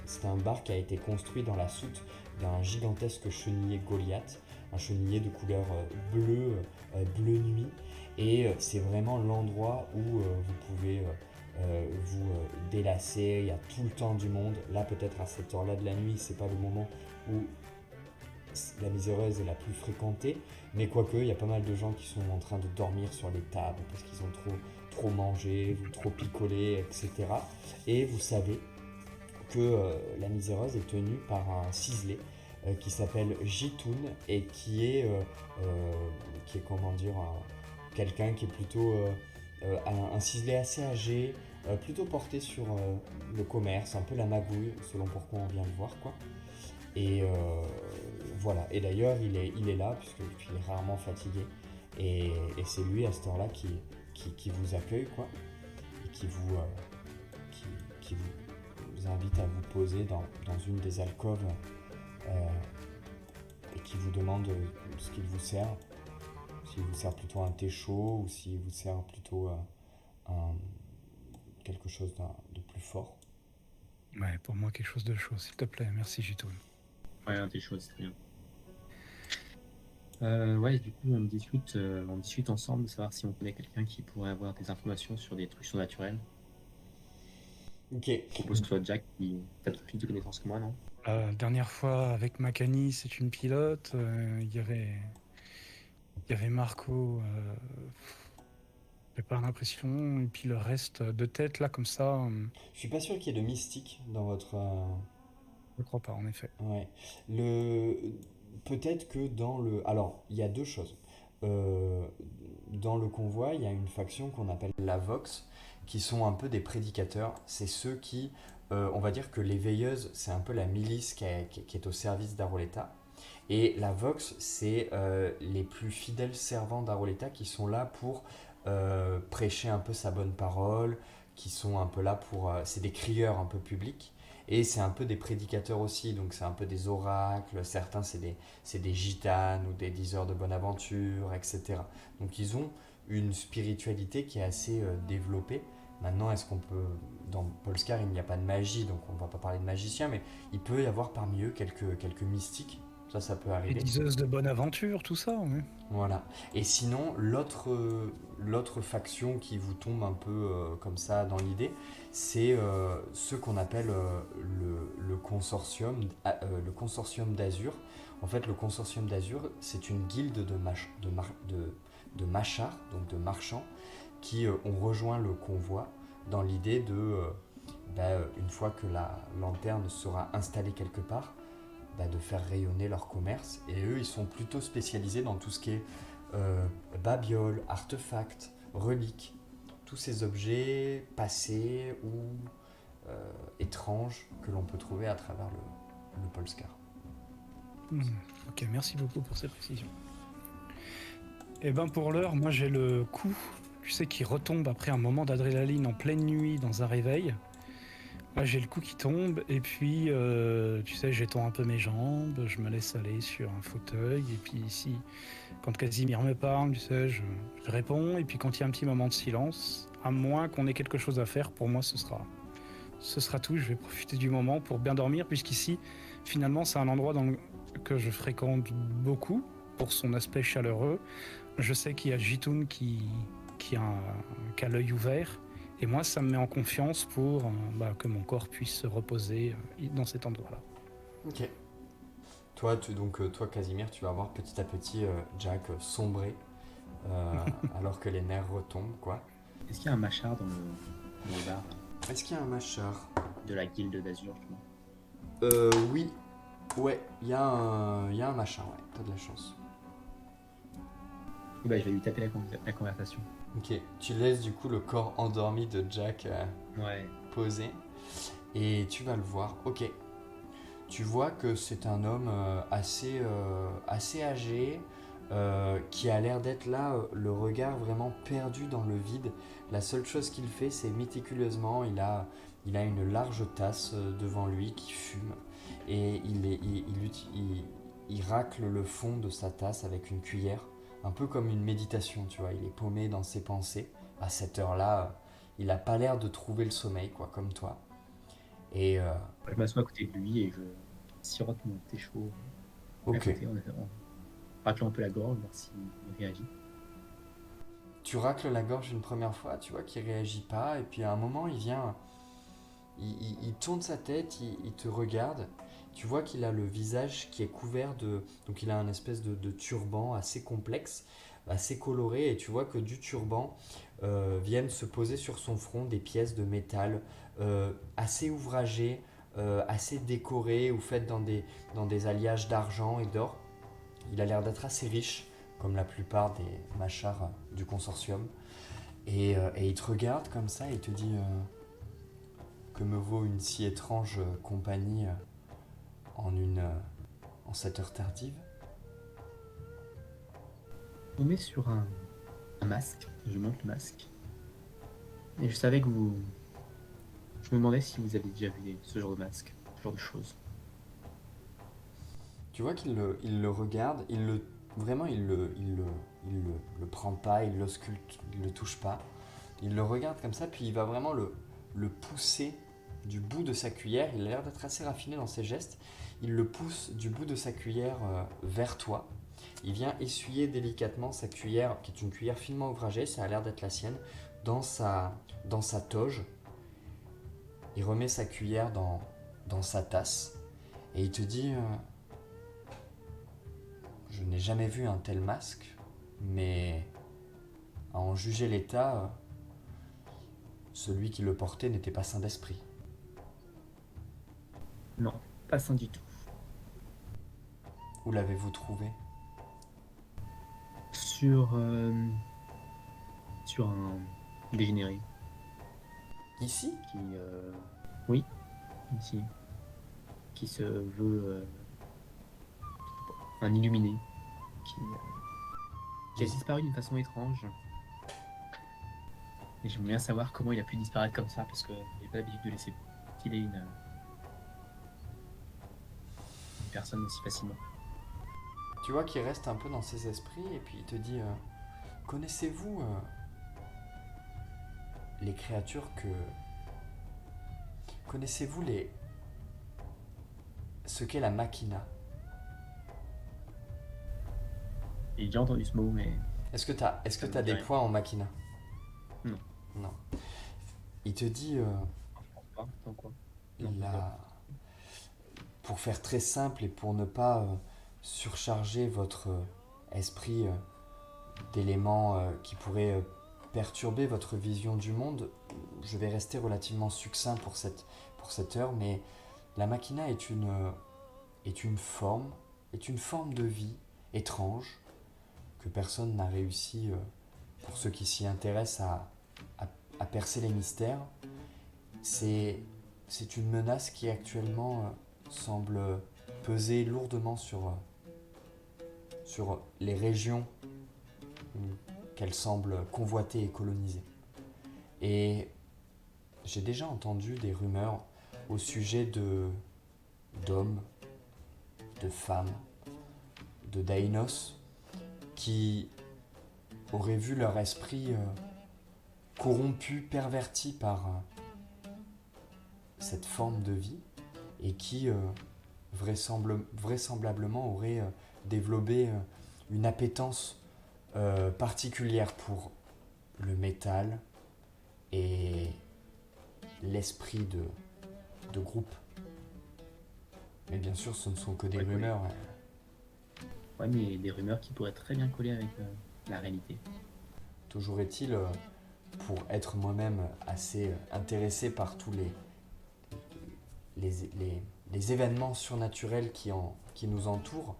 C'est un bar qui a été construit dans la soute d'un gigantesque cheniller Goliath, un cheniller de couleur bleu nuit. Et c'est vraiment l'endroit où vous pouvez vous délasser. Il y a tout le temps du monde. Là, peut-être à cette heure-là de la nuit, c'est pas le moment où la Miséreuse est la plus fréquentée, mais quoique, il y a pas mal de gens qui sont en train de dormir sur les tables parce qu'ils ont trop mangé, ou trop picolé, etc. Et vous savez que la Miséreuse est tenue par un ciselé qui s'appelle Jitoun et qui est comment dire, quelqu'un qui est plutôt un ciselé assez âgé, plutôt porté sur le commerce, un peu la magouille, selon pourquoi on vient le voir, quoi. Et voilà. Et d'ailleurs, il est là, puisqu'il est rarement fatigué. Et c'est lui, à cette heure-là, qui vous accueille, quoi. Et qui vous invite à vous poser dans une des alcôves. Et qui vous demande ce qu'il vous sert. S'il vous sert plutôt un thé chaud ou s'il vous sert plutôt quelque chose de plus fort. Ouais, pour moi, quelque chose de chaud, s'il te plaît. Merci, Jitoun. Ouais, t'es chaud, c'est très bien. Ouais, du coup, on discute ensemble de savoir si on connaît quelqu'un qui pourrait avoir des informations sur des trucs surnaturels. Ok. Je propose que ce soit Jack qui t'as plus de connaissances que moi, non? La dernière fois, avec Makani, c'est une pilote. Il y avait Marco. J'ai pas l'impression. Et puis le reste de tête, là, comme ça, Je suis pas sûr qu'il y ait de mystique dans votre. je crois pas, en effet. Ouais. Le... Peut-être que dans le... Alors, il y a deux choses. Euh, Dans le convoi, il y a une faction qu'on appelle la Vox, qui sont un peu des prédicateurs. C'est ceux qui... on va dire que les veilleuses, c'est un peu la milice qui est au service d'Aroleta. Et la Vox, c'est les plus fidèles servants d'Aroleta qui sont là pour prêcher un peu sa bonne parole, qui sont un peu là pour... c'est des crieurs un peu publics. Et c'est un peu des prédicateurs aussi, donc c'est un peu des oracles, certains c'est des gitanes ou des diseurs de bonne aventure, etc. Donc ils ont une spiritualité qui est assez développée. Maintenant, est-ce qu'on peut... Dans Polskar, il n'y a pas de magie, donc on ne va pas parler de magicien, mais il peut y avoir parmi eux quelques mystiques. Ça peut Les arriver. diseuses de bonne aventure, tout ça, ouais. Voilà. Et sinon, l'autre faction qui vous tombe un peu comme ça dans l'idée, c'est ce qu'on appelle le consortium d'Azur. En fait, le consortium d'Azur, c'est une guilde de machars, donc de marchands, qui ont rejoint le convoi dans l'idée de, une fois que la lanterne sera installée quelque part, de faire rayonner leur commerce. Et eux, ils sont plutôt spécialisés dans tout ce qui est babioles, artefacts, reliques, tous ces objets passés ou étranges que l'on peut trouver à travers le Polskar. Ok, merci beaucoup pour ces précisions. Et ben pour l'heure, moi j'ai le coup, tu sais, qui retombe après un moment d'adrénaline en pleine nuit dans un réveil. Moi j'ai le coup qui tombe et puis tu sais, j'étends un peu mes jambes, je me laisse aller sur un fauteuil et puis ici, quand Casimir me parle, tu sais, je réponds et puis quand il y a un petit moment de silence, à moins qu'on ait quelque chose à faire, pour moi ce sera tout. Je vais profiter du moment pour bien dormir puisqu'ici, finalement, c'est un endroit que je fréquente beaucoup pour son aspect chaleureux. Je sais qu'il y a Jitoun qui a l'œil ouvert. Et moi, ça me met en confiance pour que mon corps puisse se reposer dans cet endroit-là. Ok. Toi, Casimir, tu vas voir petit à petit Jack sombrer alors que les nerfs retombent, quoi. Est-ce qu'il y a un machar dans le bar Est-ce qu'il y a un machar? de la guilde d'Azur, justement? Oui. Ouais, il y a un machin, ouais. T'as de la chance. Et bah, je vais lui taper la conversation. Ok, tu laisses du coup le corps endormi de Jack Ouais. posé et tu vas le voir. Ok, tu vois que c'est un homme assez âgé qui a l'air d'être là, le regard vraiment perdu dans le vide. La seule chose qu'il fait, c'est méticuleusement, il a une large tasse devant lui qui fume et il racle le fond de sa tasse avec une cuillère, un peu comme une méditation, tu vois. Il est paumé dans ses pensées. À cette heure-là, il n'a pas l'air de trouver le sommeil, quoi, comme toi. Et Je m'assois à côté de lui et je sirote mon thé chaud à ok, côté en raclant un peu la gorge, voir s'il réagit. tu racles la gorge une première fois, tu vois qu'il réagit pas, et puis à un moment, il vient, il tourne sa tête, il te regarde. Tu vois qu'il a le visage qui est couvert de... Donc il a un espèce de turban assez complexe, assez coloré, et tu vois que du turban viennent se poser sur son front des pièces de métal assez ouvragées, assez décorées ou faites dans des alliages d'argent et d'or. Il a l'air d'être assez riche, comme la plupart des machars du consortium. Et il te regarde comme ça et il te dit que me vaut une si étrange compagnie en cette heure tardive. On met sur un masque, je monte le masque. Et je savais que vous. Je me demandais si vous avez déjà vu ce genre de masque, ce genre de choses. Tu vois il le regarde, vraiment il le prend pas, il l'ausculte, il le touche pas. Il le regarde comme ça, puis il va vraiment le pousser du bout de sa cuillère. Il a l'air d'être assez raffiné dans ses gestes. Il le pousse du bout de sa cuillère vers toi. Il vient essuyer délicatement sa cuillère, qui est une cuillère finement ouvragée, ça a l'air d'être la sienne, dans sa toge. Il remet sa cuillère dans sa tasse et il te dit je n'ai jamais vu un tel masque, mais à en juger l'état, celui qui le portait n'était pas sain d'esprit. Non, pas sain du tout. Où l'avez-vous trouvé? Sur, sur un dégénéré Ici? qui, oui, ici, qui se veut un illuminé, qui a disparu d'une façon étrange. Et j'aimerais bien savoir comment il a pu disparaître comme ça, parce qu'il n'a pas l'habitude de laisser filer une personne aussi facilement. Tu vois qu'il reste un peu dans ses esprits et puis il te dit connaissez-vous les créatures que... Connaissez-vous ce qu'est la machina? J'ai déjà entendu ce mot, mais Est-ce que Ça me t'as dit des rien. points en machina? Non. Non. Il te dit pas. Tant quoi. Non, pour faire très simple et pour ne pas surcharger votre esprit d'éléments qui pourraient perturber votre vision du monde, je vais rester relativement succinct pour cette heure, mais la machina est une forme de vie étrange que personne n'a réussi, pour ceux qui s'y intéressent, à percer les mystères. C'est une menace qui actuellement semble peser lourdement sur les régions qu'elle semble convoiter et coloniser. Et j'ai déjà entendu des rumeurs au sujet d'hommes, de femmes, de Dainos qui auraient vu leur esprit corrompu, perverti par cette forme de vie et qui vraisemblablement auraient développé une appétence particulière pour le métal et l'esprit de groupe. Mais bien sûr, ce ne sont que des Ouais, rumeurs. ouais, mais des rumeurs qui pourraient très bien coller avec la réalité. Toujours est-il, pour être moi-même assez intéressé par tous les événements surnaturels qui nous entourent,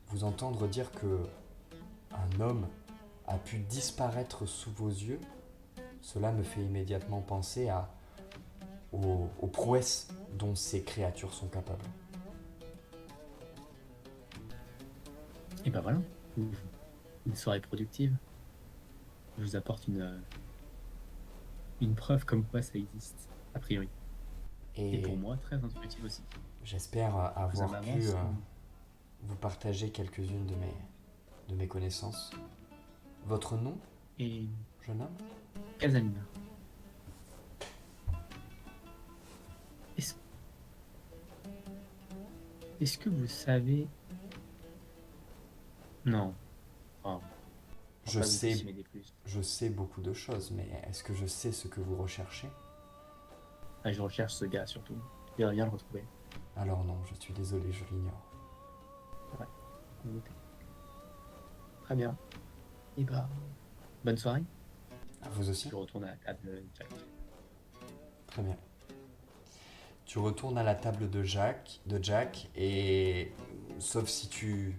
vous entendre dire que un homme a pu disparaître sous vos yeux, cela me fait immédiatement penser aux prouesses dont ces créatures sont capables. Et ben voilà, une soirée productive. Je vous apporte une preuve comme quoi ça existe, a priori. Et pour moi, très intuitive aussi. J'espère avoir Ça pu m'avance, vous partager quelques-unes de mes connaissances. Votre nom, Et jeune homme? Casamir. Est-ce est-ce que vous savez... Non. Oh, Je pas vous sais, estimer des plus. je sais beaucoup de choses, mais est-ce que je sais ce que vous recherchez? Ah, je recherche ce gars surtout. J'aimerais bien le retrouver. Alors non, je suis désolé, je l'ignore. Très bien. Et bah, bonne soirée. À vous aussi? Je retourne à la table Jack. Très bien. Tu retournes à la table de Jack, et sauf si tu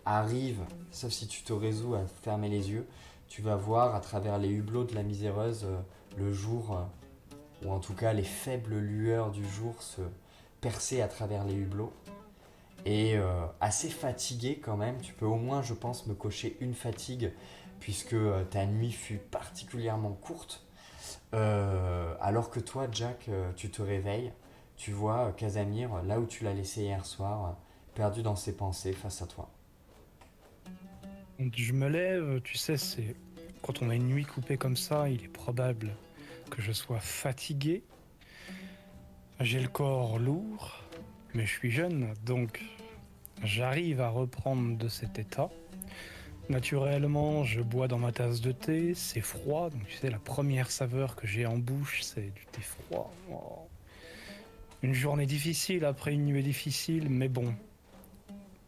te résous à fermer les yeux, tu vas voir à travers les hublots de la miséreuse le jour, ou en tout cas les faibles lueurs du jour se percer à travers les hublots. Et assez fatigué quand même, tu peux au moins, je pense, me cocher une fatigue, puisque ta nuit fut particulièrement courte. Alors que toi, Jack, tu te réveilles, tu vois Casamir, là où tu l'as laissé hier soir, perdu dans ses pensées face à toi. Donc, je me lève, tu sais, c'est quand on a une nuit coupée comme ça, il est probable que je sois fatigué. J'ai le corps lourd, mais je suis jeune, donc j'arrive à reprendre de cet état. Naturellement, je bois dans ma tasse de thé, c'est froid, donc tu sais, la première saveur que j'ai en bouche, c'est du thé froid. Oh. Une journée difficile après une nuit difficile, mais bon,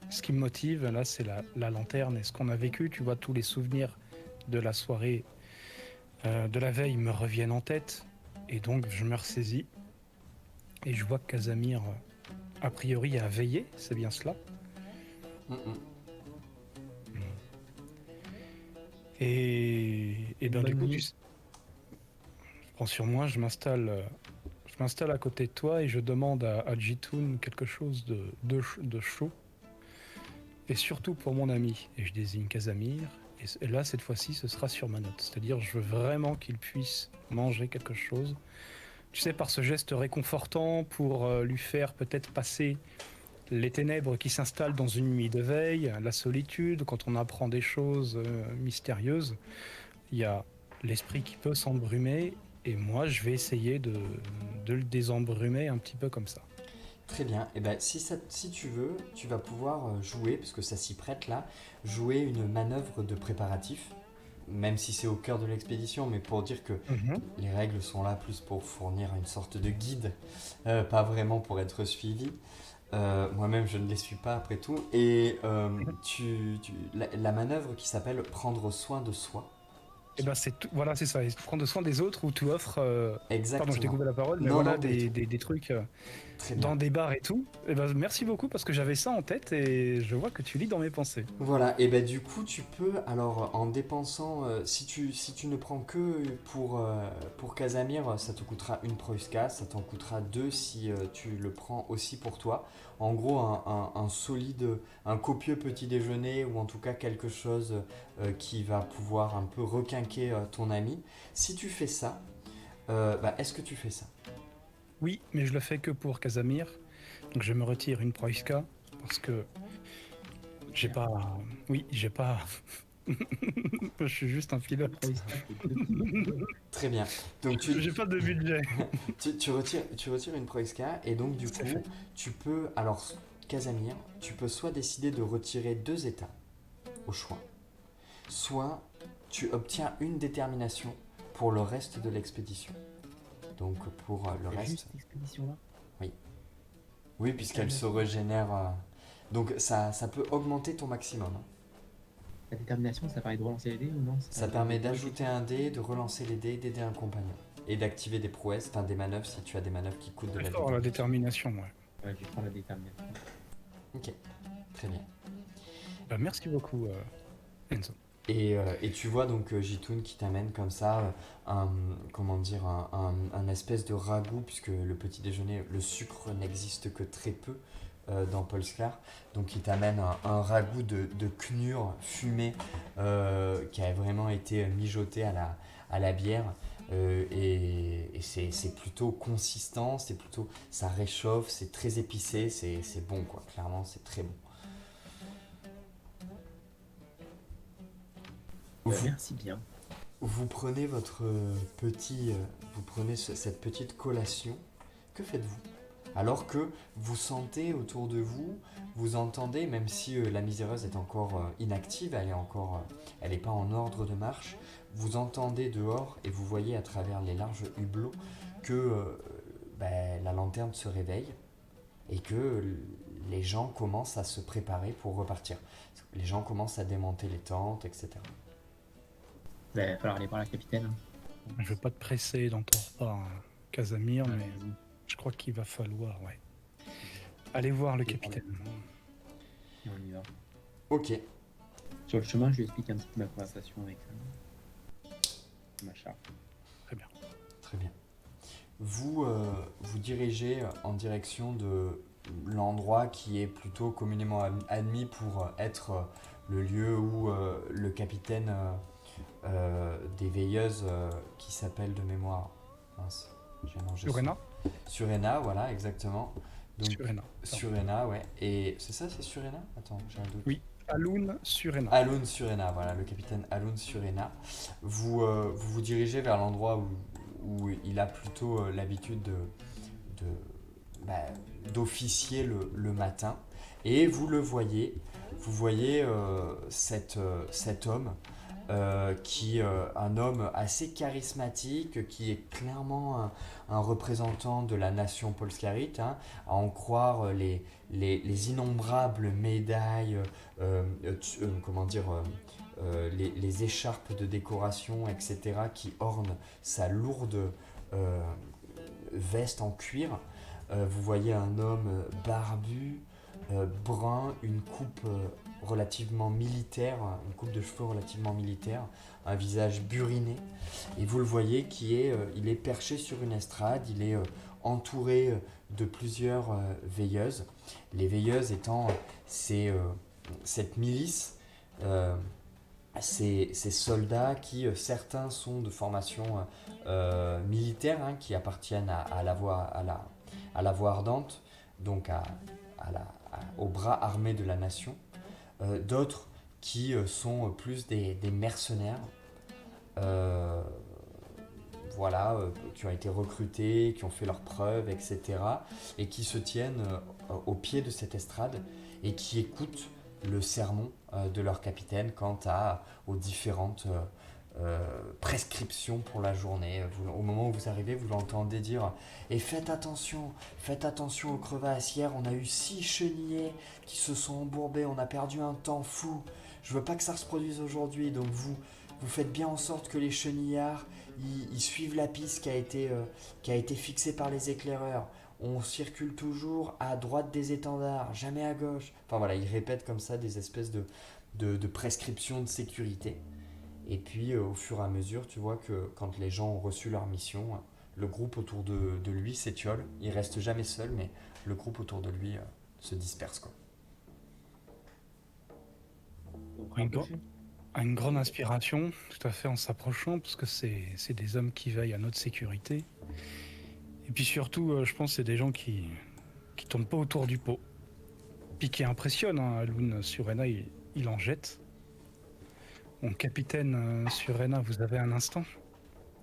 ce qui me motive, là, c'est la lanterne et ce qu'on a vécu. Tu vois, tous les souvenirs de la soirée, de la veille me reviennent en tête, et donc je me ressaisis, et je vois que Casamir, a priori, a veillé, c'est bien cela. Mm, mm. Et ben du Bonne coup, nuit. je prends sur moi, je m'installe à côté de toi et je demande à Jitoun quelque chose de chaud. Et surtout pour mon ami. Et je désigne Casamir. Et là, cette fois-ci, ce sera sur ma note. C'est-à-dire, je veux vraiment qu'il puisse manger quelque chose. Tu sais, par ce geste réconfortant pour lui faire peut-être passer les ténèbres qui s'installent dans une nuit de veille, la solitude, quand on apprend des choses mystérieuses. Il y a l'esprit qui peut s'embrumer, et moi je vais essayer de le désembrumer un petit peu comme ça. Très bien. Et ben, si tu veux, tu vas pouvoir jouer, parce que ça s'y prête là, jouer une manœuvre de préparatif, même si c'est au cœur de l'expédition, mais pour dire que les règles sont là plus pour fournir une sorte de guide, pas vraiment pour être suivi. Moi-même, je ne les suis pas après tout. Et la manœuvre qui s'appelle prendre soin de soi. Et ben c'est tout, voilà, c'est ça, et prendre soin des autres où tu offres, pardon, je t'ai Exactement. coupé la parole, mais Non, voilà non, pas du tout. des trucs Très dans bien. des bars et tout. Et ben merci beaucoup parce que j'avais ça en tête et je vois que tu lis dans mes pensées. Voilà, et ben du coup tu peux, alors en dépensant, si tu ne prends que pour Casamir, ça te coûtera une Proiska, ça t'en coûtera deux si tu le prends aussi pour toi. En gros, un solide, un copieux petit déjeuner ou en tout cas quelque chose qui va pouvoir un peu requinquer ton ami. Si tu fais ça, est-ce que tu fais ça? Oui, mais je le fais que pour Casamir, donc je me retire une Proiska parce que j'ai pas, oui, j'ai pas, je suis juste un fileur. Très bien. Donc J'ai pas de budget. tu retires une Proiska et donc du C'est coup, fait. tu peux, alors Casamir, tu peux soit décider de retirer deux états au choix, soit tu obtiens une détermination pour le reste de l'expédition. Donc pour le C'est reste, juste cette expédition-là. oui, puisqu'elle se régénère. Donc ça peut augmenter ton maximum, hein. La détermination, ça permet de relancer les dés ou non? Ça permet d'ajouter un dé, de relancer les dés, d'aider un compagnon. Et d'activer des prouesses, enfin des manœuvres si tu as des manœuvres qui coûtent de C'est la fort la détermination. détermination, ouais. Ouais, je prends la détermination. Ok, très bien. Bah, merci beaucoup, Enzo. Et tu vois donc Jitoun qui t'amène comme ça comment dire, un espèce de ragoût, puisque le petit déjeuner, le sucre n'existe que très peu dans Polskar. Donc il t'amène un ragoût de knur fumé qui a vraiment été mijoté à la bière. Et c'est plutôt consistant, ça réchauffe, c'est très épicé, c'est bon quoi, clairement c'est très bon. Vous, Merci bien. vous prenez vous prenez cette petite collation. Que faites-vous? Alors que vous sentez autour de vous, vous entendez, même si la miséreuse est encore inactive, elle est pas en ordre de marche, vous entendez dehors et vous voyez à travers les larges hublots que la lanterne se réveille et que les gens commencent à se préparer pour repartir. Les gens commencent à démonter les tentes, etc. Il va falloir aller voir la capitaine. Je veux pas te presser dans ton repas, hein, Casamir, Ouais, mais je crois qu'il va falloir, ouais. Aller voir le capitaine. et on y va. Ok, Sur le chemin, je lui explique un petit peu ma conversation avec Macha. Très bien. très bien. Vous dirigez en direction de l'endroit qui est plutôt communément admis pour être le lieu où le capitaine des veilleuses qui s'appelle de mémoire. Mince, j'ai mangé Surena Surena, voilà, exactement. Donc, Surena. Surena, ouais. Et c'est ça, c'est Surena? Attends, j'ai un doute. Oui, Alun Surena. Alun Surena, voilà, le capitaine Alun Surena. Vous dirigez vers l'endroit où il a plutôt l'habitude de, d'officier le matin. Et vous le voyez, vous voyez cet homme qui un homme assez charismatique, qui est clairement un représentant de la nation polskarite, hein, à en croire les innombrables médailles, comment dire, les écharpes de décoration, etc., qui ornent sa lourde veste en cuir. Vous voyez un homme barbu, brun, une coupe relativement militaire, une coupe de cheveux relativement militaire, un visage buriné, et vous le voyez il est perché sur une estrade, il est entouré de plusieurs veilleuses, les veilleuses étant cette milice, ces soldats qui certains sont de formation militaire, hein, qui appartiennent à la voie ardente, donc au bras armé de la nation. D'autres qui sont plus des mercenaires, voilà, qui ont été recrutés, qui ont fait leurs preuves, etc. Et qui se tiennent au pied de cette estrade et qui écoutent le sermon de leur capitaine quant aux différentes prescriptions pour la journée. Au moment où vous arrivez, vous l'entendez dire « Et faites attention aux crevasses. Hier, on a eu 6 chenillers qui se sont embourbés, on a perdu un temps fou. Je veux pas que ça se produise aujourd'hui, donc vous faites bien en sorte que les chenillards, ils suivent la piste qui a été fixée par les éclaireurs. On circule toujours à droite des étendards, jamais à gauche. » Enfin voilà, il répète comme ça des espèces de prescriptions de sécurité. Et puis au fur et à mesure, tu vois que quand les gens ont reçu leur mission, le groupe autour de lui s'étiole. Il reste jamais seul, mais le groupe autour de lui se disperse, quoi. Une grande inspiration, tout à fait, en s'approchant, parce que c'est des hommes qui veillent à notre sécurité. Et puis surtout, je pense que c'est des gens qui tournent pas autour du pot. Puis qui impressionnent, hein. Alun Surena, il en jette. Mon capitaine Surena, vous avez un instant,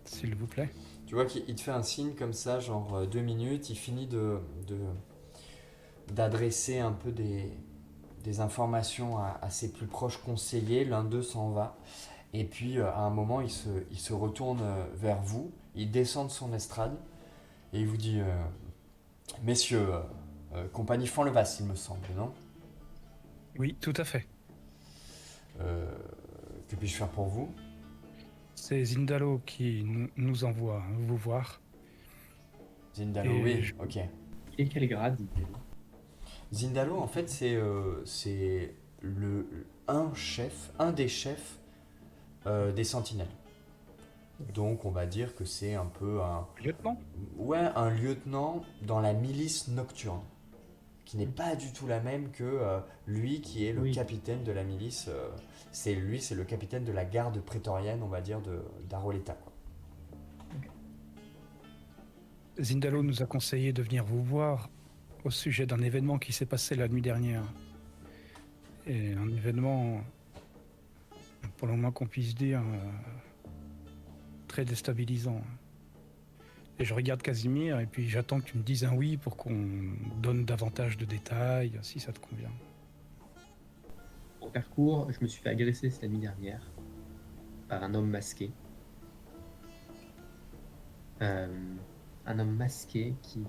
s'il vous plaît. Tu vois qu'il te fait un signe comme ça, genre 2 minutes, il finit d'adresser un peu des informations à ses plus proches conseillers, l'un d'eux s'en va, et puis à un moment il se retourne vers vous, il descend de son estrade, et il vous dit Messieurs, compagnie Fanlevas, il me semble, non ? Oui, tout à fait. Que puis-je faire pour vous ? C'est Zindalo qui nous envoie vous voir. Zindalo, Et oui, ok. Et quel grade? Zindalo, en fait, c'est un des chefs des sentinelles. Donc, on va dire que c'est un peu Lieutenant ? un lieutenant dans la milice nocturne, qui n'est pas du tout la même que lui qui est le capitaine de la milice. C'est le capitaine de la garde prétorienne, on va dire, d'Aroleta, quoi. Zindalo nous a conseillé de venir vous voir au sujet d'un événement qui s'est passé la nuit dernière. Et un événement, pour le moins qu'on puisse dire, très déstabilisant. Et je regarde Casimir et puis j'attends que tu me dises un oui pour qu'on donne davantage de détails, si ça te convient. Au parcours, je me suis fait agresser la nuit dernière par un homme masqué. Un homme masqué qui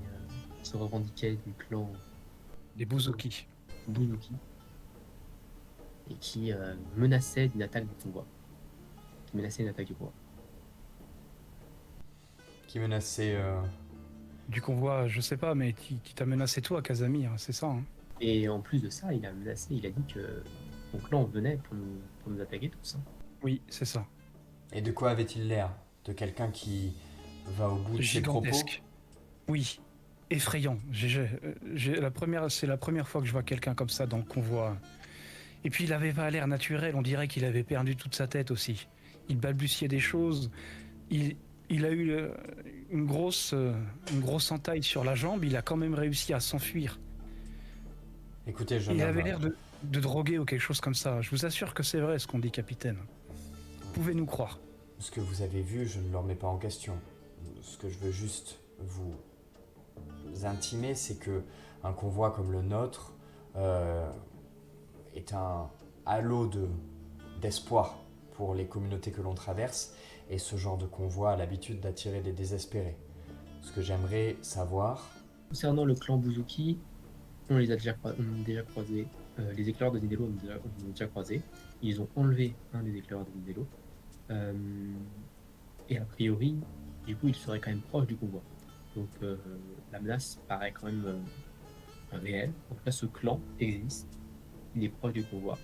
se revendiquait du clan Des Bouzouki. Bouzouki et qui menaçait d'une attaque du convoi. Qui menaçait... Du convoi, je sais pas, mais qui t'a menacé toi, Casimir, c'est ça, hein ? Et en plus de ça, il a menacé, il a dit que son clan venait pour nous attaquer tous. Hein. Oui, c'est ça. Et de quoi avait-il l'air ? De quelqu'un qui va au bout de ses propos ? Gigantesque. Oui, effrayant. C'est la première fois que je vois quelqu'un comme ça dans le convoi. Et puis il avait pas l'air naturel, on dirait qu'il avait perdu toute sa tête aussi. Il balbutiait des choses, il a eu une grosse entaille sur la jambe, il a quand même réussi à s'enfuir. Écoutez, jeune Il homme, avait l'air de droguer ou quelque chose comme ça. Je vous assure que c'est vrai ce qu'on dit, capitaine. Vous pouvez nous croire. ce que vous avez vu, je ne le remets pas en question. Ce que je veux juste vous intimer, c'est que un convoi comme le nôtre euh, est un halo d'espoir pour les communautés que l'on traverse, et ce genre de convoi a l'habitude d'attirer des désespérés. Ce que j'aimerais savoir... Concernant le clan Buzuki, on les a on a déjà croisés. Les éclaireurs de Nidelo on a déjà croisés. Ils ont enlevé un des éclaireurs de Nidelo. Et a priori, du coup, ils seraient quand même proches du convoi. Donc la menace paraît quand même réelle. En tout cas, ce clan existe. Il est proche du convoi.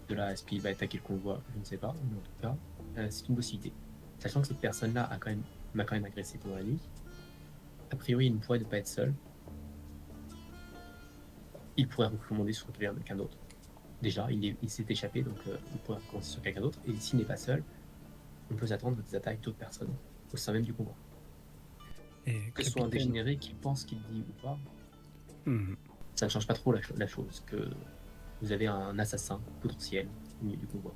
De là, est-ce qu'il va attaquer le convoi? Je ne sais pas. Mais en tout cas, c'est une possibilité. Sachant que cette personne-là m'a quand même agressé pendant la nuit. A priori, il ne pourrait ne pas être seul. Il pourrait recommander sur quelqu'un d'autre. Déjà, il s'est échappé, donc il pourrait recommander sur quelqu'un d'autre. Et s'il n'est pas seul, on peut s'attendre à des attaques d'autres personnes au sein même du convoi. Et Que ce soit un dégénéré qui pense qu'il dit ou pas, Hmm. ça ne change pas trop la chose, que vous avez un assassin potentiel au milieu du convoi.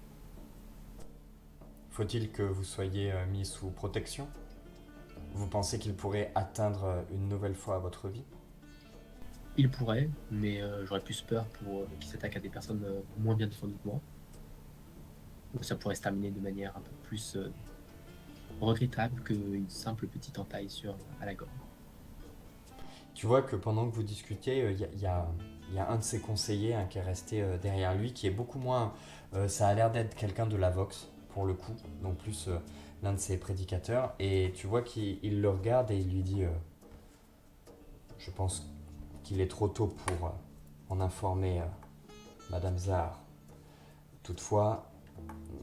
Faut-il que vous soyez mis sous protection? Vous pensez qu'il pourrait atteindre une nouvelle fois votre vie? Il pourrait, mais j'aurais plus peur pour qu'il s'attaque à des personnes moins bien défendues que moi. Ou ça pourrait se terminer de manière un peu plus regrettable qu'une simple petite entaille à la gorge. Tu vois que pendant que vous discutiez, il y a un de ses conseillers qui est resté derrière lui, qui est beaucoup moins... ça a l'air d'être quelqu'un de la Vox, pour le coup, donc plus l'un de ses prédicateurs. Et tu vois qu'il le regarde et il lui dit je pense qu'il est trop tôt pour en informer Madame Zahar. Toutefois,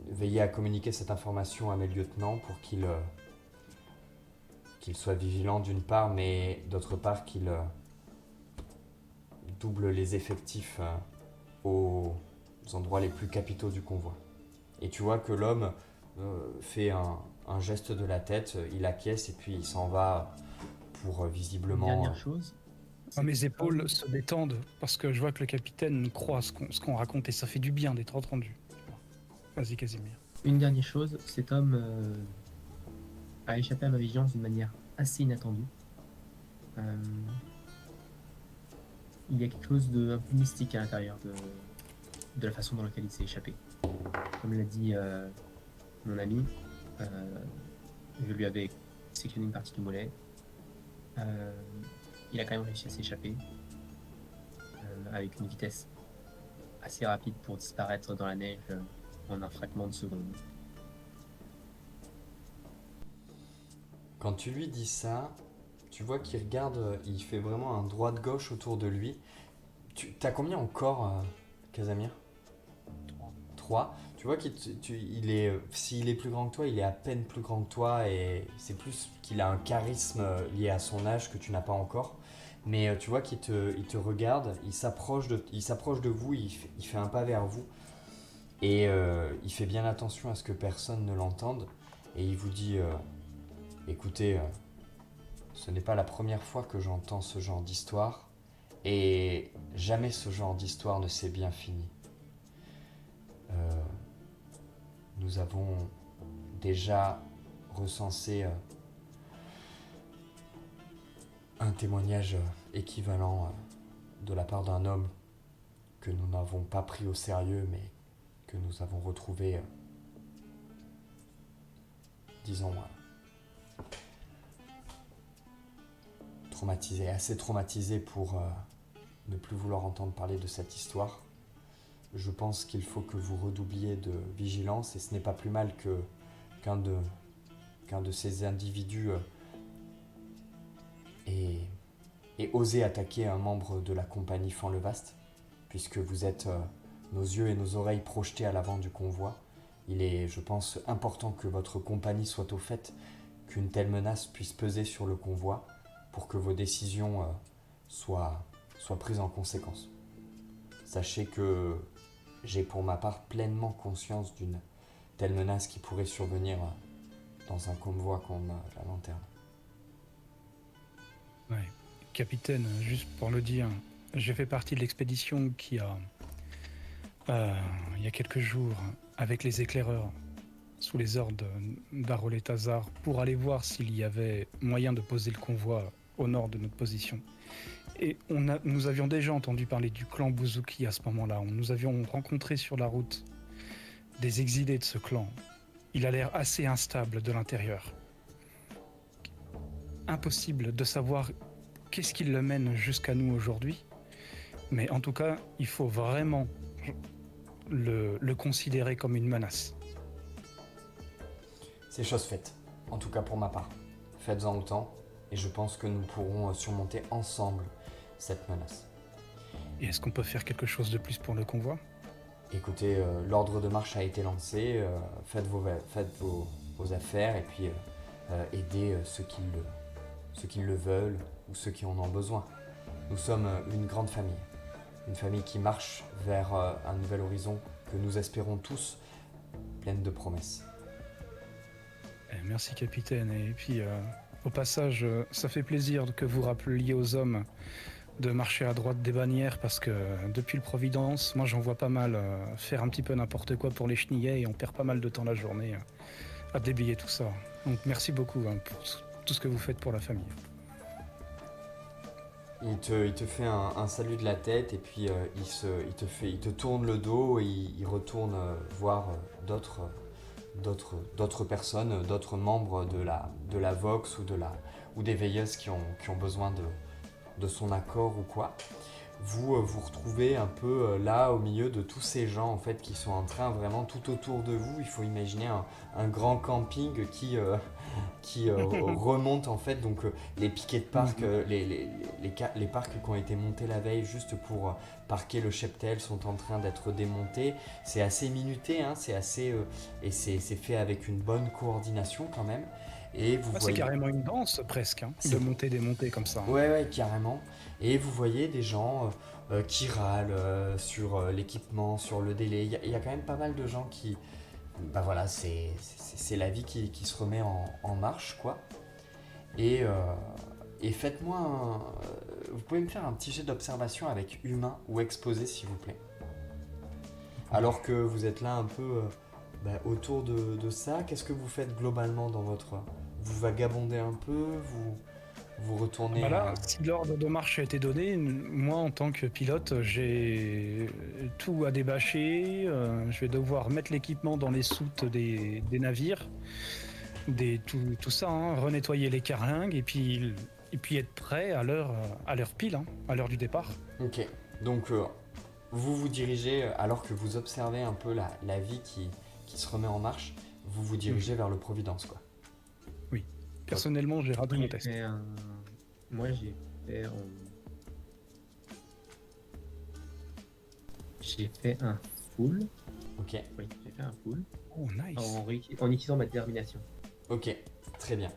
veillez à communiquer cette information à mes lieutenants pour qu'ils soient vigilants d'une part, mais d'autre part qu'ils doublent les effectifs aux endroits les plus capitaux du convoi. Et tu vois que l'homme fait un geste de la tête, il acquiesce et puis il s'en va pour Une visiblement... dernière chose. Mes épaules se détendent parce que je vois que le capitaine croit ce qu'on raconte et ça fait du bien d'être entendu. Vas-y, Casimir. Une dernière chose, cet homme a échappé à ma vigilance d'une manière assez inattendue. Il y a quelque chose de un peu mystique à l'intérieur de la façon dans laquelle il s'est échappé. Comme l'a dit mon ami, je lui avais sélectionné une partie du mollet. Il a quand même réussi à s'échapper avec une vitesse assez rapide pour disparaître dans la neige en un fragment de seconde. Quand tu lui dis ça, tu vois qu'il regarde, il fait vraiment un droite-gauche autour de lui. T'as combien encore, Casamir? 3. Tu vois s'il est plus grand que toi, il est à peine plus grand que toi et c'est plus qu'il a un charisme lié à son âge que tu n'as pas encore. Mais tu vois qu'il te regarde, il s'approche de vous, il fait un pas vers vous et il fait bien attention à ce que personne ne l'entende et il vous dit écoutez, ce n'est pas la première fois que j'entends ce genre d'histoire et jamais ce genre d'histoire ne s'est bien fini. Nous avons déjà recensé un témoignage équivalent de la part d'un homme que nous n'avons pas pris au sérieux mais que nous avons retrouvé, disons, assez traumatisé pour ne plus vouloir entendre parler de cette histoire. Je pense qu'il faut que vous redoubliez de vigilance et ce n'est pas plus mal qu'un de ces individus ait osé attaquer un membre de la compagnie Fanlevaste, puisque vous êtes nos yeux et nos oreilles projetés à l'avant du convoi. Il est, je pense, important que votre compagnie soit au fait qu'une telle menace puisse peser sur le convoi pour que vos décisions soient prises en conséquence. Sachez que j'ai pour ma part pleinement conscience d'une telle menace qui pourrait survenir dans un convoi comme la Lanterne. Ouais. Capitaine, juste pour le dire, j'ai fait partie de l'expédition qui a, il y a quelques jours, avec les éclaireurs, sous les ordres d'Arol et Tazar, pour aller voir s'il y avait moyen de poser le convoi au nord de notre position. Et nous avions déjà entendu parler du clan Buzuki à ce moment-là. Nous avions rencontré sur la route des exilés de ce clan. Il a l'air assez instable de l'intérieur. Impossible de savoir qu'est-ce qui le mène jusqu'à nous aujourd'hui. Mais en tout cas, il faut vraiment le considérer comme une menace. C'est chose faite, en tout cas pour ma part. Faites-en autant, et je pense que nous pourrons surmonter ensemble cette menace. Et est-ce qu'on peut faire quelque chose de plus pour le convoi ? Écoutez, l'ordre de marche a été lancé, faites vos affaires, et puis aidez ceux qui le veulent, ou ceux qui en ont besoin. Nous sommes une grande famille qui marche vers un nouvel horizon que nous espérons tous, pleine de promesses. Merci capitaine, et puis au passage, ça fait plaisir que vous rappeliez aux hommes de marcher à droite des bannières, parce que depuis le Providence, moi j'en vois pas mal faire un petit peu n'importe quoi pour les chenillets, et on perd pas mal de temps la journée à déblayer tout ça. Donc merci beaucoup pour tout ce que vous faites pour la famille. Il te fait un salut de la tête, et puis il te tourne le dos, et il retourne voir d'autres personnes, d'autres membres de la Vox ou des veilleuses qui ont besoin de son accord ou quoi. Vous vous retrouvez un peu là au milieu de tous ces gens en fait qui sont en train vraiment tout autour de vous. Il faut imaginer un grand camping qui remonte en fait, donc les piquets de parc, les parcs qui ont été montés la veille juste pour parquer le cheptel sont en train d'être démontés. C'est assez minuté, hein, c'est assez et c'est fait avec une bonne coordination quand même. Et vous voyez... C'est carrément une danse presque, hein, de monter démonter comme ça. Hein. Ouais, carrément. Et vous voyez des gens qui râlent sur l'équipement, sur le délai. Il y a quand même pas mal de gens qui... Bah voilà, c'est la vie qui se remet en marche, quoi. Et faites-moi vous pouvez me faire un petit jet d'observation avec humain ou exposé, s'il vous plaît. Alors que vous êtes là un peu autour de ça, qu'est-ce que vous faites globalement dans votre... Vous vagabondez un peu, vous retournez... Là, si l'ordre de marche a été donné, moi en tant que pilote, j'ai tout à débâcher, je vais devoir mettre l'équipement dans les soutes des navires, tout ça, hein, renettoyer les carlingues et puis être prêt à l'heure pile, hein, à l'heure du départ. Ok, donc vous vous dirigez, alors que vous observez un peu la vie qui se remet en marche, vous vous dirigez vers le Providence, quoi. Oui, personnellement j'ai raté mon test. Moi j'ai fait un full. Ok. Oui, j'ai fait un full. Oh nice. En utilisant ma détermination. Ok, très bien.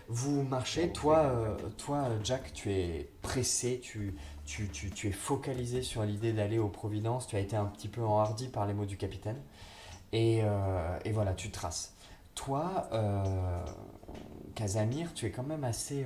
Vous marchez, toi Jack, tu es pressé, tu es focalisé sur l'idée d'aller au Providence, tu as été un petit peu enhardi par les mots du capitaine, et voilà, tu traces. Toi, Casamir, tu es quand même assez...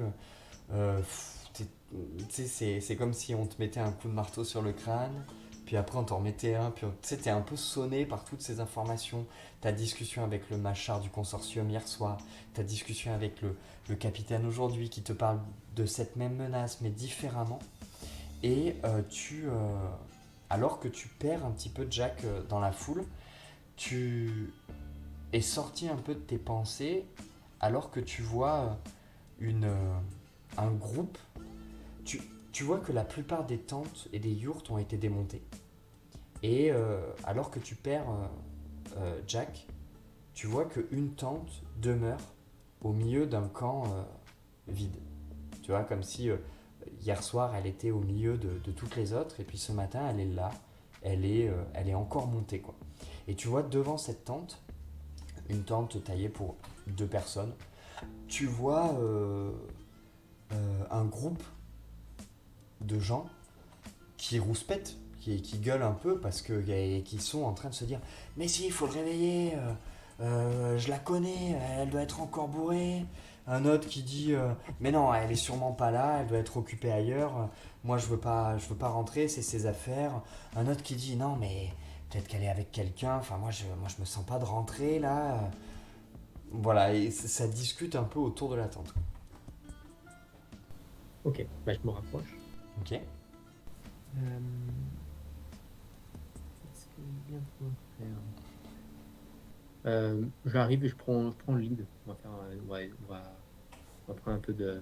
c'est comme si on te mettait un coup de marteau sur le crâne, puis après on t'en remettait un, puis t'es un peu sonné par toutes ces informations, ta discussion avec le machar du consortium hier soir, ta discussion avec le capitaine aujourd'hui qui te parle de cette même menace mais différemment, et alors que tu perds un petit peu Jack dans la foule, tu es sorti un peu de tes pensées alors que tu vois un groupe. Tu vois que la plupart des tentes et des yourtes ont été démontées. Et alors que tu perds Jack, tu vois qu'une tente demeure au milieu d'un camp vide. Tu vois, comme si hier soir elle était au milieu de toutes les autres, et puis ce matin elle est là, elle est encore montée, quoi. Et tu vois devant cette tente, une tente taillée pour 2 personnes, tu vois un groupe de gens qui rouspètent, qui gueulent un peu parce que qui sont en train de se dire mais si, il faut le réveiller, je la connais, elle doit être encore bourrée. Un autre qui dit mais non, elle est sûrement pas là, elle doit être occupée ailleurs, moi je veux pas rentrer, c'est ses affaires. Un autre qui dit non mais peut-être qu'elle est avec quelqu'un, enfin moi je me sens pas de rentrer là. Voilà, et ça discute un peu autour de la tente. Ok, je me rapproche. Ok. Qu'est-ce que je viens de faire? J'arrive et je prends le lead. On va faire, on va prendre un peu de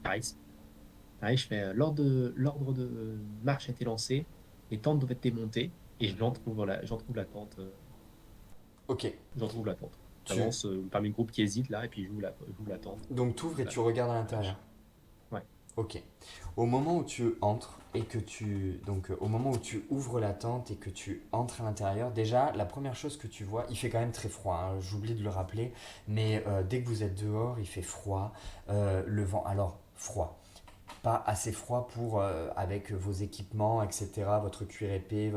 charisme. Allez, je fais l'ordre de marche a été lancé, les tentes doivent être démontées, et j'en trouve la tente. Ok. J'en trouve la tente. Tu... J'avance parmi le groupe qui hésite là, et puis j'ouvre la tente. Donc tu ouvres et Là, tu regardes à l'intérieur. ouais. Ok. Au moment où tu entres et que tu... Donc au moment où tu ouvres la tente et que tu entres à l'intérieur, déjà, la première chose que tu vois, il fait quand même très froid, hein, j'oublie de le rappeler, mais dès que vous êtes dehors, il fait froid, le vent... Alors, froid. Pas assez froid pour, avec vos équipements, etc., votre cuir épais,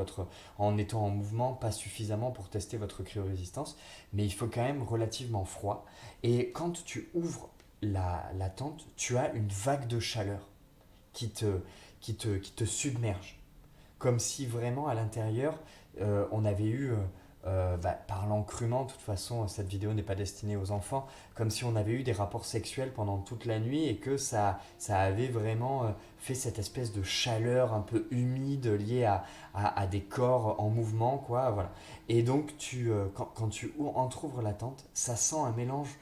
en étant en mouvement, pas suffisamment pour tester votre cryorésistance, mais il faut quand même relativement froid. Et quand tu ouvres la tente, tu as une vague de chaleur qui te, qui te submerge. Comme si vraiment à l'intérieur, on avait eu, parlant crûment, de toute façon, cette vidéo n'est pas destinée aux enfants, comme si on avait eu des rapports sexuels pendant toute la nuit et que ça avait vraiment fait cette espèce de chaleur un peu humide liée à des corps en mouvement, quoi, voilà. Et donc, quand tu entrouvres la tente, ça sent un mélange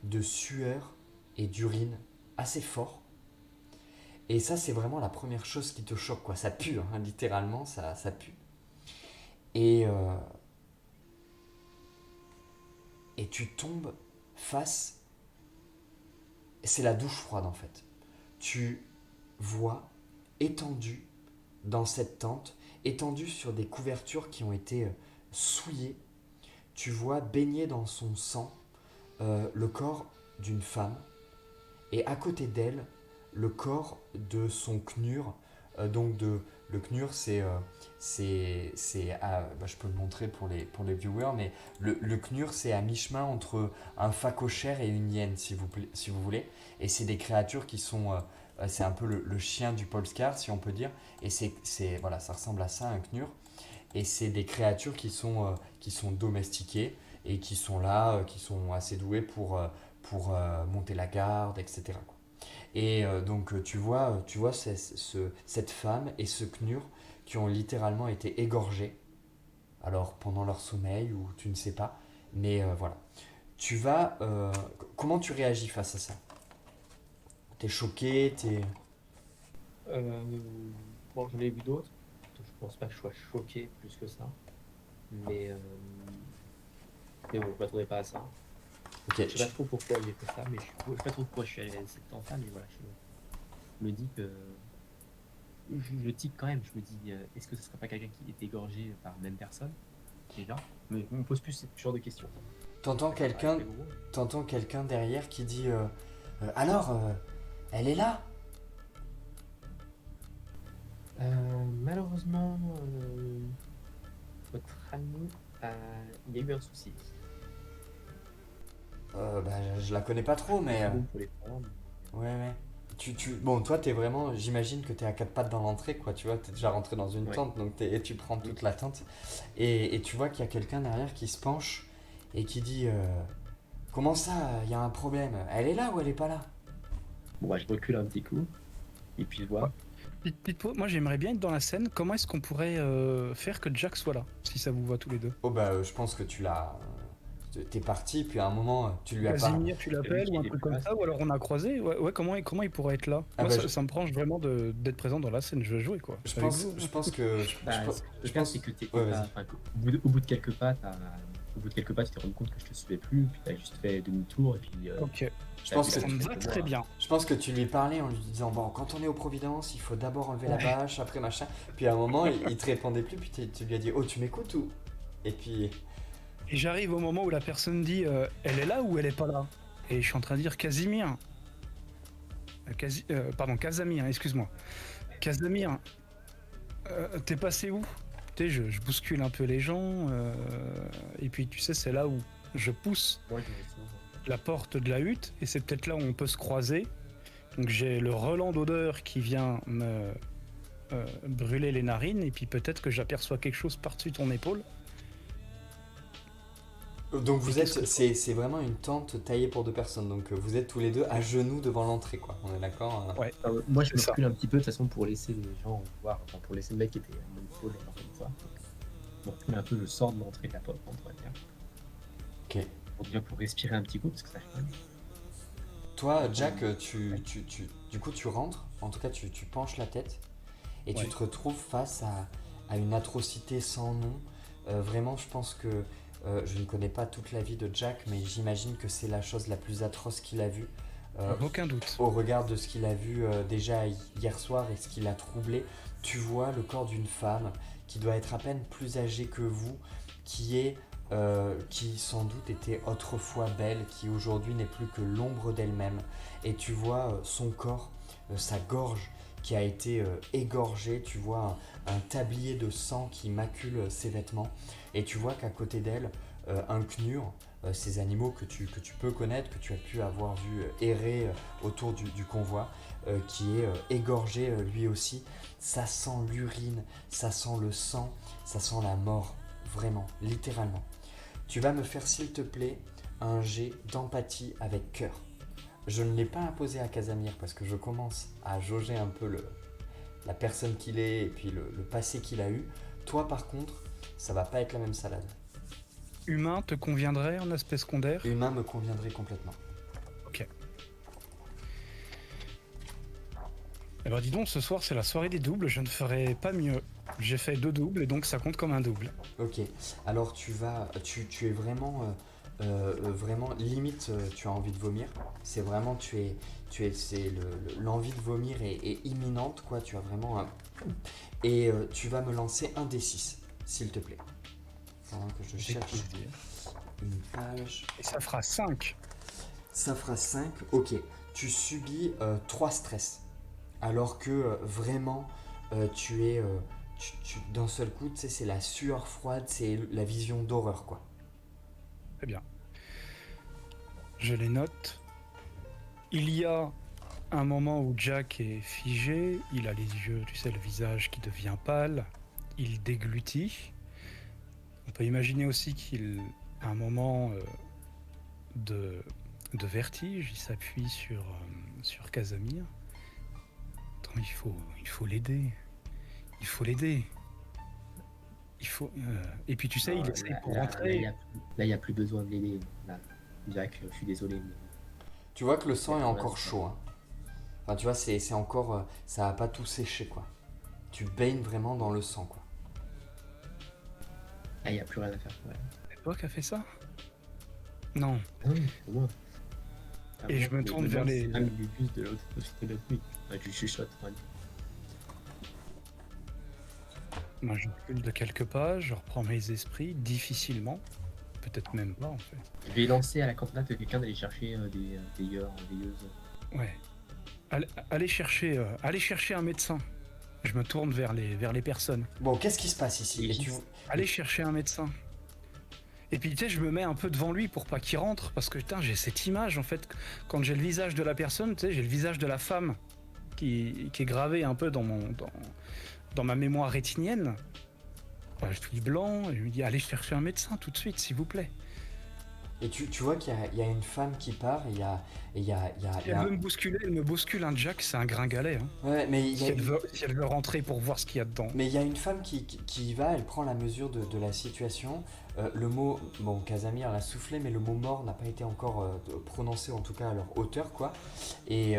de sueur et d'urine assez fort. Et ça, c'est vraiment la première chose qui te choque, quoi. Ça pue, hein, littéralement, ça pue. Et, euh, et tu tombes face... C'est la douche froide, en fait. Tu vois étendu dans cette tente, étendu sur des couvertures qui ont été souillées, tu vois baigner dans son sang le corps d'une femme, et à côté d'elle, le corps de son knur. Le knur, je peux le montrer pour les viewers, mais le knur, c'est à mi-chemin entre un phacochère et une hyène, si vous voulez. Et c'est des créatures qui sont, c'est un peu le chien du Polskar, si on peut dire. Et voilà, ça ressemble à ça, un knur. Et c'est des créatures qui sont domestiquées et qui sont là, qui sont assez douées pour monter la garde, etc., quoi. Et donc tu vois cette femme et ce knur qui ont littéralement été égorgés, alors pendant leur sommeil ou tu ne sais pas, mais voilà. Comment tu réagis face à ça? T'es choqué, t'es... Euh, bon, j'en ai vu d'autres. Je pense pas que je sois choqué plus que ça. Mais, euh, mais bon, je m'attendais pas à ça. Ok, Je sais pas trop pourquoi j'ai fait ça, mais je sais pas trop pourquoi je suis allé à cette tente-là, mais voilà, je me dis que je tique quand même. Je me dis, est-ce que ce serait pas quelqu'un qui est égorgé par la même personne déjà? Mais on me pose plus ce genre de questions. t'entends Ça paraît quelqu'un très gros. t'entends quelqu'un derrière qui dit alors, elle est là? Malheureusement, votre ami, il y a eu un souci. Je la connais pas trop, mais... Bon pour les prendre. Ouais, ouais. Bon, toi, t'es vraiment... J'imagine que t'es à quatre pattes dans l'entrée, quoi, tu vois. T'es déjà rentré dans une Ouais. tente, donc et tu prends Mm. toute la tente. Et tu vois qu'il y a quelqu'un derrière qui se penche et qui dit comment ça, il y a un problème? Elle est là ou elle est pas là? Bon, bah, je recule un petit coup, et puis je Ouais. vois. Moi j'aimerais bien être dans la scène. Comment est-ce qu'on pourrait faire que Jack soit là, si ça vous va tous les deux? Oh, je pense que tu l'as. T'es parti, puis à un moment, tu lui as parlé. Casimir, tu Celui l'appelles qui ou un est truc plus comme là, ça, ou alors on a croisé. Ouais, comment il pourrait être là? Ah, Moi ça me branche vraiment d'être présent dans la scène. Je veux jouer quoi. Avec vous. je pense que. bah, ce que Je je faire, pense. c'est que t'étais Ouais, pas. vas-y. Enfin, au bout de quelques pas, tu t'es rendu compte que je te suivais plus, puis t'as juste fait demi-tour, et puis Ok, Je t'as pense vu que la ça me tête va de très moi. bien. Je pense que tu lui parlais en lui disant bon, quand on est au Providence, il faut d'abord enlever la Ouais. bâche, après machin. Puis à un moment, il te répondait plus, puis tu lui as dit oh, tu m'écoutes ou. Et puis. Et j'arrive au moment où la personne dit elle est là ou elle est pas là. Et je suis en train de dire Casimir. Pardon, Casamir, excuse-moi. Casamir, t'es passé où? Tu sais, je bouscule un peu les gens. Et puis tu sais, c'est là où je pousse Moi, je me sens. la porte de la hutte. Et c'est peut-être là où on peut se croiser. Donc j'ai le relent d'odeur qui vient me brûler les narines. Et puis peut-être que j'aperçois quelque chose par-dessus ton épaule. Donc Et vous qu'est-ce que êtes, c'est vraiment une tente taillée pour deux personnes. Donc vous êtes tous les deux à genoux devant l'entrée, quoi. On est d'accord? Ouais, Moi, je c'est me ça. recule un petit peu de toute façon pour laisser les gens voir, enfin, pour laisser le mec qui était à mon épaule encore une fois. Donc, je me recule un peu, je sors de l'entrée de la porte, on va dire. Ok. Pour respirer un petit coup, parce que ça fait quand même. Toi, Jack, Ouais. du coup, tu rentres. En tout cas, tu penches la tête et tu Ouais. te retrouves face à une atrocité sans nom. Vraiment, je pense que je ne connais pas toute la vie de Jack, mais j'imagine que c'est la chose la plus atroce qu'il a vue. Euh, Aucun doute. Au regard de ce qu'il a vu déjà hier soir et ce qui l'a troublé, tu vois le corps d'une femme qui doit être à peine plus âgée que vous, qui sans doute était autrefois belle, qui aujourd'hui n'est plus que l'ombre d'elle-même. Et tu vois son corps, sa gorge qui a été égorgée, tu vois un tablier de sang qui macule ses vêtements, et tu vois qu'à côté d'elle, un knur, ces animaux que tu peux connaître, que tu as pu avoir vu errer autour du convoi, qui est égorgé lui aussi. Ça sent l'urine, ça sent le sang, ça sent la mort, vraiment, littéralement. Tu vas me faire, s'il te plaît, un jet d'empathie avec cœur. Je ne l'ai pas imposé à Casamir parce que je commence à jauger un peu la personne qu'il est et puis le passé qu'il a eu. Toi, par contre, ça va pas être la même salade. Humain te conviendrait en aspect secondaire? Humain me conviendrait complètement. Ok. Eh ben dis donc, ce soir c'est la soirée des doubles, je ne ferai pas mieux. J'ai fait 2 doubles et donc ça compte comme un double. Ok, alors tu es vraiment, vraiment limite, tu as envie de vomir. C'est vraiment, l'envie de vomir est imminente, quoi. Tu as vraiment un... Et tu vas me lancer un D6, s'il te plaît. Pendant que je cherche une page. Et ça fera 5. Ça fera 5. Ok, tu subis 3 stress. Alors que vraiment, tu es... d'un seul coup, tu sais, c'est la sueur froide, c'est la vision d'horreur, quoi. Très bien. Je les note. Il y a un moment où Jack est figé, il a les yeux, tu sais, le visage qui devient pâle, il déglutit. On peut imaginer aussi qu'il a un moment de vertige, il s'appuie sur Casamir. Attends, il faut l'aider. Il faut l'aider. Il faut. Et puis tu sais, il essaie pour rentrer. Là, il n'y a plus besoin de l'aider. Là, Jack, je suis désolé. Mais... Tu vois que le sang est encore chaud, hein. Enfin, tu vois, c'est encore... ça a pas tout séché, quoi. Tu baignes vraiment dans le sang, quoi. Ah, il n'y a plus rien à faire. Ouais. C'est toi qui as fait ça? Non. Ah oui, c'est moi. Et je me tourne vers les... C'est même du bus de l'autre nuit. Tu chuchotes. Ouais. Moi, je recule de quelques pas, je reprends mes esprits difficilement. Peut-être même pas, en fait. Je vais lancer à la cantonade quelqu'un d'aller chercher des veilleurs, veilleuses. Ouais. Allez chercher un médecin. Je me tourne vers les personnes. Bon, qu'est-ce qui se passe ici? Allez chercher un médecin. Et puis tu sais, je me mets un peu devant lui pour pas qu'il rentre, parce que putain, j'ai cette image en fait, quand j'ai le visage de la personne, tu sais, j'ai le visage de la femme qui est gravé un peu dans ma mémoire rétinienne. Voilà, je suis blanc, et je lui dis allez chercher un médecin tout de suite, s'il vous plaît. Et tu vois qu'il y a une femme qui part, et il y a... Si elle veut me bousculer, elle me bouscule, un Jack, c'est un gringalet. Hein. Ouais, mais Si elle veut rentrer pour voir ce qu'il y a dedans. Mais il y a une femme qui y va, elle prend la mesure de la situation. Le mot, bon, Casamir l'a soufflé, mais le mot mort n'a pas été encore prononcé, en tout cas à leur hauteur, quoi. Et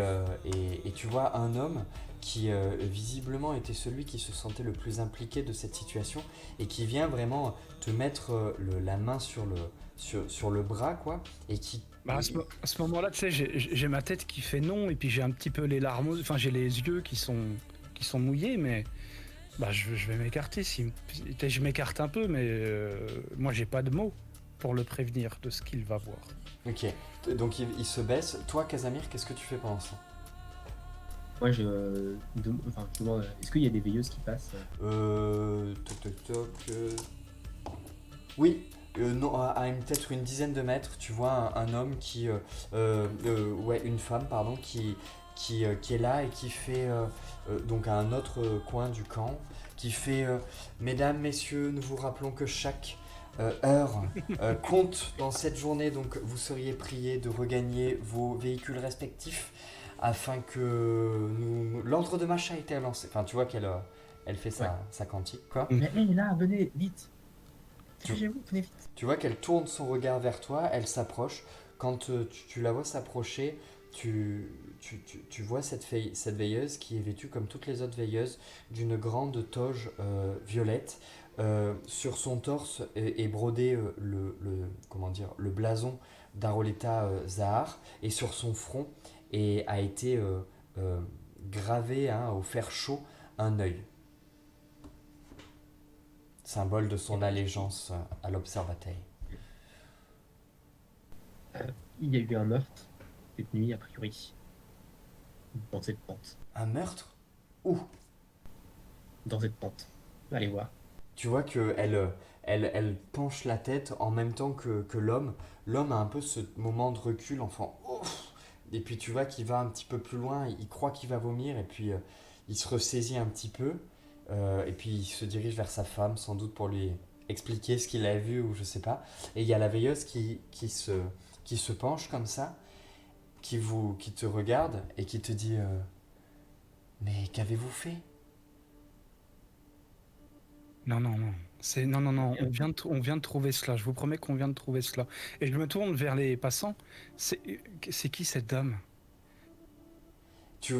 tu vois un homme qui visiblement était celui qui se sentait le plus impliqué de cette situation et qui vient vraiment te mettre la main sur le bras, quoi, et qui... Bah à ce moment-là, tu sais, j'ai ma tête qui fait non, et puis j'ai un petit peu les larmes, enfin j'ai les yeux qui sont mouillés, mais bah je vais m'écarter. Je m'écarte un peu, mais moi j'ai pas de mots pour le prévenir de ce qu'il va voir. Ok, donc il se baisse. Toi, Casamir, qu'est-ce que tu fais pendant ça? Moi, je demande, est-ce qu'il y a des veilleuses qui passent? Oui. Non, à peut-être une dizaine de mètres, tu vois un homme une femme, pardon, qui est là et qui fait, donc à un autre coin du camp, qui fait Mesdames, messieurs, nous vous rappelons que chaque heures compte dans cette journée, donc vous seriez priés de regagner vos véhicules respectifs afin que l'ordre de marche a été lancé. Enfin, tu vois qu'elle elle fait sa cantique, quoi. Mais hé, là, venez, vite. Tu- Dirigez-vous, venez vite. Tu vois qu'elle tourne son regard vers toi, elle s'approche. Quand tu la vois s'approcher, tu vois cette veilleuse qui est vêtue comme toutes les autres veilleuses d'une grande toge violette. Sur son torse est brodé comment dire, le blason d'Aroleta Zahar et sur son front a été gravé au fer chaud un œil, symbole de son allégeance à l'Observataire. Il y a eu un meurtre cette nuit, a priori, dans cette pente. Un meurtre? Où? Dans cette pente. Allez voir. Tu vois qu'elle penche la tête en même temps que l'homme. L'homme a un peu ce moment de recul, enfin, ouf. Et puis tu vois qu'il va un petit peu plus loin, il croit qu'il va vomir, et puis il se ressaisit un petit peu, et puis il se dirige vers sa femme, sans doute pour lui expliquer ce qu'il a vu, ou je sais pas. Et il y a la veilleuse qui se penche comme ça, qui te regarde, et qui te dit mais qu'avez-vous fait? Non, non, non. Non. On vient de trouver cela. Je vous promets qu'on vient de trouver cela. Et je me tourne vers les passants. C'est qui cette dame? Tu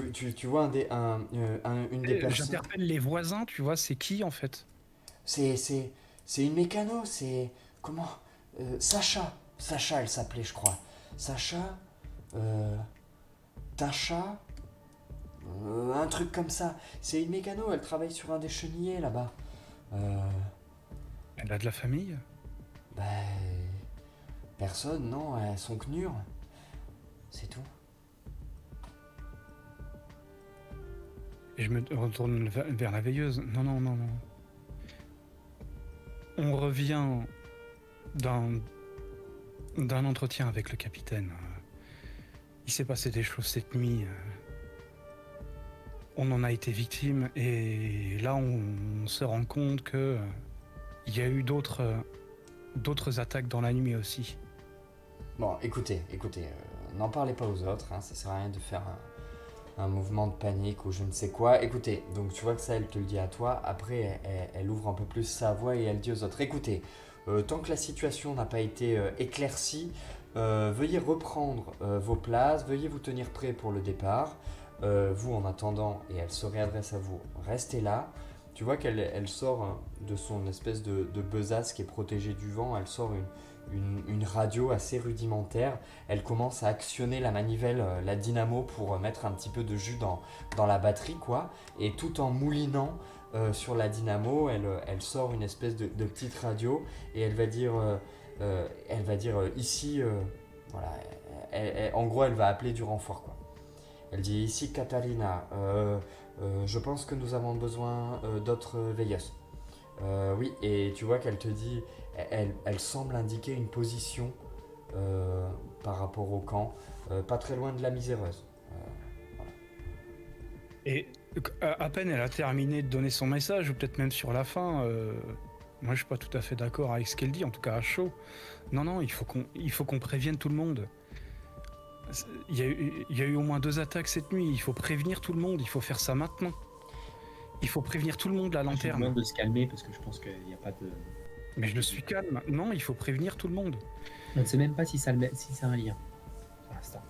vois une des personnes. J'interpelle les voisins, tu vois, c'est qui en fait? C'est une mécano, c'est. Comment Sacha. Sacha, elle s'appelait, je crois. Sacha. Tacha. Un truc comme ça. C'est une mécano, elle travaille sur un des chenillers là-bas. Elle a de la famille? Ben. Personne, non, elles sont knures. C'est tout. Et je me retourne vers la veilleuse. Non. On revient d'un entretien avec le capitaine. Il s'est passé des choses cette nuit. On en a été victime et là on se rend compte que il y a eu d'autres attaques dans la nuit aussi. Bon, écoutez, n'en parlez pas aux autres, ça sert à rien de faire un mouvement de panique ou je ne sais quoi. Écoutez, donc tu vois que ça, elle te le dit à toi. Après, elle ouvre un peu plus sa voix et elle dit aux autres, écoutez, tant que la situation n'a pas été éclaircie, veuillez reprendre vos places, veuillez vous tenir prêts pour le départ. Vous, en attendant, et elle se réadresse à vous, restez là. Tu vois qu'elle sort de son espèce de besace qui est protégée du vent, elle sort une radio assez rudimentaire. Elle commence à actionner la manivelle, la dynamo, pour mettre un petit peu de jus dans la batterie, quoi. Et tout en moulinant sur la dynamo, elle sort une espèce de petite radio et elle va dire ici, voilà. En gros, elle va appeler du renfort, quoi. Elle dit ici Katharina, je pense que nous avons besoin d'autres veilleuses. Oui, et tu vois qu'elle te dit, elle semble indiquer une position par rapport au camp, pas très loin de la Miséreuse. Voilà. Et à peine elle a terminé de donner son message, ou peut-être même sur la fin, moi je suis pas tout à fait d'accord avec ce qu'elle dit, en tout cas à chaud. Non, il faut qu'on prévienne tout le monde. Il y a eu au moins 2 attaques cette nuit, il faut prévenir tout le monde, il faut faire ça maintenant. Il faut prévenir tout le monde, la Je lanterne. demande de se calmer parce que je pense qu'il n'y a pas de... Mais je suis calme. Non, il faut prévenir tout le monde. On ne sait même pas si c'est un lien. Pour l'instant.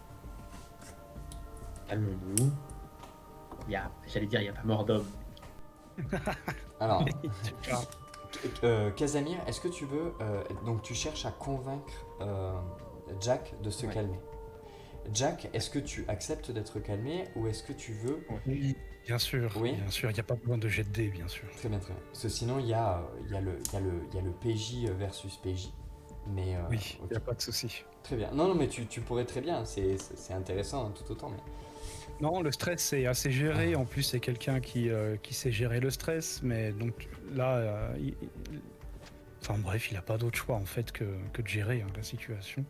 Calmons-nous. J'allais dire, il n'y a pas mort d'homme. Alors, Casamir, est-ce que tu veux... donc tu cherches à convaincre Jack de se calmer. Jack, est-ce que tu acceptes d'être calmé ou est-ce que tu veux... Oui, bien sûr, oui, bien sûr, il n'y a pas besoin de jet de dés, bien sûr. Très bien. Parce que sinon, il y a le PJ versus PJ. Mais, oui, il okay. n'y a pas de souci. Très bien. Non, mais tu pourrais très bien, c'est intéressant tout autant. Mais... Non, le stress, c'est assez géré. En plus, c'est quelqu'un qui sait gérer le stress. Mais donc là, enfin bref, il n'a pas d'autre choix en fait que de gérer la situation.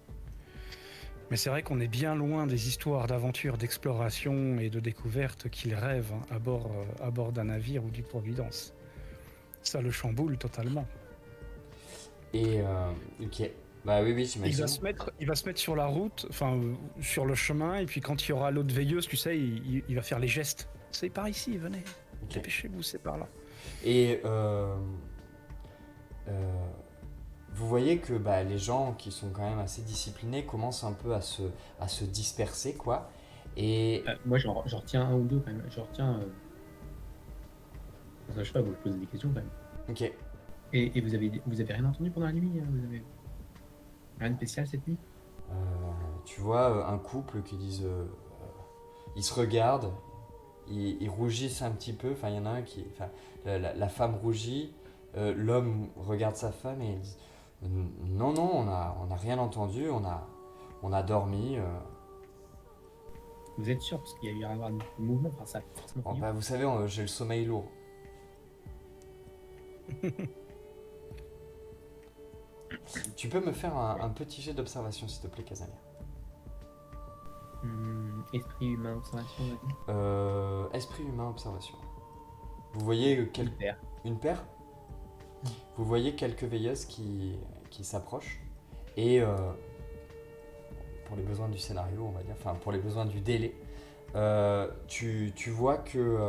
Mais c'est vrai qu'on est bien loin des histoires d'aventure, d'exploration et de découverte qu'il rêve à bord d'un navire ou du Providence. Ça le chamboule totalement. Et ok. Bah oui, oui, Il va j'imagine. il va se mettre sur la route, enfin sur le chemin, et puis quand il y aura l'autre veilleuse, tu sais, il va faire les gestes. C'est par ici, venez, Ok. dépêchez-vous, c'est par là. Et euh, vous voyez que bah, les gens qui sont quand même assez disciplinés commencent un peu à se disperser, quoi. Et Moi, j'en retiens un ou deux quand même. J'en retiens. Je sais pas, vous posez des questions quand même. ok. Et vous avez rien entendu pendant la nuit? Vous avez rien de spécial cette nuit? Euh, tu vois un couple qui disent, ils se regardent, ils rougissent un petit peu. Enfin, il y en a un qui, enfin, la femme rougit, l'homme regarde sa femme et il dit, non, non, on a rien entendu, on a dormi. Vous êtes sûr? Parce qu'il y a eu à avoir du mouvement, enfin, ça a forcément Bon, fait du bah, vous savez, j'ai le sommeil lourd. Tu peux me faire un petit jet d'observation, s'il te plaît, Casamir. Esprit humain, observation, on va dire. Esprit humain, observation. Vous voyez Hyper. une paire. Vous voyez quelques veilleuses qui s'approchent. Et pour les besoins du scénario, on va dire, enfin pour les besoins du délai, tu vois que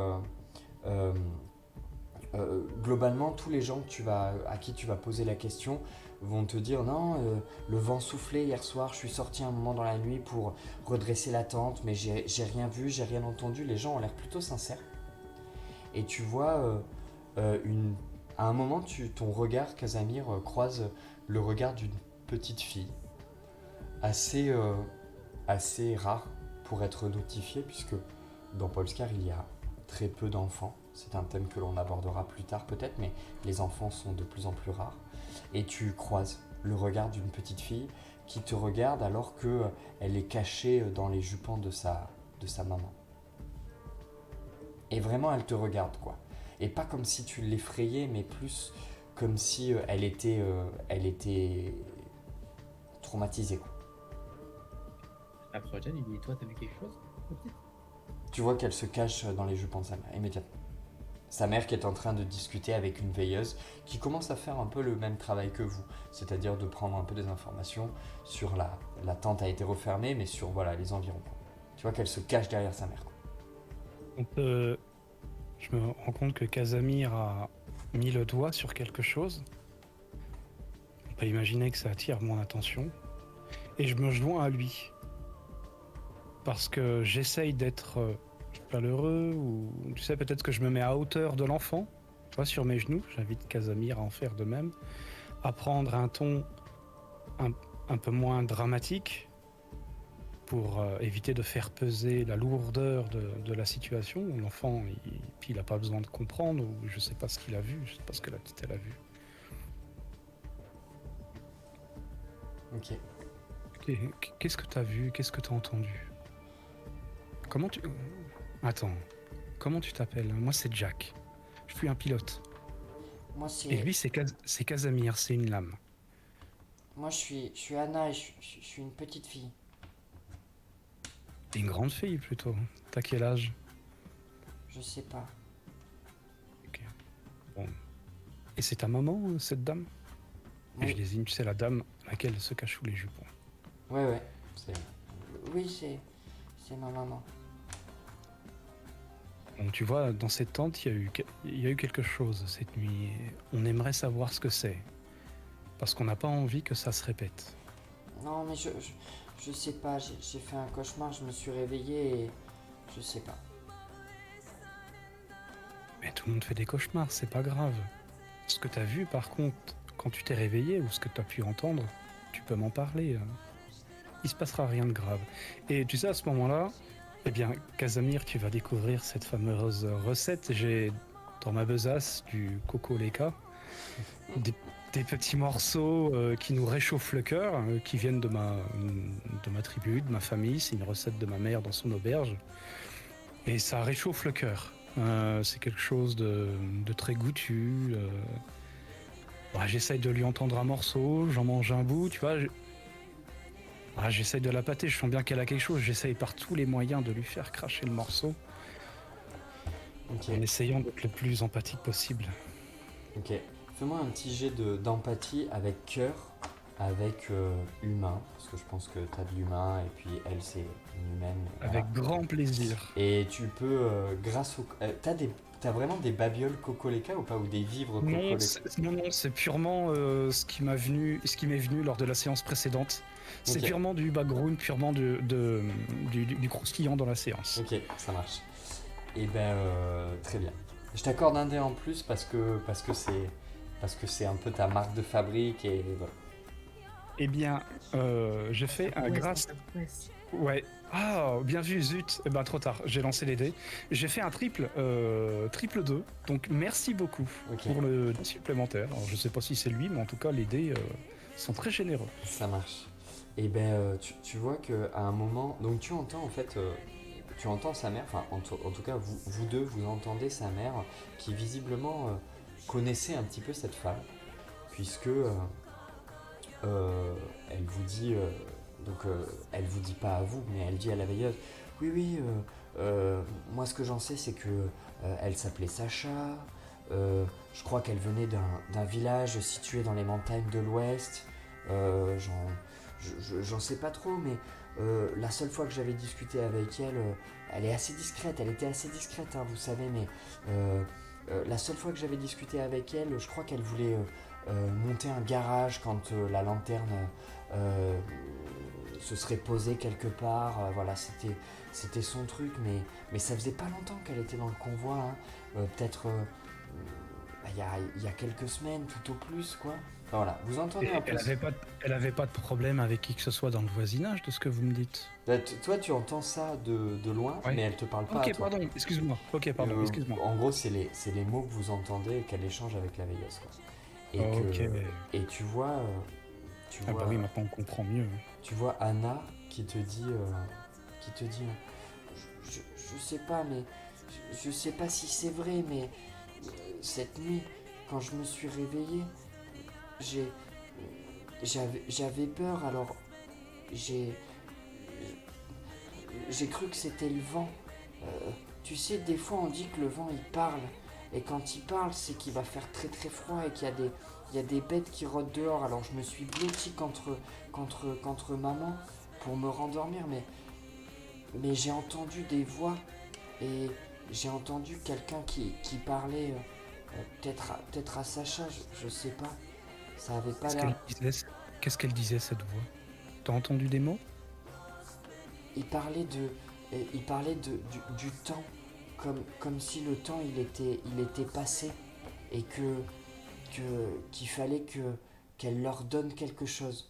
euh, globalement, tous les gens à qui tu vas poser la question vont te dire non, le vent soufflait hier soir, je suis sorti un moment dans la nuit pour redresser la tente, mais j'ai rien vu, j'ai rien entendu. Les gens ont l'air plutôt sincères. Et tu vois, à un moment, ton regard, Casamir, croise le regard d'une petite fille, assez, assez rare pour être notifiée, puisque dans Polskar, il y a très peu d'enfants. C'est un thème que l'on abordera plus tard peut-être, mais les enfants sont de plus en plus rares. Et tu croises le regard d'une petite fille qui te regarde alors qu'elle est cachée dans les jupons de sa maman. Et vraiment, elle te regarde, quoi. Et pas comme si tu l'effrayais, mais plus comme si elle était traumatisée, quoi. Après, Jen, il dit, toi, t'as vu quelque chose? Peut-être. Tu vois qu'elle se cache dans les jupons de sa mère, immédiatement. Sa mère qui est en train de discuter avec une veilleuse qui commence à faire un peu le même travail que vous, c'est-à-dire de prendre un peu des informations sur la tente a été refermée, mais sur voilà, les environs, quoi. Tu vois qu'elle se cache derrière sa mère, quoi. Je me rends compte que Casamir a mis le doigt sur quelque chose. On peut imaginer que ça attire mon attention. Et je me joins à lui. Parce que j'essaye d'être chaleureux, ou tu sais, peut-être que je me mets à hauteur de l'enfant, tu vois, sur mes genoux. J'invite Casamir à en faire de même, à prendre un ton un peu moins dramatique pour éviter de faire peser la lourdeur de la situation. L'enfant, il n'a pas besoin de comprendre, ou je sais pas ce qu'il a vu, je sais pas ce que la petite elle a vu. Ok. Qu'est-ce que tu as vu? Qu'est-ce que tu as entendu? Comment tu... Attends, comment tu t'appelles? Moi, c'est Jack. Je suis un pilote. Moi, Et lui, c'est Casamir, c'est une lame. moi je suis Anna et je suis une petite fille. T'es une grande fille, plutôt. T'as quel âge? Je sais pas. Ok. Bon. Et c'est ta maman, cette dame? Et je Oui, désigne, tu sais, la dame laquelle se cache sous les jupons. ouais. Oui, c'est ma maman. Donc, tu vois, dans cette tente, il y a eu quelque chose cette nuit. Et on aimerait savoir ce que c'est. Parce qu'on n'a pas envie que ça se répète. Non, mais je sais pas, j'ai fait un cauchemar, je me suis réveillé et je sais pas. Mais tout le monde fait des cauchemars, c'est pas grave. Ce que t'as vu, par contre, quand tu t'es réveillé, ou ce que t'as pu entendre, tu peux m'en parler. Il se passera rien de grave. Et tu sais, à ce moment-là, eh bien, Casamir, tu vas découvrir cette fameuse recette. J'ai dans ma besace du coco leka, des petits morceaux qui nous réchauffent le cœur, qui viennent de ma tribu, de ma famille. C'est une recette de ma mère dans son auberge. Et ça réchauffe le cœur. C'est quelque chose de très goûtu. J'essaye de lui entendre un morceau, j'en mange un bout, tu vois. J'essaye de la pâter, je sens bien qu'elle a quelque chose. J'essaye par tous les moyens de lui faire cracher le morceau, Ok, en essayant d'être le plus empathique possible. ok. fais-moi un petit jet d'empathie avec cœur, avec humain, parce que je pense que tu as de l'humain, et puis elle, c'est une humaine. Voilà. Avec grand plaisir. Et tu peux, grâce au... t'as vraiment des babioles Coccoleka ou pas? Ou des vivres Non, Coccoleka? c'est purement ce qui m'est venu lors de la séance précédente. C'est Ok. purement du background, purement du croustillant dans la séance. Ok, ça marche. Et ben, très bien. Je t'accorde un dé en plus parce que c'est un peu ta marque de fabrique et voilà. Eh bien, j'ai fait un grâce. Ouais. Ah, bien vu, zut. Eh ben, trop tard, j'ai lancé les dés. J'ai fait un triple 2. Donc, merci beaucoup Ok. pour le dé supplémentaire. Alors, je sais pas si c'est lui, mais en tout cas, les dés sont très généreux. Ça marche. Et ben, tu vois qu'à un moment, donc tu entends en fait, tu entends sa mère, enfin en tout cas vous deux, vous entendez sa mère qui visiblement connaissait un petit peu cette femme, puisque elle vous dit, elle vous dit pas à vous, mais elle dit à la veilleuse, oui oui, moi ce que j'en sais c'est que elle s'appelait Sacha, je crois qu'elle venait d'un village situé dans les montagnes de l'Ouest, j'en sais pas trop, mais la seule fois que j'avais discuté avec elle, elle est assez discrète, elle était assez discrète, hein, vous savez, mais la seule fois que j'avais discuté avec elle, je crois qu'elle voulait monter un garage quand la lanterne se serait posée quelque part. Voilà, c'était son truc, mais ça faisait pas longtemps qu'elle était dans le convoi, hein. Peut-être il y a quelques semaines, tout au plus, quoi. Enfin, voilà, vous entendez Et un peu. elle avait pas de problème avec qui que ce soit dans le voisinage, de ce que vous me dites. Toi, tu entends ça de loin, Ouais. mais elle te parle pas à Ok, toi. pardon, excuse-moi. Ok, pardon, excuse-moi. En gros, c'est les mots que vous entendez et qu'elle échange avec la veilleuse, quoi. Ok. Et tu vois, Ah bah oui, maintenant on comprend mieux. tu vois Anna qui te dit, je sais pas, mais je sais pas si c'est vrai, mais cette nuit, quand je me suis réveillé, j'ai, j'avais peur, alors j'ai, j'ai cru que c'était le vent. Tu sais, des fois on dit que le vent il parle, et quand il parle, c'est qu'il va faire très très froid et qu'il y a il y a des bêtes qui rôdent dehors. Alors je me suis blotti contre maman pour me rendormir, mais j'ai entendu des voix et j'ai entendu quelqu'un qui parlait, peut-être à Sacha, je sais pas. Ça avait pas l'air. Qu'est-ce qu'elle disait cette voix? T'as entendu des mots? Il parlait du temps, comme si le temps il était passé et qu'il fallait qu'elle leur donne quelque chose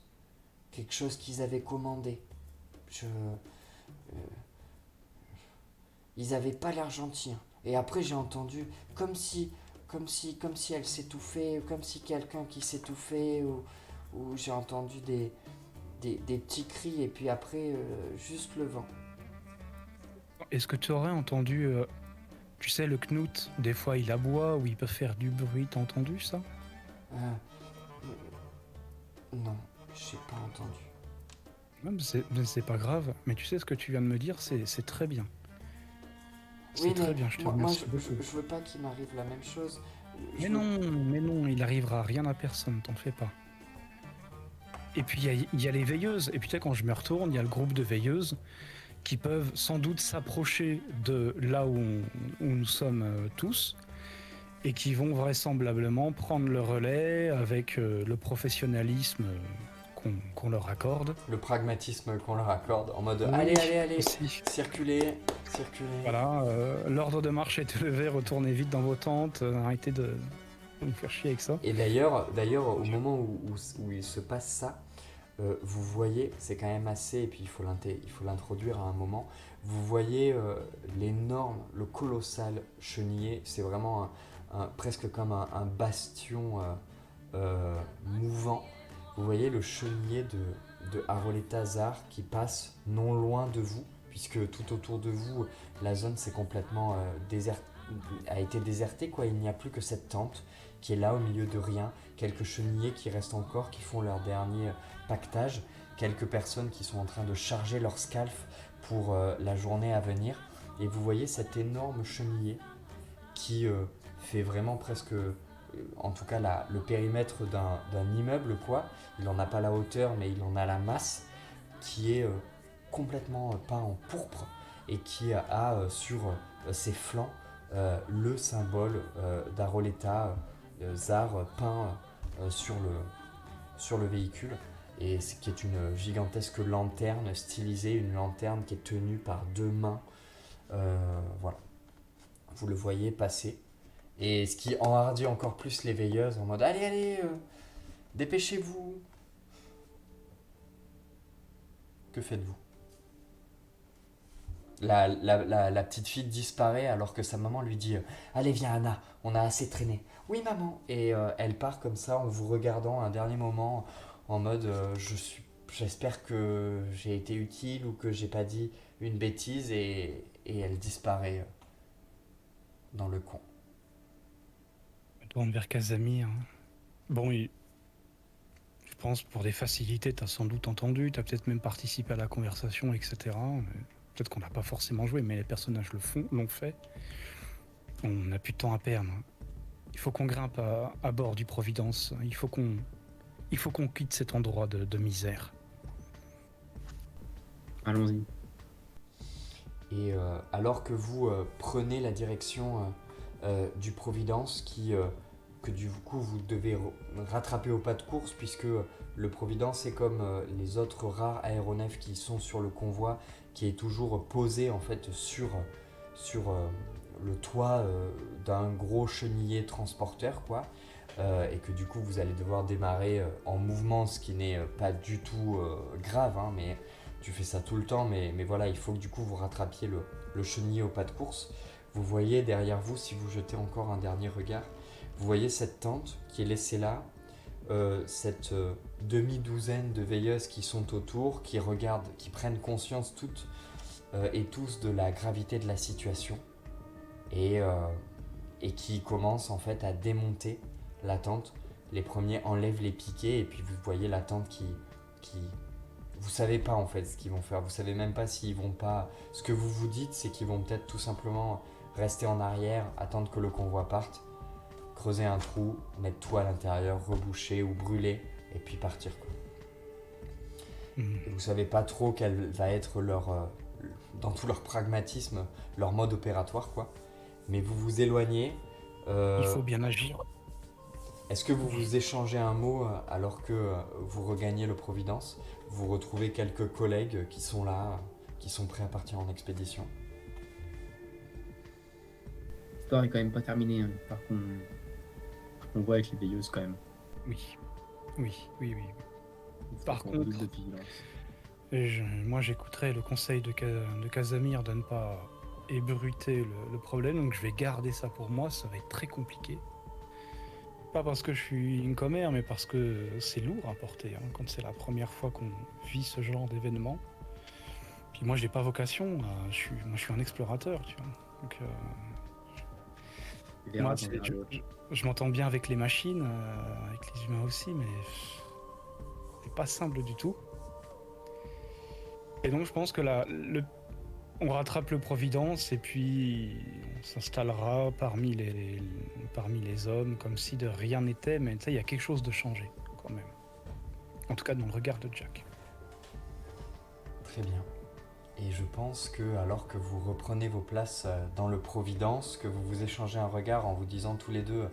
qu'ils avaient commandé. Ils avaient pas l'air gentils, hein. Et après j'ai entendu comme si elle s'étouffait, comme si quelqu'un qui s'étouffait, ou j'ai entendu des petits cris et puis après juste le vent. Est-ce que tu aurais entendu, tu sais, le Knut, des fois il aboie ou il peut faire du bruit, t'as entendu ça? Euh, non, j'ai pas entendu. Même c'est pas grave, mais tu sais ce que tu viens de me dire, c'est très bien. C'est Oui, très mais bien, je te moi remercie beaucoup. je veux pas qu'il m'arrive la même chose. Je Mais veux- non, il arrivera rien à personne, t'en fais pas. Et puis il y a les veilleuses, et puis tu sais, quand je me retourne, il y a le groupe de veilleuses qui peuvent sans doute s'approcher de là où nous sommes tous, et qui vont vraisemblablement prendre le relais avec le professionnalisme qu'on leur accorde. Le pragmatisme qu'on leur accorde en mode Oui, allez, aussi. circulez. Voilà, l'ordre de marche est élevé, retournez vite dans vos tentes, arrêtez de nous faire chier avec ça. Et d'ailleurs, au moment où il se passe ça, vous voyez, c'est quand même assez, et puis il faut l'introduire à un moment, vous voyez l'énorme, le colossal chenillé, c'est vraiment presque comme un bastion mouvant. Vous voyez le chenillé de Aroleta-Zar qui passe non loin de vous, puisque tout autour de vous, la zone s'est complètement a été désertée, quoi. Il n'y a plus que cette tente qui est là au milieu de rien, quelques chenillés qui restent encore, qui font leur dernier pactage, quelques personnes qui sont en train de charger leur scalf pour la journée à venir, et vous voyez cet énorme chenillé qui fait vraiment presque en tout cas le périmètre d'un immeuble, quoi. Il n'en a pas la hauteur, mais il en a la masse, qui est complètement peint en pourpre et qui a sur ses flancs le symbole d'Aroleta Zar peint sur le véhicule, et qui est une gigantesque lanterne stylisée, une lanterne qui est tenue par 2 mains. Voilà, vous le voyez passer, et ce qui enhardit encore plus les veilleuses en mode allez, allez, dépêchez-vous. Que faites-vous? La petite fille disparaît alors que sa maman lui dit allez, viens Anna, on a assez traîné. Oui maman. Et elle part comme ça en vous regardant un dernier moment en mode j'espère que j'ai été utile ou que j'ai pas dit une bêtise, et elle disparaît dans le coin. Je tourne vers Casamir. Bon, je pense pour des facilités, t'as sans doute entendu, t'as peut-être même participé à la conversation, etc. Peut-être qu'on n'a pas forcément joué, mais les personnages l'ont fait. On n'a plus de temps à perdre. Il faut qu'on grimpe à bord du Providence. Il faut qu'on quitte cet endroit de misère. Allons-y. Et alors que vous prenez la direction du Providence, que du coup vous devez rattraper au pas de course, puisque le Providence est comme les autres rares aéronefs qui sont sur le convoi, qui est toujours posé en fait sur le toit d'un gros chenillé transporteur, quoi. Et que du coup vous allez devoir démarrer en mouvement, ce qui n'est pas du tout grave, hein, mais tu fais ça tout le temps, mais voilà, il faut que du coup vous rattrapiez le chenillé au pas de course. Vous voyez derrière vous, si vous jetez encore un dernier regard, vous voyez cette tente qui est laissée là, cette demi-douzaine de veilleuses qui sont autour, qui regardent, qui prennent conscience toutes et tous de la gravité de la situation, et qui commencent en fait à démonter la tente. Les premiers enlèvent les piquets, et puis vous voyez la tente qui vous savez pas en fait ce qu'ils vont faire, vous savez même pas s'ils vont pas. Ce que vous vous dites, c'est qu'ils vont peut-être tout simplement rester en arrière, attendre que le convoi parte, creuser un trou, mettre tout à l'intérieur, reboucher ou brûler, et puis partir, quoi. Vous savez pas trop quel va être dans tout leur pragmatisme, leur mode opératoire, quoi. Mais vous vous éloignez. Il faut bien agir. Est-ce que vous vous échangez un mot alors que vous regagnez le Providence? Vous retrouvez quelques collègues qui sont là, qui sont prêts à partir en expédition. L'histoire est quand même pas terminée, hein. On voit avec les veilleuses quand même. Oui. Il Par faut qu'on contre, redoute de vigilance. moi j'écouterai le conseil de Casamir de ne pas ébruiter le problème, donc je vais garder ça pour moi, ça va être très compliqué. Pas parce que je suis une commère, mais parce que c'est lourd à porter, hein, quand c'est la première fois qu'on vit ce genre d'événement. Puis moi j'ai pas vocation, je suis un explorateur, tu vois. Donc, On verra moi, quand on verra l'autre. je m'entends bien avec les machines, avec les humains aussi, mais c'est pas simple du tout. Et donc je pense que on rattrape le Providence et puis on s'installera parmi les hommes comme si de rien n'était, mais tu sais, il y a quelque chose de changé quand même. En tout cas dans le regard de Jack. Très bien. Et je pense que alors que vous reprenez vos places dans le Providence, que vous vous échangez un regard en vous disant tous les deux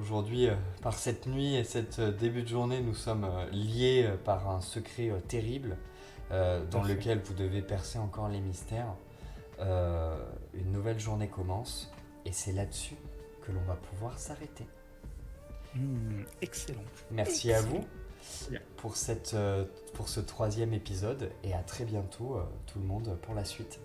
aujourd'hui, par cette nuit et cette début de journée, nous sommes liés par un secret terrible dans lequel vous devez percer encore les mystères. Une nouvelle journée commence, et c'est là-dessus que l'on va pouvoir s'arrêter. Excellent. Merci à vous Bien. pour ce 3e épisode, et à très bientôt tout le monde pour la suite.